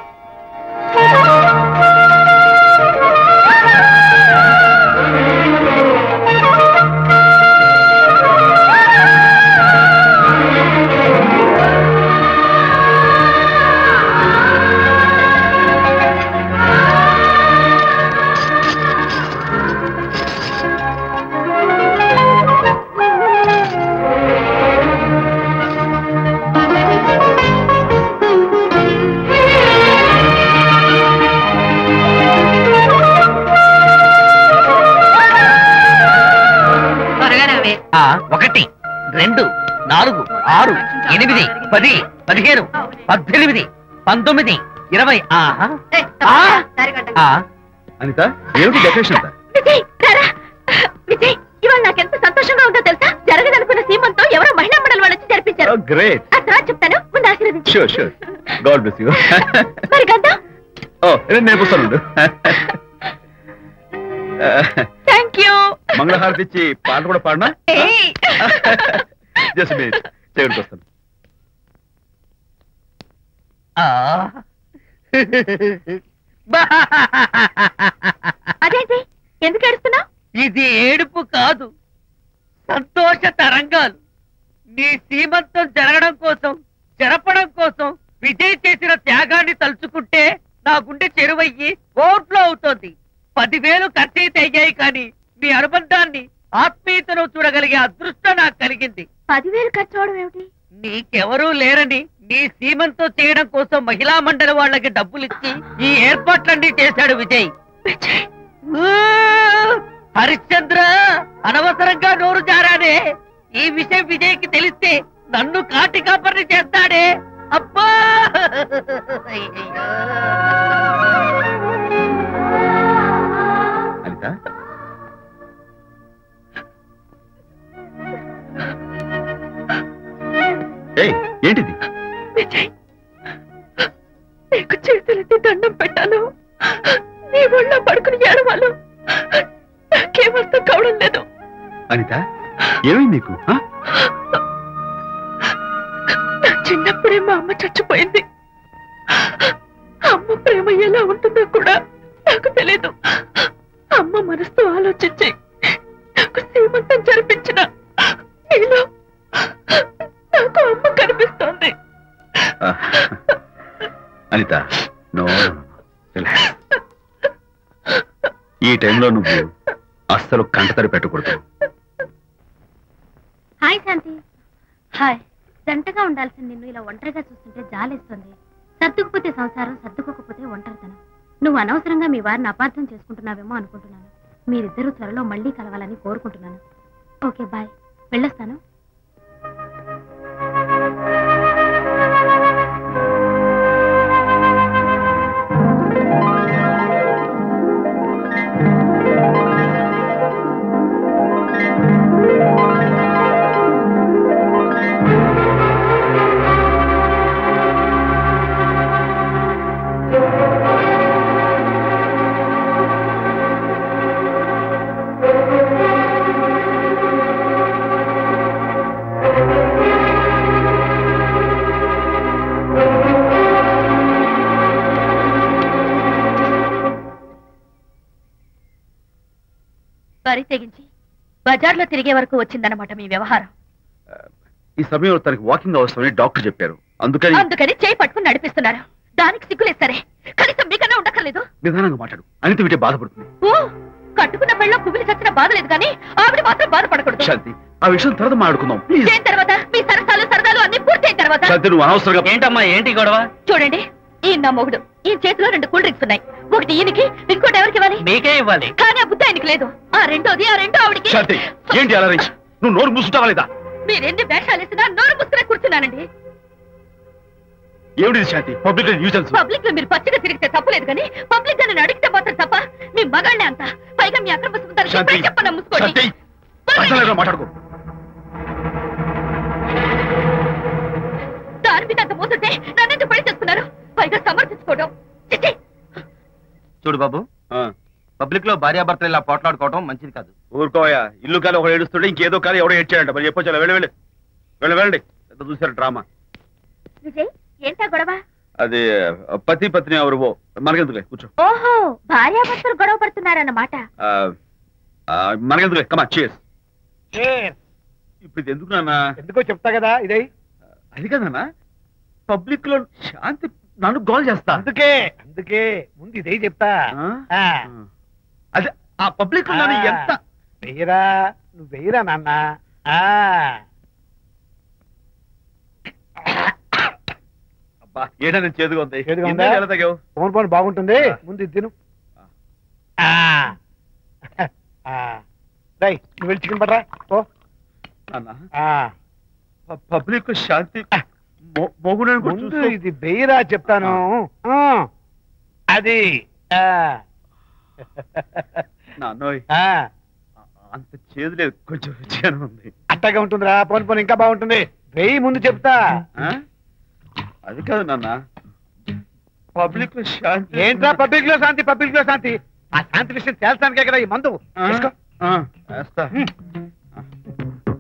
ఒకటి, 2, 4, 6, 8, 10, 15, 18, 19, 20. అనిత, ఏమిటి డెకరేషన్ అంతా? విజయ్, విజయ్, ఇవాళ నాకెంత సంతోషంగా ఉందో తెలుసా? జరగదనుకున్న సీమంతో ఎవరో మహిళా మండలి వాళ్ళు వచ్చి జరిపించారు. గ్రేట్. ఆ తర్వాత చెప్తాను, ముందు ఆశీర్వదించు. Sure sure. God bless you. మరి గంధం? నేను వస్తాను. Thank you. మంగళహారతి ఇచ్చి పాట కూడా పాడనా? జస్ట్ మినిట్, చేయడానికి వస్తాను. అదేంటి, ఎందుకు ఏడుస్తున్నావు? ఇది ఏడుపు కాదు, సంతోష తరంగాలు. నీ సీమంతం జరగడం కోసం, జరపడం కోసం విజయ్ చేసిన త్యాగాన్ని తలుచుకుంటే నా గుండె చెరువయ్యి ఓట్లో అవుతోంది. 10,000 ఖర్చయితే అయ్యాయి కానీ మీ అనుబంధాన్ని, ఆత్మీయతను చూడగలిగే అదృష్టం నాకు కలిగింది. 10,000 ఖర్చు అవడం ఏమిటి? నీకెవరూ లేరని ఈ సీమంతో చేయడం కోసం మహిళా మండలి వాళ్ళకి డబ్బులు ఇచ్చి ఈ ఏర్పాట్లన్నీ చేశాడు విజయ్. హరిశ్చంద్ర, అనవసరంగా నోరు జారానే. ఈ విషయం విజయ్కి తెలిస్తే నన్ను కాటి కాపర్ని చేస్తాడే. అబ్బా! అనిత, ఏంటిది? విజయ్, నీకు చేతులెత్తి దండం పెట్టాను. నీ ఒళ్ళో పడుకుని ఏడవాళ్ళు నాకేమర్థం కావడం లేదు. అనిత, ఏమైంది నీకు? నా చిన్నప్పుడే మా అమ్మ చచ్చిపోయింది. అమ్మ ప్రేమ ఎలా ఉంటుందో కూడా నాకు తెలీదు. అమ్మ మనసుతో ఆలోచించి నాకు సీమంతం జరిపించిన నీలో నాకు అమ్మ కనిపిస్తోంది. అనిత, నో, ఈ టైంలో నువ్వు అస్సలు కంటతడి పెట్టకూడదు. హాయ్ శాంతి. హాయ్. జంటగా ఉండాల్సిన నిన్ను ఇలా ఒంటరిగా చూస్తుంటే జాలేస్తుంది. సర్దుకుపోతే సంసారం, సర్దుకోకపోతే ఒంటరితనం. నువ్వు అనవసరంగా మీ వారిని అపార్థం చేసుకుంటున్నావేమో అనుకుంటున్నాను. మీరిద్దరూ త్వరలో మళ్ళీ కలవాలని కోరుకుంటున్నాను. Okay, bye. వెళ్ళొస్తాను. వరి తెగించి బజార్లో తిరిగే వరకు వచ్చిందన్నమాట మీ వ్యవహారం. ఈ సమయంలో తనకి వాకింగ్ అవసరమని డాక్టర్ చెప్పారు. అందుకని చేయి పట్టుకుని నడిపిస్తున్నారు. దానికి సిగ్గులేదు సరే, కనీసం మీకన్నా ఉండక్కర్లేదు. నిదానంగా మాట్లాడు. అనిత వింటే బాధపడుతుంది. ఓ, కట్టుకున్న పెళ్ళ కుమిలి చచ్చిన బాధ లేదు కానీ ఆవిడ మాత్రం బాధపడకూడదు. శాంతి, ఆ విషయం తర్వాత మాట్లాడుకుందాం. దేని తర్వాత? మీ సరసాలు సరదాలు అన్ని పూర్తయిన తర్వాత. శాంతి, నువ్వు అనవసరంగా. ఏంటమ్మా, ఏంటి గొడవ? చూడండి, ఈయన నా మొగుడు. ఈ చేతిలో 2 కూల్ డ్రింక్స్ ఉన్నాయి. ఒకటి ఈయనకి, ఇంకోటి ఎవరికి ఇవ్వాలి? మీకే ఇవ్వాలి. కానీ ఆ బుద్ధి ఆయనకి లేదు. ఆ రెండో ఆవిడికి. శాంతి, ఏంటి అలా రేంజ్? నువ్వు నోరు మూసుకుంటావా లేదా? మీరెన్ని వేషాలు వేసినా నోరు పుస్తకం కూర్చున్నానండి. ఏమిటి శాంతి? Public nuisance. పబ్లిక్ లో మీరు పచ్చిగా తిరిగితే తప్పలేదు కానీ పబ్లిక్ గా నన్ను అడిగితే మాత్రం తప్ప. మీ మగాళ్ళే అంత. పైగా మీ అక్రమ సుందరికి చెప్పన ముసుకోండి. మాట్లాడుకో. దాని మీద అంత మోసంటే నన్నెందుకు పని చేస్తున్నారు? పైగా సమర్థించుకోవడం. చూడు బాబు, పబ్లిక్ లో భార్యాభర్తలు ఇలా పోట్లాడుకోవడం మంచిది కాదు. ఊరుకోయా. ఇల్లు కాలి ఒకడు ఏడుస్తుంటే ఇంకేదో కాలి ఎవడో ఏడ్చాడంట. మరి చెప్పొచ్చు. వెళ్ళండి. చూసారు డ్రామా. విజయ్, ఏంటా గొడవ? అది పతి పత్ని ఎవరు మనకెందుకులే, కూర్చో. ఓహో, భార్యాభర్తలు గొడవ పడుతున్నారన్నమాట. మనకెందుకులే, కమా చేస్. ఇప్పుడు ఇది ఎందుకు నాన్న? ఎందుకో చెప్తా కదా. ఇదే అది కదన్నా, పబ్లిక్ లో శాంతి నన్ను గోల్ చేస్తా. అందుకే ముందు ఇదే చెప్తా. అదే ఆ పబ్లిక్ లో ఎంత వెయ్యరా, నువ్వు వెయ్యరా నాన్న. అబ్బా, ఏదైనా చేదుగా ఉంది. ఎలా తగ్గావు? ఫోన్ ఫోన్ బాగుంటుంది. ముందు ఇది తిను. నువ్వు వెళ్ళి చికెన్ పట్టరా. ఓ పబ్లిక్ శాంతి ముందు ఇది వెయ్యరా చెప్తాను. అది నాన్నోయ్, అంత చేదు లేదు, కొంచెం రుచిగానే ఉంది. అట్టగా ఉంటుందిరా. పోను పోను ఇంకా బాగుంటుంది. వెయ్యి ముందు చెప్తా. అది కాదు నాన్న, పబ్లిక్ లో శాంతి. ఏంట్రా పబ్లిక్ లో శాంతి? పబ్లిక్ లో శాంతి? ఆ శాంతి విషయం తేల్చడానికే కదా ఈ మందు.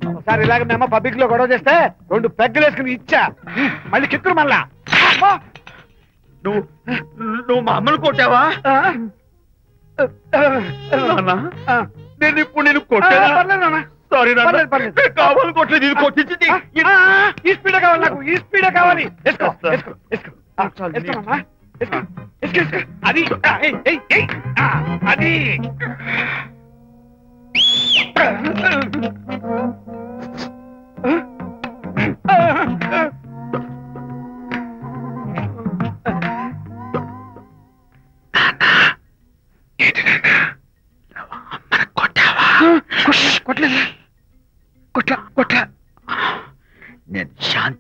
ఒకసారి ఇలాగ మేము పబ్లిక్ లో గొడవ చేస్తే 2 పెగ్గలు వేసుకుని ఇచ్చా. మళ్ళీ కిక్కురు మళ్ళా. నువ్వు మా అమ్మను కొట్టావా? నేను ఇప్పుడు నేను కొట్టాను. సారీ కావాలి, కొట్టలేదు. ఇది కొట్టించింది. ఈ స్పీడే కావాలి నాకు. ఈ స్పీడే కావాలి. అది అది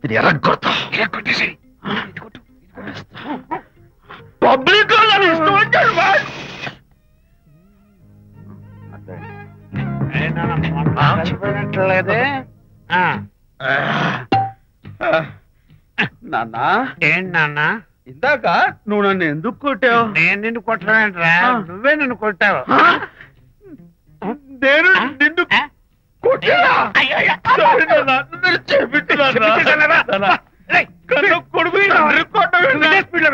ఇది ఎర్రగొడతా కొట్టేసి పబ్లిక్ ఇష్టం వచ్చాడు నాన్నా ఏంటి నాన్న ఇందాక నువ్వు నన్ను ఎందుకు కొట్టావు? నేను నిన్ను కొట్టలేంట్రా, నువ్వే నిన్ను కొట్టావు. నేను నిన్ను కొట్టానా? Sorry నాన్నా, నన్ను చేపించున్నానా? కొడుకు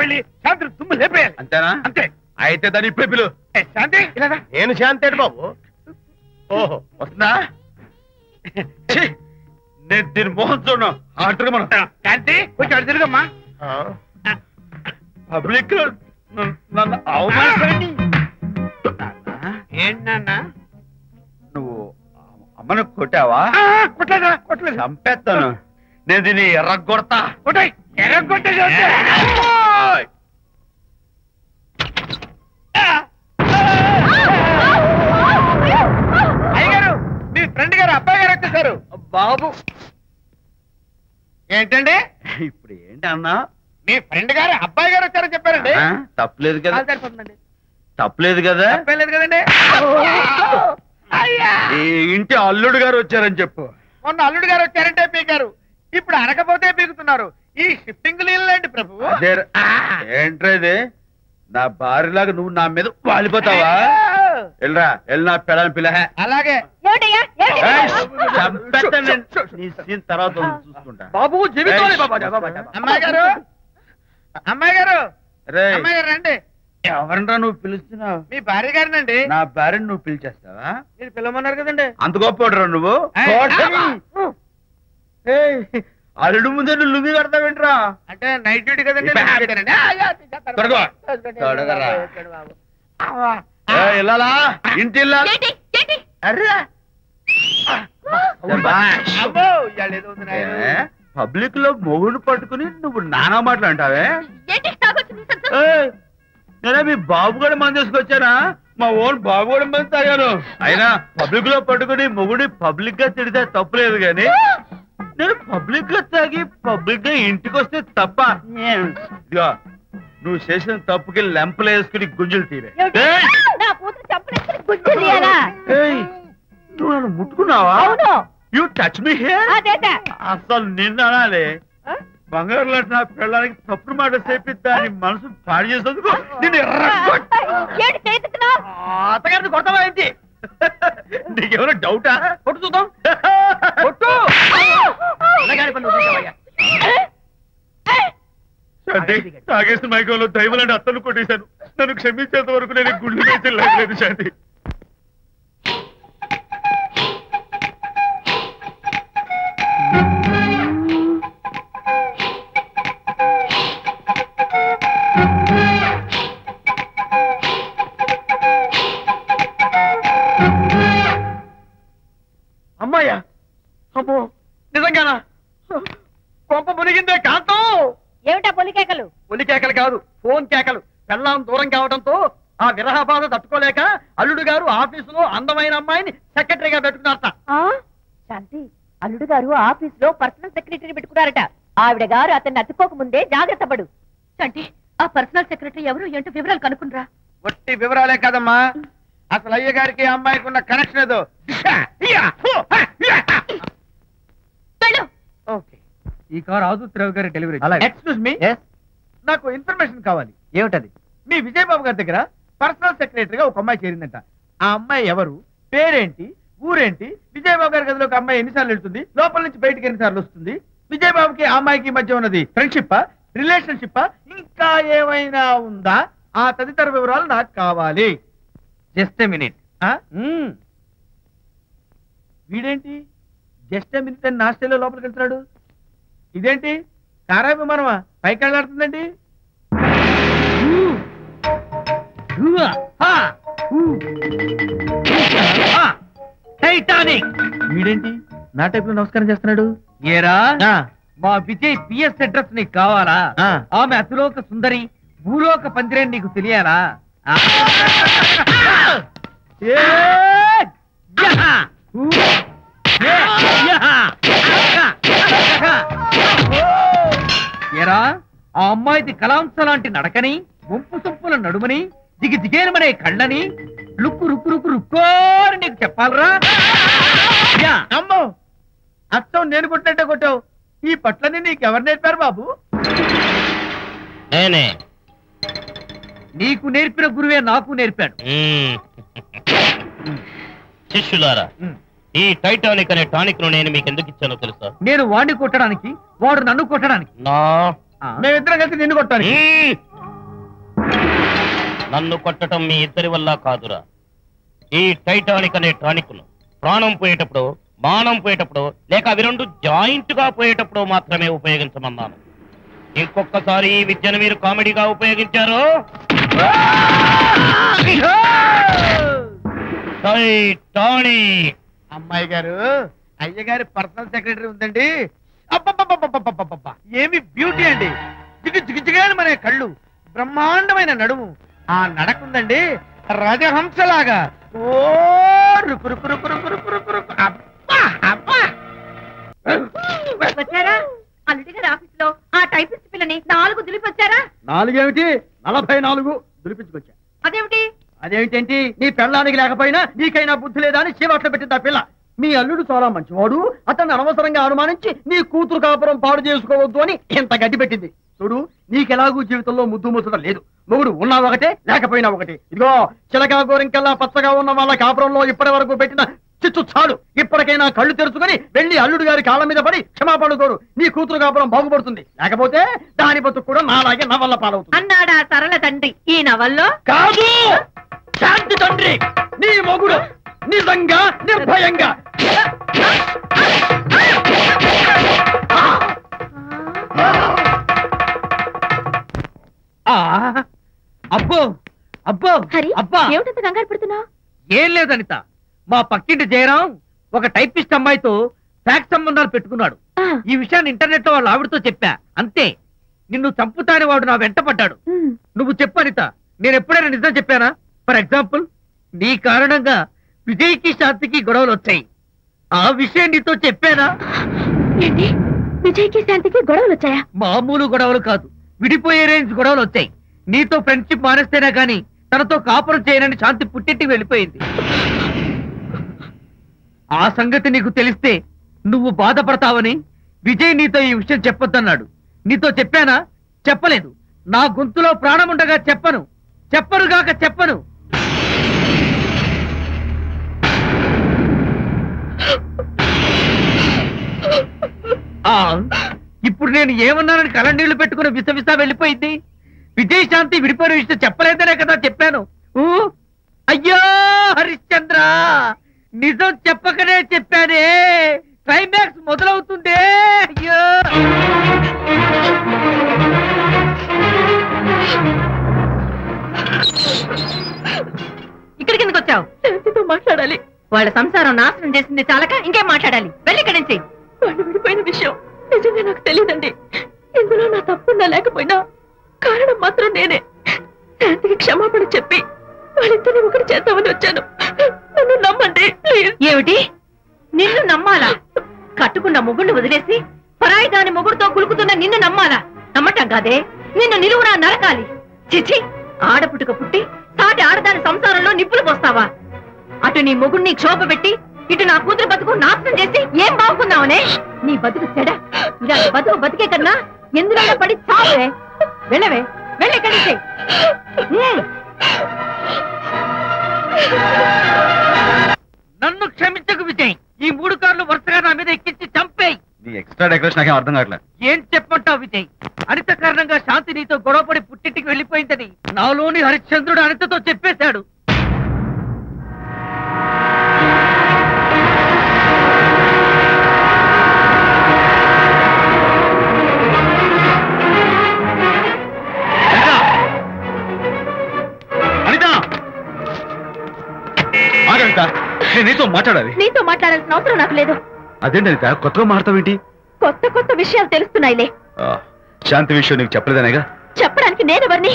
వెళ్ళి శాంతి తుమ్ము లేపేయాలి. అంతేనా? అంతే. అయితే దాని ఇప్పుడే పిలు. శాంతి ఇలాగా. నేను శాంతేడు బాబు. ఓహో వస్తుందా? ఛీ, నేను దీని మోహన్ చూడను. ఆటగా మనం శాంతి కొంచెం అటు తిరుగమ్మా. పబ్లిక్ లో నన్ను అవమానపడి. ఏంటి నాన్న? నువ్వు అమ్మను కొట్టావా? కొట్టలేదా? కొట్టలేదు. చంపేస్తాను. నేను దీన్ని ఎర్రగొడతా. కొట్టాయి ఎర్రగొట్టేది. అయ్యగారు, మీ ఫ్రెండ్ గారు అబ్బాయి గారు వచ్చేసారు. బాబు ఏంటండి ఇప్పుడు ఏంటి అన్నా? మీ ఫ్రెండ్ గారు అబ్బాయి గారు వచ్చారని చెప్పారండి. తప్పలేదు కదా? సరిపోతుందండి. తప్పలేదు కదా? తప్పలేదు కదండి. ఈ ఇంటి అల్లుడు గారు వచ్చారని చెప్పు. మొన్న అల్లుడు గారు వచ్చారంటే పీకారు, ఇప్పుడు అనకపోతే పీకుతున్నారు. ఈ షిఫ్టింగ్ నీళ్ళండి ప్రభు. అదే ఏంట్రేది? నా భార్యలాగా నువ్వు నా మీద వాలిపోతావా? వెళ్ళరా, వెళ్ళి నా పెళ్ళని పిల్ల. అలాగే నీ సీన్ తర్వాత చూసుకుంటా. బాబు జీవితం. అమ్మాయి గారు, అమ్మాయి గారు, రేయ్, అమ్మాయి గారు రండి. ఎవరినరా నువ్వు పిలుస్తున్నావు? మీ భార్య గారినండి. నా భార్యను నువ్వు పిలిచేస్తావా? మీరు పిలవమన్నారు కదండి. అంత గొప్పరా నువ్వు? ఏయ్, అల్లుడు ముందే నువ్వు లుంగి కడతావేంట్రా? అంటే నైట్ డ్యూటీ కదండి. త్వరగా. త్వరగా. ఇల్లాలా? ఇంటి ఇల్లాలా? అర్రా. పబ్లిక్ లో మొగుడు పట్టుకుని నువ్వు నానా మాటలు అంటావే? నేనే మీ బాబు కూడా మంది తీసుకొచ్చానా? మా ఓన్ బాబు కూడా మంది తాగాను. అయినా పబ్లిక్ లో పట్టుకుని మొగుడి పబ్లిక్ గా తిడితే తప్పులేదు గాని నేను పబ్లిక్ గా తాగి పబ్లిక్ గా ఇంటికి వస్తే తప్ప. ఇదిగో నువ్వు చేసిన తప్పుకి లెంపలు వేసుకుని గుంజులు తీరే. నువ్వు నన్ను ముట్టుకున్నావా? You touch me here. అసలు నిన్ను అనాలి. బంగారు లాంటి నా పిల్లలకి తప్పుడు మాట చెప్పి దాని మనసు పాడు చేసేందుకు నేను అత్తగారిని కొడతావా ఏంటి? నీకేమైనా డౌటా? కొట్టు చూద్దాం. కొట్టు. తాగేసిన మైకంలో దైవలాంటి అత్తను కొట్టేశాను. నన్ను క్షమించేంత వరకు నేను గుళ్ళు వేసి లేదు శాంతి. అమ్మాయ్యా, అమ్మో నిజంగానా? కొంప మునిగిందే కాంతం. ఏమిటా పొలికేకలు? పొలి కేకలు కాదు, ఫోన్ కేకలు. పెళ్ళాం దూరం కావడంతో ఆ విరహ బాధ తట్టుకోలేక అల్లుడు గారు ఆఫీసులో అందమైన అమ్మాయిని సెక్రటరీగా పెట్టుకున్నారట. శాంతి, అల్లుడు గారు ఆఫీసులో పర్సనల్ సెక్రటరీ పెట్టుకున్నారట. ఆవిడ గారు అతన్ని అతుక్కోక ముందే జాగ్రత్త పడు. శాంతి, ఆ పర్సనల్ సెక్రటరీ ఎవరు ఏంటో వివరాలు కనుక్కునరా. వట్టి వివరాలే కాదమ్మా, అసలు అయ్య గారికి అమ్మాయికి ఉన్న కనెక్షన్ ఏదో. ఓకే, ఈ కార్ ఆదుత్రావు గారి డెలివరీ. ఎక్స్క్యూజ్ మీ, నాకు ఇన్ఫర్మేషన్ కావాలి. ఏమిటది? మీ విజయబాబు గారి దగ్గర పర్సనల్ సెక్రటరీగా ఒక అమ్మాయి చేరిందంట. ఆ అమ్మాయి ఎవరు, పేరేంటి, ఊరేంటి, విజయబాబు గారి గదిలో ఒక అమ్మాయి ఎన్నిసార్లు వెళ్తుంది, లోపల నుంచి బయటికి ఎన్నిసార్లు వస్తుంది, విజయబాబుకి ఆ అమ్మాయికి మధ్య ఉన్నది ఫ్రెండ్షిప్, రిలేషన్షిప్, ఇంకా ఏమైనా ఉందా? ఆ తదితర వివరాలు నాకు కావాలి. Just a minute. వీడేంటి జస్ట్ మినిట్ అని నాస్టేలో లోపలికి వెళ్తున్నాడు? ఇదేంటి కారా విమానమా పైకి వెళ్ళాడుతుందండి? టైటానిక్. వీడేంటి నా టైప్ లో నమస్కారం చేస్తున్నాడు? ఏరా, మా విజయ్ పిఎస్ అడ్రస్ నీకు కావాలా? ఆమె అతిలోక సుందరి, భూలోక పందిరే నీకు తెలియాలా? ఏరా ఆ అమ్మాయిది కలాంస లాంటి నడకని, ముంపు సొంపుల నడుమని, దిగేనమనే కళ్ళని, లుక్కు రుక్కు రుక్కు రుక్కోని నీకు చెప్పాలరా? అమ్మో, అచ్చం నేను కొట్టినట్టే కొట్టావు. ఈ పట్లని నీకెవరు నేర్పారు బాబు? నేనే. నీకు నేర్పిన గురువే నాకు నేర్పాడు. శిష్యులారా, ఈ టైటానిక్ అనే టానిక్ ను నేను మీకు ఎందుకు ఇచ్చానో తెలుసా? నేను వాడిని కొట్టడానికి, వాడు నన్ను కొట్టడానికి. మేమిద్దరం కలిసి నిన్ను కొట్టాలి. నన్ను కొట్టడం మీ ఇద్దరి వల్ల కాదురా. ఈ టైటానిక్ అనే టానిక్ ను ప్రాణం పోయేటప్పుడు, మానం పోయేటప్పుడు, లేక అవి రెండు జాయింట్ గా పోయేటప్పుడు మాత్రమే ఉపయోగించమన్నాను. ఇంకొకసారి ఈ విద్యను మీరు కామెడీగా ఉపయోగించారు, టైటానిక్. అమ్మాయి గారు, అయ్యగారి పర్సనల్ సెక్రటరీ ఉందండి. అబ్బబ్బబ్బబ్బబ్బబ్బబ్బ, ఏమి బ్యూటీ అండి! జిగుజిగుజిగాని మన కళ్ళు, బ్రహ్మాండమైన నడుము, ఆ నడకుందండి రాజహంసలాగా. ఓ రుకు రుకు రుకు రుకు రుకు రుకు రుకు. అబ్బా అబ్బా! వచ్చారా? అల్లుడి గారి ఆఫీస్ లో ఆ టైపిస్ట్ పిల్లని 4 దులిపొచ్చారా? 4 ఏమిటి, 44 దులిపించుకొచ్చా. అదేమిటి? అదేమిటేంటి, నీ పెళ్ళానికి లేకపోయినా నీకైనా బుద్ధి లేదా అని చీవాట్లు పెట్టింది ఆ పిల్ల. మీ అల్లుడు చాలా మంచివాడు, అతన్ని అనవసరంగా అనుమానించి నీ కూతురు కాపురం పాడు చేసుకోవద్దు అని ఇంత గడ్డి పెట్టింది. చూడు, నీకెలాగూ జీవితంలో ముద్దు ముచ్చట లేదు. మొగుడు ఉన్నా ఒకటే, లేకపోయినా ఒకటే. ఇదిగో చిలకా గోరింకల్లా పచ్చగా ఉన్న వాళ్ళ కాపురంలో ఇప్పటి వరకు పెట్టిన చిచ్చు చాలు. ఇప్పటికైనా కళ్ళు తెరుచుకొని వెళ్ళి అల్లుడు గారి కాళ్ళ మీద పడి క్షమాపణ కోరు. నీ కూతురు కాపురం బాగుపడుతుంది. లేకపోతే దాని బతుకు కూడా నాలాగే నవల్ల పాలవుతుంది అన్నాడా సరళ తండ్రి ఈ నవల్లో? కాదు, శాంతి తండ్రి, నీ మొగుడు నిజంగా నిర్భయంగా. అబ్బో అబ్బో హరి, అబ్బా! ఏమిటంత కంగారు పడుతున్నావు? ఏం లేదు అనిత, మా పక్కింటి జయరాం ఒక టైపిస్ట్ అమ్మాయితో ఫ్యాక్స్ సంబంధాలు పెట్టుకున్నాడు. ఈ విషయాన్ని ఇంటర్నెట్ లో వాళ్ళ ఆవిడతో చెప్పా, అంతే. నిన్ను చంపుతాని వాడు నా వెంట పడ్డాడు. నువ్వు చెప్పు అనిత, నేను ఎప్పుడైనా నిజం చెప్పానా? ఫర్ ఎగ్జాంపుల్, నీ కారణంగా విజయ్కి శాంతికి గొడవలు వచ్చాయి. ఆ విషయం నీతో చెప్పానా? ఏంటి, విజయ్కి శాంతికి గొడవలు వచ్చాయా? మామూలు గొడవలు కాదు, విడిపోయే రేంజ్ గొడవలు వచ్చాయి. నీతో ఫ్రెండ్షిప్ మానేస్తేనే గాని తనతో కాపురం చేయనని శాంతి పుట్టింటికి వెళ్ళిపోయింది. ఆ సంగతి నీకు తెలిస్తే నువ్వు బాధపడతావని విజయ్ నీతో ఈ విషయం చెప్పొద్దన్నాడు. నీతో చెప్పానా? చెప్పలేదు. నా గొంతులో ప్రాణముండగా చెప్పను, చెప్పనుగాక చెప్పను. ఇప్పుడు నేను ఏమన్నానని కళ్ళనీళ్లు పెట్టుకుని విసవిసా వెళ్ళిపోయింది. విజయ్ శాంతి విడిపోయిన విషయం చెప్పలేదనే కదా చెప్పాను. అయ్యో హరిశ్చంద్ర, నిజం చెప్పకనే చెప్పానే. క్లైమాక్స్ మొదలవుతుందే. అయ్యో, ఇక్కడికి ఎందుకు వచ్చావు? శాంతితో మాట్లాడాలి. వాళ్ళ సంసారం నాశనం చేసింది చాలక ఇంకేం మాట్లాడాలి? వెళ్ళి ఇక్కడి నుంచి. వాళ్ళు విడిపోయిన విషయం నిజంగా నాకు తెలియదండి. ఇందులో నా తప్పున్నా లేకపోయినా కారణం మాత్రం నేనే. శాంతికి క్షమాపణ చెప్పి వాళ్ళిద్దరిని ఒకటి చేద్దామని వచ్చాను. నన్ను నమ్మండి ప్లీజ్. ఏమిటి, నిన్ను నమ్మాలా? కట్టుకున్న మొగుడిని వదిలేసి పరాయి దాని మొగుడుతో కులుకుతున్న నిన్ను నమ్మాలా? నమ్మటం కాదే, నిన్ను నిలువునా నరకాలి. చిచి, ఆడపుట్టుక పుట్టి సాటి ఆడదాని సంసారంలో నిప్పులు పోస్తావా? అటు నీ మొగుడిని క్షోభ పెట్టి ఇటు నా కూతురు బతుకు నాశనం చేసి ఏం బాగుకున్నావనే? నీ బతుకు చెడ. ఇలా బతుకు బతికే కన్నా ఎందులో పడి చావే. వెళ్ళవే, వెళ్ళి ఇక్కడి నుంచి. నన్ను క్షమించకు విజయ్. ఈ 3 కార్లు వరుసగా నా మీద ఎక్కించి చంపేయి. నీ ఎక్స్ట్రా డెకరేషన్ నాకేం అర్థం కావట్లేదు. ఏం చెప్పంటావు విజయ్? అనిత కారణంగా శాంతి నీతో గొడవపడి పుట్టింటికి వెళ్ళిపోయిందని నాలోని హరిశ్చంద్రుడు అనితతో చెప్పేశాడు. నేను నీతో మాట్లాడాలి. నీతో మాట్లాడాల్సిన అవసరం నాకు లేదు. అదేంటి అనిత, కొత్తగా మాట్లాడతావేంటి? కొత్త కొత్త విషయాలు తెలుస్తున్నాయిలే. శాంతి విషయం నీకు చెప్పలేదనేగా? చెప్పడానికి నేనెవరిని?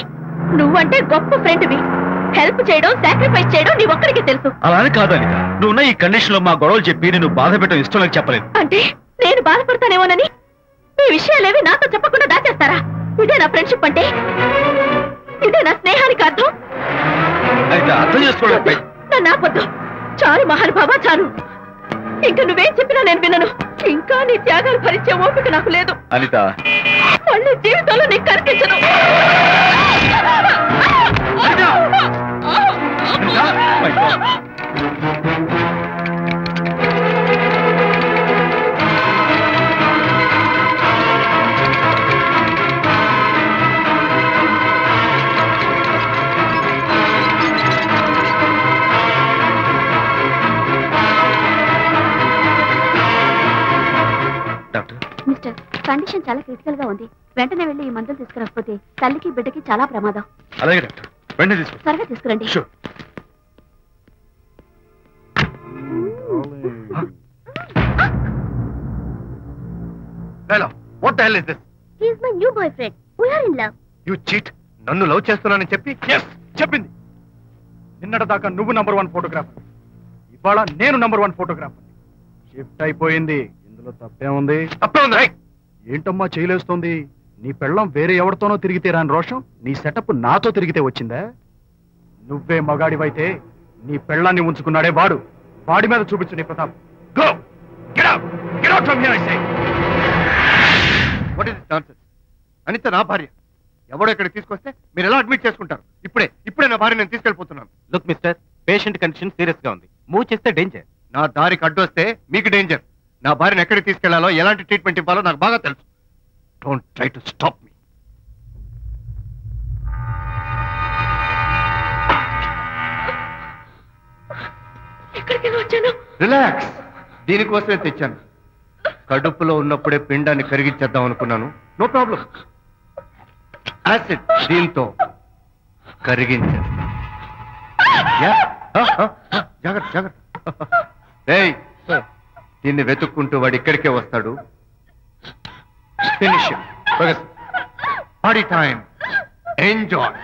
నువ్వంటే గొప్ప ఫ్రెండ్వి. హెల్ప్ చేయడం, సాక్రిఫైస్ చేయడం నీ ఒక్కడికి తెలుసు. అలానే కాదు అనిత, నువ్వున్న ఈ కండిషన్ లో మా గొడవలు చెప్పి నేను బాధ పెట్టడం ఇష్టం నాకు చెప్పలేదు. అంటే నేను బాధపడతానేమోనని ఈ విషయాలేవి నాతో చెప్పకుండా దాచేస్తారా? ఇదే నా ఫ్రెండ్షిప్ అంటే? ఇదే నా స్నేహానికి అర్థం? అర్థం చేసుకోవడం నన్ను ఆపొద్దు. చాలు మహానుభావా, చాలు. ఇంకా నువ్వేం చెప్పినా నేను వినను. ఇంకా నీ త్యాగాలు భరించే ఓపిక నాకు లేదు. అనిత, మళ్ళీ జీవితంలో నీకు కనిపించను. మిస్టర్, కండిషన్ చాలా క్రిటికల్ గా ఉంది. వెంటనే వెళ్ళి ఈ మందులు తీసుకురాకపోతే తల్లికి బిడ్డకి చాలా ప్రమాదం. అలాగే డాక్టర్, వెంటనే తీసుకో. త్వరగా తీసుకురండి. Hello, what the hell is this? He is my new boyfriend. We are in love. You cheat. నన్ను లవ్ చేస్తున్నానని చెప్పి చెప్పింది. నిన్నటిదాకా నువ్వు నంబర్ 1 ఫోటోగ్రాఫర్, ఇవాళ నేను నంబర్ 1 ఫోటోగ్రాఫర్. షిఫ్ట్ అయిపోయింది. ఇందులో తప్పే ఉంది? ఏంటమ్మా చేయలేస్తోంది? నీ పెళ్ళం వేరే ఎవరితోనో తిరిగితే రాని రోషం నీ సెటప్ నాతో తిరిగితే వచ్చిందా? నువ్వే మగాడివైతే నీ పెళ్ళాన్ని ఉంచుకున్నాడే వాడు. వాడి మీద చూపించు నీ ప్రతాప్. Go, get out, get out from here I say. What is this nonsense? Anita నా భార్య. ఎవడో ఇక్కడికి తీసుకొస్తే మీరు ఎలా అడ్మిట్ చేసుకుంటారు? ఇప్పుడే నా భార్య నేను తీసుకెళ్ళిపోతున్నాను. Look mister, patient condition serious గా ఉంది. మూవ్ చేస్తే డేంజర్. నా దారికి అడ్డు వస్తే మీకు డేంజర్. నా భార్యను ఎక్కడికి తీసుకెళ్లాలో, ఎలాంటి ట్రీట్మెంట్ ఇవ్వాలో నాకు బాగా తెలుసు. Don't try to stop me. ఎక్కడికి వచ్చాను? రిలాక్స్. దీనికోసమే తెచ్చాను. కడుపులో ఉన్నప్పుడే పిండాన్ని కరిగించేద్దాం అనుకున్నాను. No problem. యాసిడ్ దీంతో కరిగించేస్తాను. జాగ్రత్త జాగ్రత్త. ఏయ్, దీన్ని వెతుక్కుంటూ వాడు ఇక్కడికే వస్తాడు. Finish party time. ఎంజాయ్.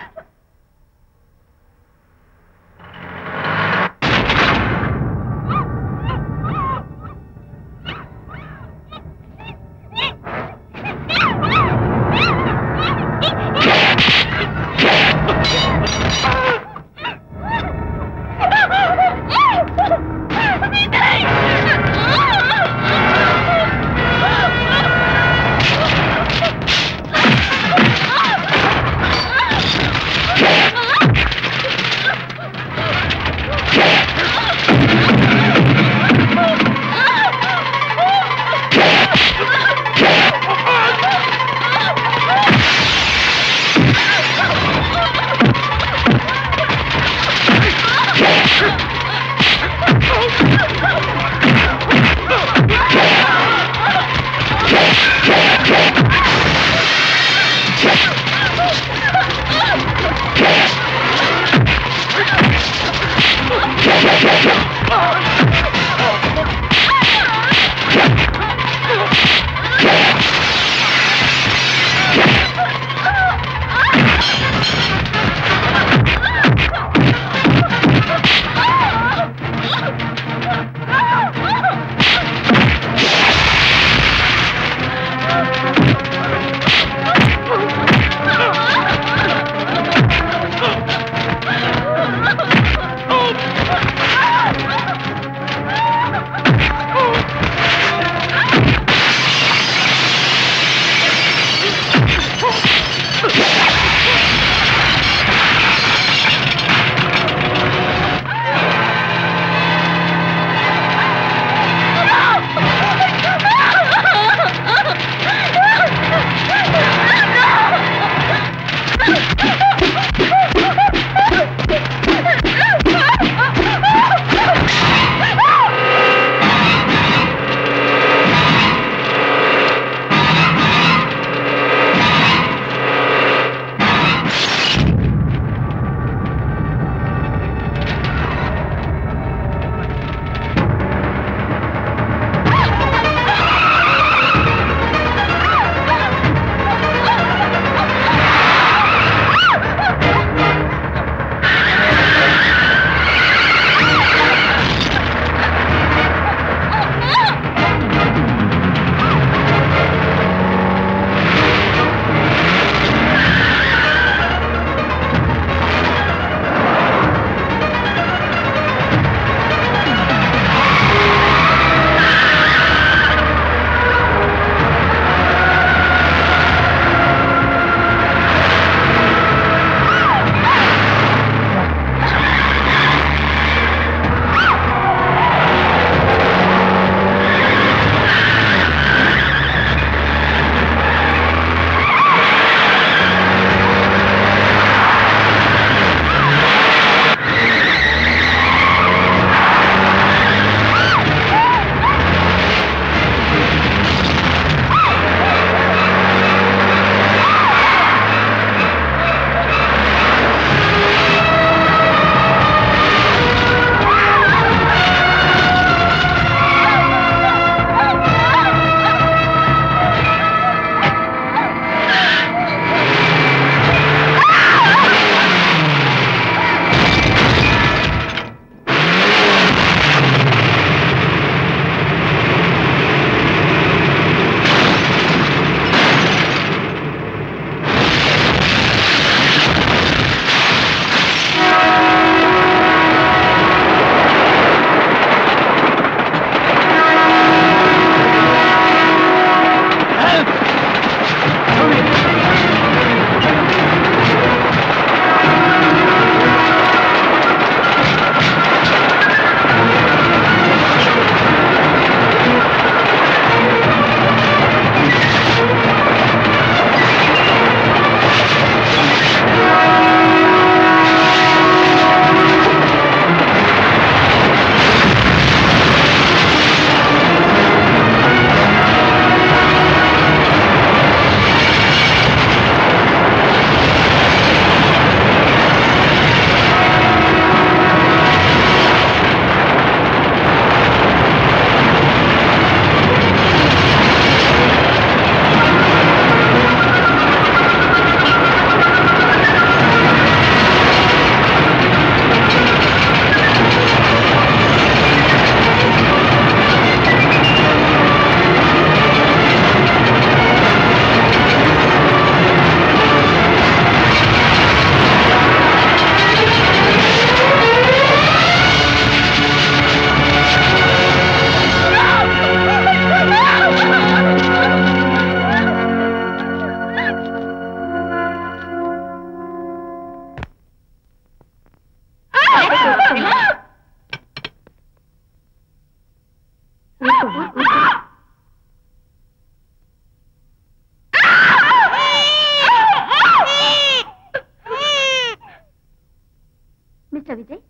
ఏమిటా విజయ్?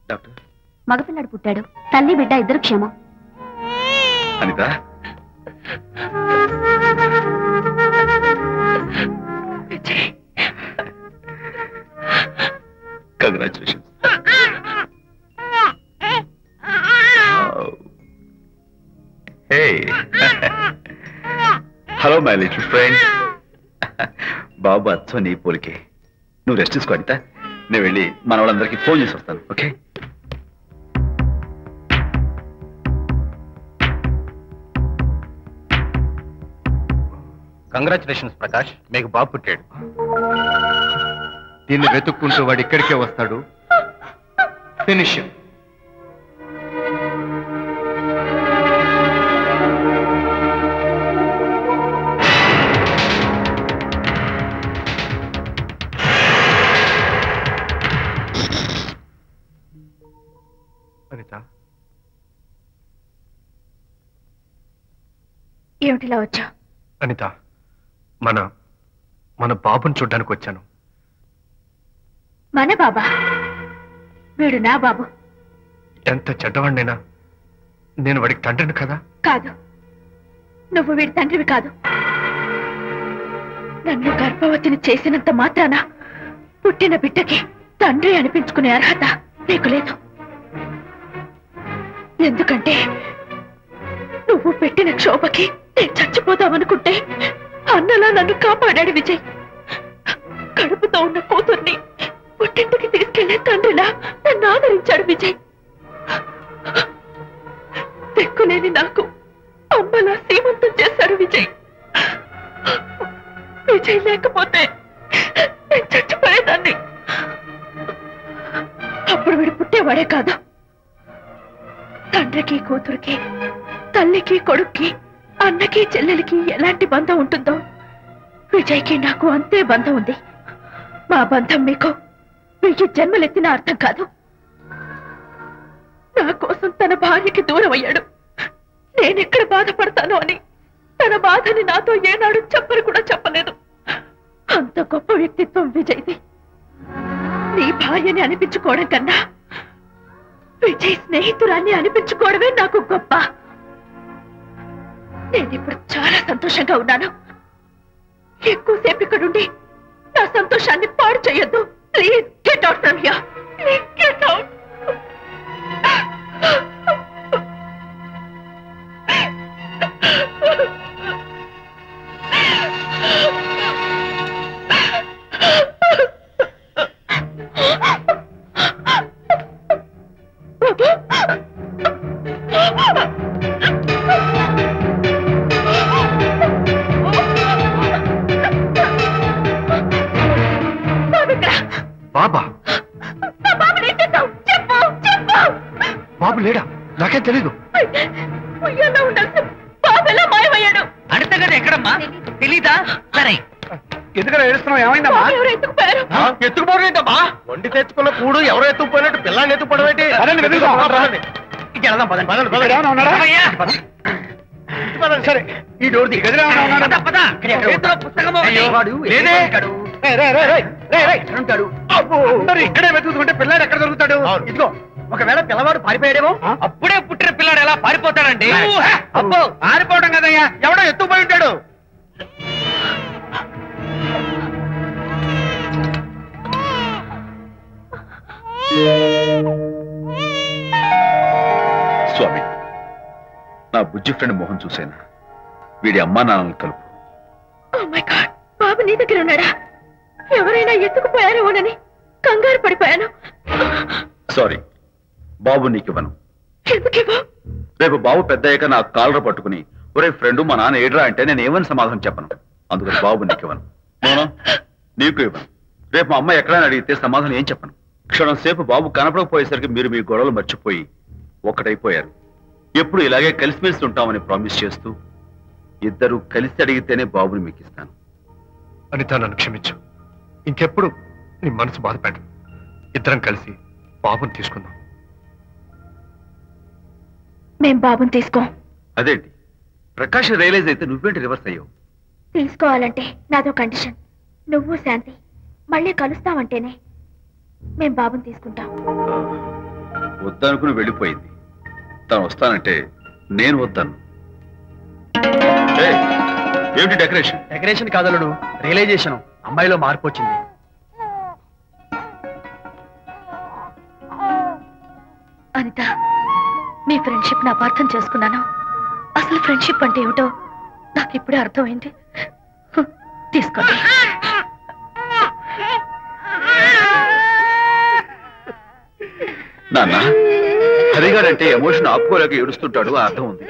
డాక్టర్, మగపిల్లాడు పుట్టాడు. తల్లి బిడ్డ ఇద్దరు క్షేమం. Anitha, congratulations. Hello my little friend. బాబు అచ్చో నీ పోలికే. నువ్వు రెస్ట్ తీసుకో అనిత. నేను వెళ్ళి మన వాళ్ళందరికీ ఫోన్ చేసి వస్తాను. ఓకే? కంగ్రాచులేషన్స్ ప్రకాష్, మీకు బాబు పుట్టాడు. దీన్ని వెతుక్కుంటూ వాడు ఇక్కడికే వస్తాడు. ఫినిష్. అనిత, ఏమిటిలా వచ్చా? అనిత, మన బాబుని చూడ్డానికి వచ్చాను. మన బాబా? వీడు నా బాబు. ఎంత చెడ్డవాడినైనా నేను వాడికి తండ్రిని కదా? కాదు, నువ్వు వీడి తండ్రివి కాదు. నన్ను గర్భవతిని చేసినంత మాత్రాన పుట్టిన బిడ్డకి తండ్రి అనిపించుకునే అర్హత నీకు లేదు. ఎందుకంటే నువ్వు పెట్టిన క్షోభకి నేను చచ్చిపోదామనుకుంటే అన్నలా నన్ను కాపాడాడు విజయ్. కడుపుతో ఉన్న కూతుర్ని పుట్టింటికి తీసుకెళ్లే తండ్రిలా నన్ను ఆదరించాడు విజయ్. దిక్కులేని నాకు అమ్మలా సీమంతం చేశాడు విజయ్. విజయ్ లేకపోతే నేను చచ్చిపోయేదాన్ని. అప్పుడు వీడు పుట్టేవాడే కాదు. తండ్రికి కూతురికి, తల్లికి కొడుక్కి, అన్నకి చెల్లెలికి ఎలాంటి బంధం ఉంటుందో విజయ్కి నాకు అంతే బంధం ఉంది. మా బంధం మీకు 1000 జన్మలెత్తిన అర్థం కాదు. నా కోసం తన భార్యకి దూరం అయ్యాడు. నేనెక్కడ బాధపడతానో అని తన బాధని నాతో ఏనాడు చెప్పరు కూడా చెప్పలేదు. అంత గొప్ప వ్యక్తిత్వం విజయ్ది. నీ భార్యని అనిపించుకోవడం కన్నా విజయ్ స్నేహితురాన్ని అనిపించుకోవడమే నాకు గొప్ప. నేనిప్పుడు చాలా సంతోషంగా ఉన్నాను. ఎక్కువసేపు ఇక్కడుండి నా సంతోషాన్ని పాడు చేయొద్దు. Please get out from here. Please get out. బాబా? బాబు లేడా? నాకేం తెలీదు. అడితే కదా ఎక్కడమ్మా? తెలీదా? సరే, ఎందుకలా ఏడుస్తున్నావు? ఏమైందమ్మా? ఎత్తుకుపోవడం ఏంటమ్మా? వండి తెచ్చుకున్న కూడు ఎవరో ఎత్తుకుపోయినట్టు పిల్లాన్ని ఎత్తుకుపోవడం ఏంటి? ఏమైనా ఉన్నాడా? సరే, ఈ డోర్ ది. గదిలో ఏమైనా ఉన్నాడా? పుస్తకం లేదే. అందరూ ఇక్కడే వెతుకుతుంటే పిల్లాడు ఎక్కడ దొరుకుతాడు? ఇదిగో, ఒకవేళ పిల్లవాడు పారిపోయాడేమో. అప్పుడే పుట్టిన పిల్లాడు ఎలా పారిపోతాడండి? అబ్బో, పారిపోవడం కదయ్యా, ఎవడో ఎత్తుకుపోయి ఉంటాడు. స్వామి, నా బుజ్జి ఫ్రెండ్ మోహన్ చూసేనా? వీడి అమ్మా నాన్నలు కలుపు. ఓ మై గాడ్, బాబు నీ దగ్గర ఉన్నాడా? ఎవరైనా ఎత్తుకుపోయారేమోనని కంగారు పడిపోయాను. సారీ, బాబు నీకివ్వను. ఎందుకేవో? రేపు బాబు పెద్దయ్యాక నా కాలర్ పట్టుకుని ఒరే ఫ్రెండ్ మా నాన్న ఏడ్రా అంటే నేను ఏమని సమాధానం చెప్పను. అందుకని బాబు నీకివ్వను. నోనో, నీకు ఇవ్వను. రేపు మా అమ్మ ఎక్కడైనా అడిగితే సమాధానం ఏం చెప్పను. క్షణం సేపు బాబు కనపడకపోయేసరికి మీరు మీ గొడవలు మర్చిపోయి ఒక్కటైపోయారు. ఎప్పుడు ఇలాగే కలిసిమెలిసి ఉంటామని ప్రామిస్ చేస్తూ ఇద్దరు కలిసి అడిగితేనే బాబుని మీకు ఇస్తాను. అనిత, నన్ను క్షమించు. ఇంకెప్పుడు నీ మనసు బాధపెట్టు. ఇద్దరం కలిసి బాబుని తీసుకుందాం. మేం బాబుని తీసుకోం. అదేంటి ప్రకాష్ రియలైజ్ అయితే నువ్వేంటి రివర్స్ అయ్యావు? తీసుకోవాలంటే నాదో కండిషన్. నువ్వు శాంతి మళ్ళీ కలుస్తావంటేనే. మేము బాబుని తీసుకుంటాం. వద్దనుకుని వెళ్ళిపోయింది. తను వస్తానంటే నేను వద్దాను. ఏమిటి డెకరేషన్? Decoration కాదలుడు, realisation. అమ్మాయిలో మార్పు వచ్చింది. అనిత, మీ ఫ్రెండ్షిప్ ని అపార్థం చేసుకున్నాను. అసలు ఫ్రెండ్షిప్ అంటే ఏమిటో నాకు ఇప్పుడే అర్థమైంది. తీసుకోండి. నాన్న, హరిగారంటే ఎమోషన్ ఆపుకోలేక ఏడుస్తుంటాడు, అర్థం ఉంది.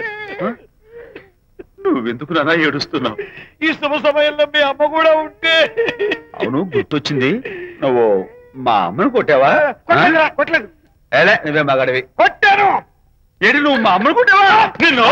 నువ్వెందుకు నాన్న ఏడుస్తున్నావు? ఈ శుభ సమయంలో మీ అమ్మ కూడా ఉంటే. అవును, గుర్తొచ్చింది. నువ్వు మా అమ్మను కొట్టావా? కొట్టలేదు. నువ్వే మగాడివి. కొట్టాను. ఏడు, నువ్వు మా అమ్మను కొట్టావా? నిన్ను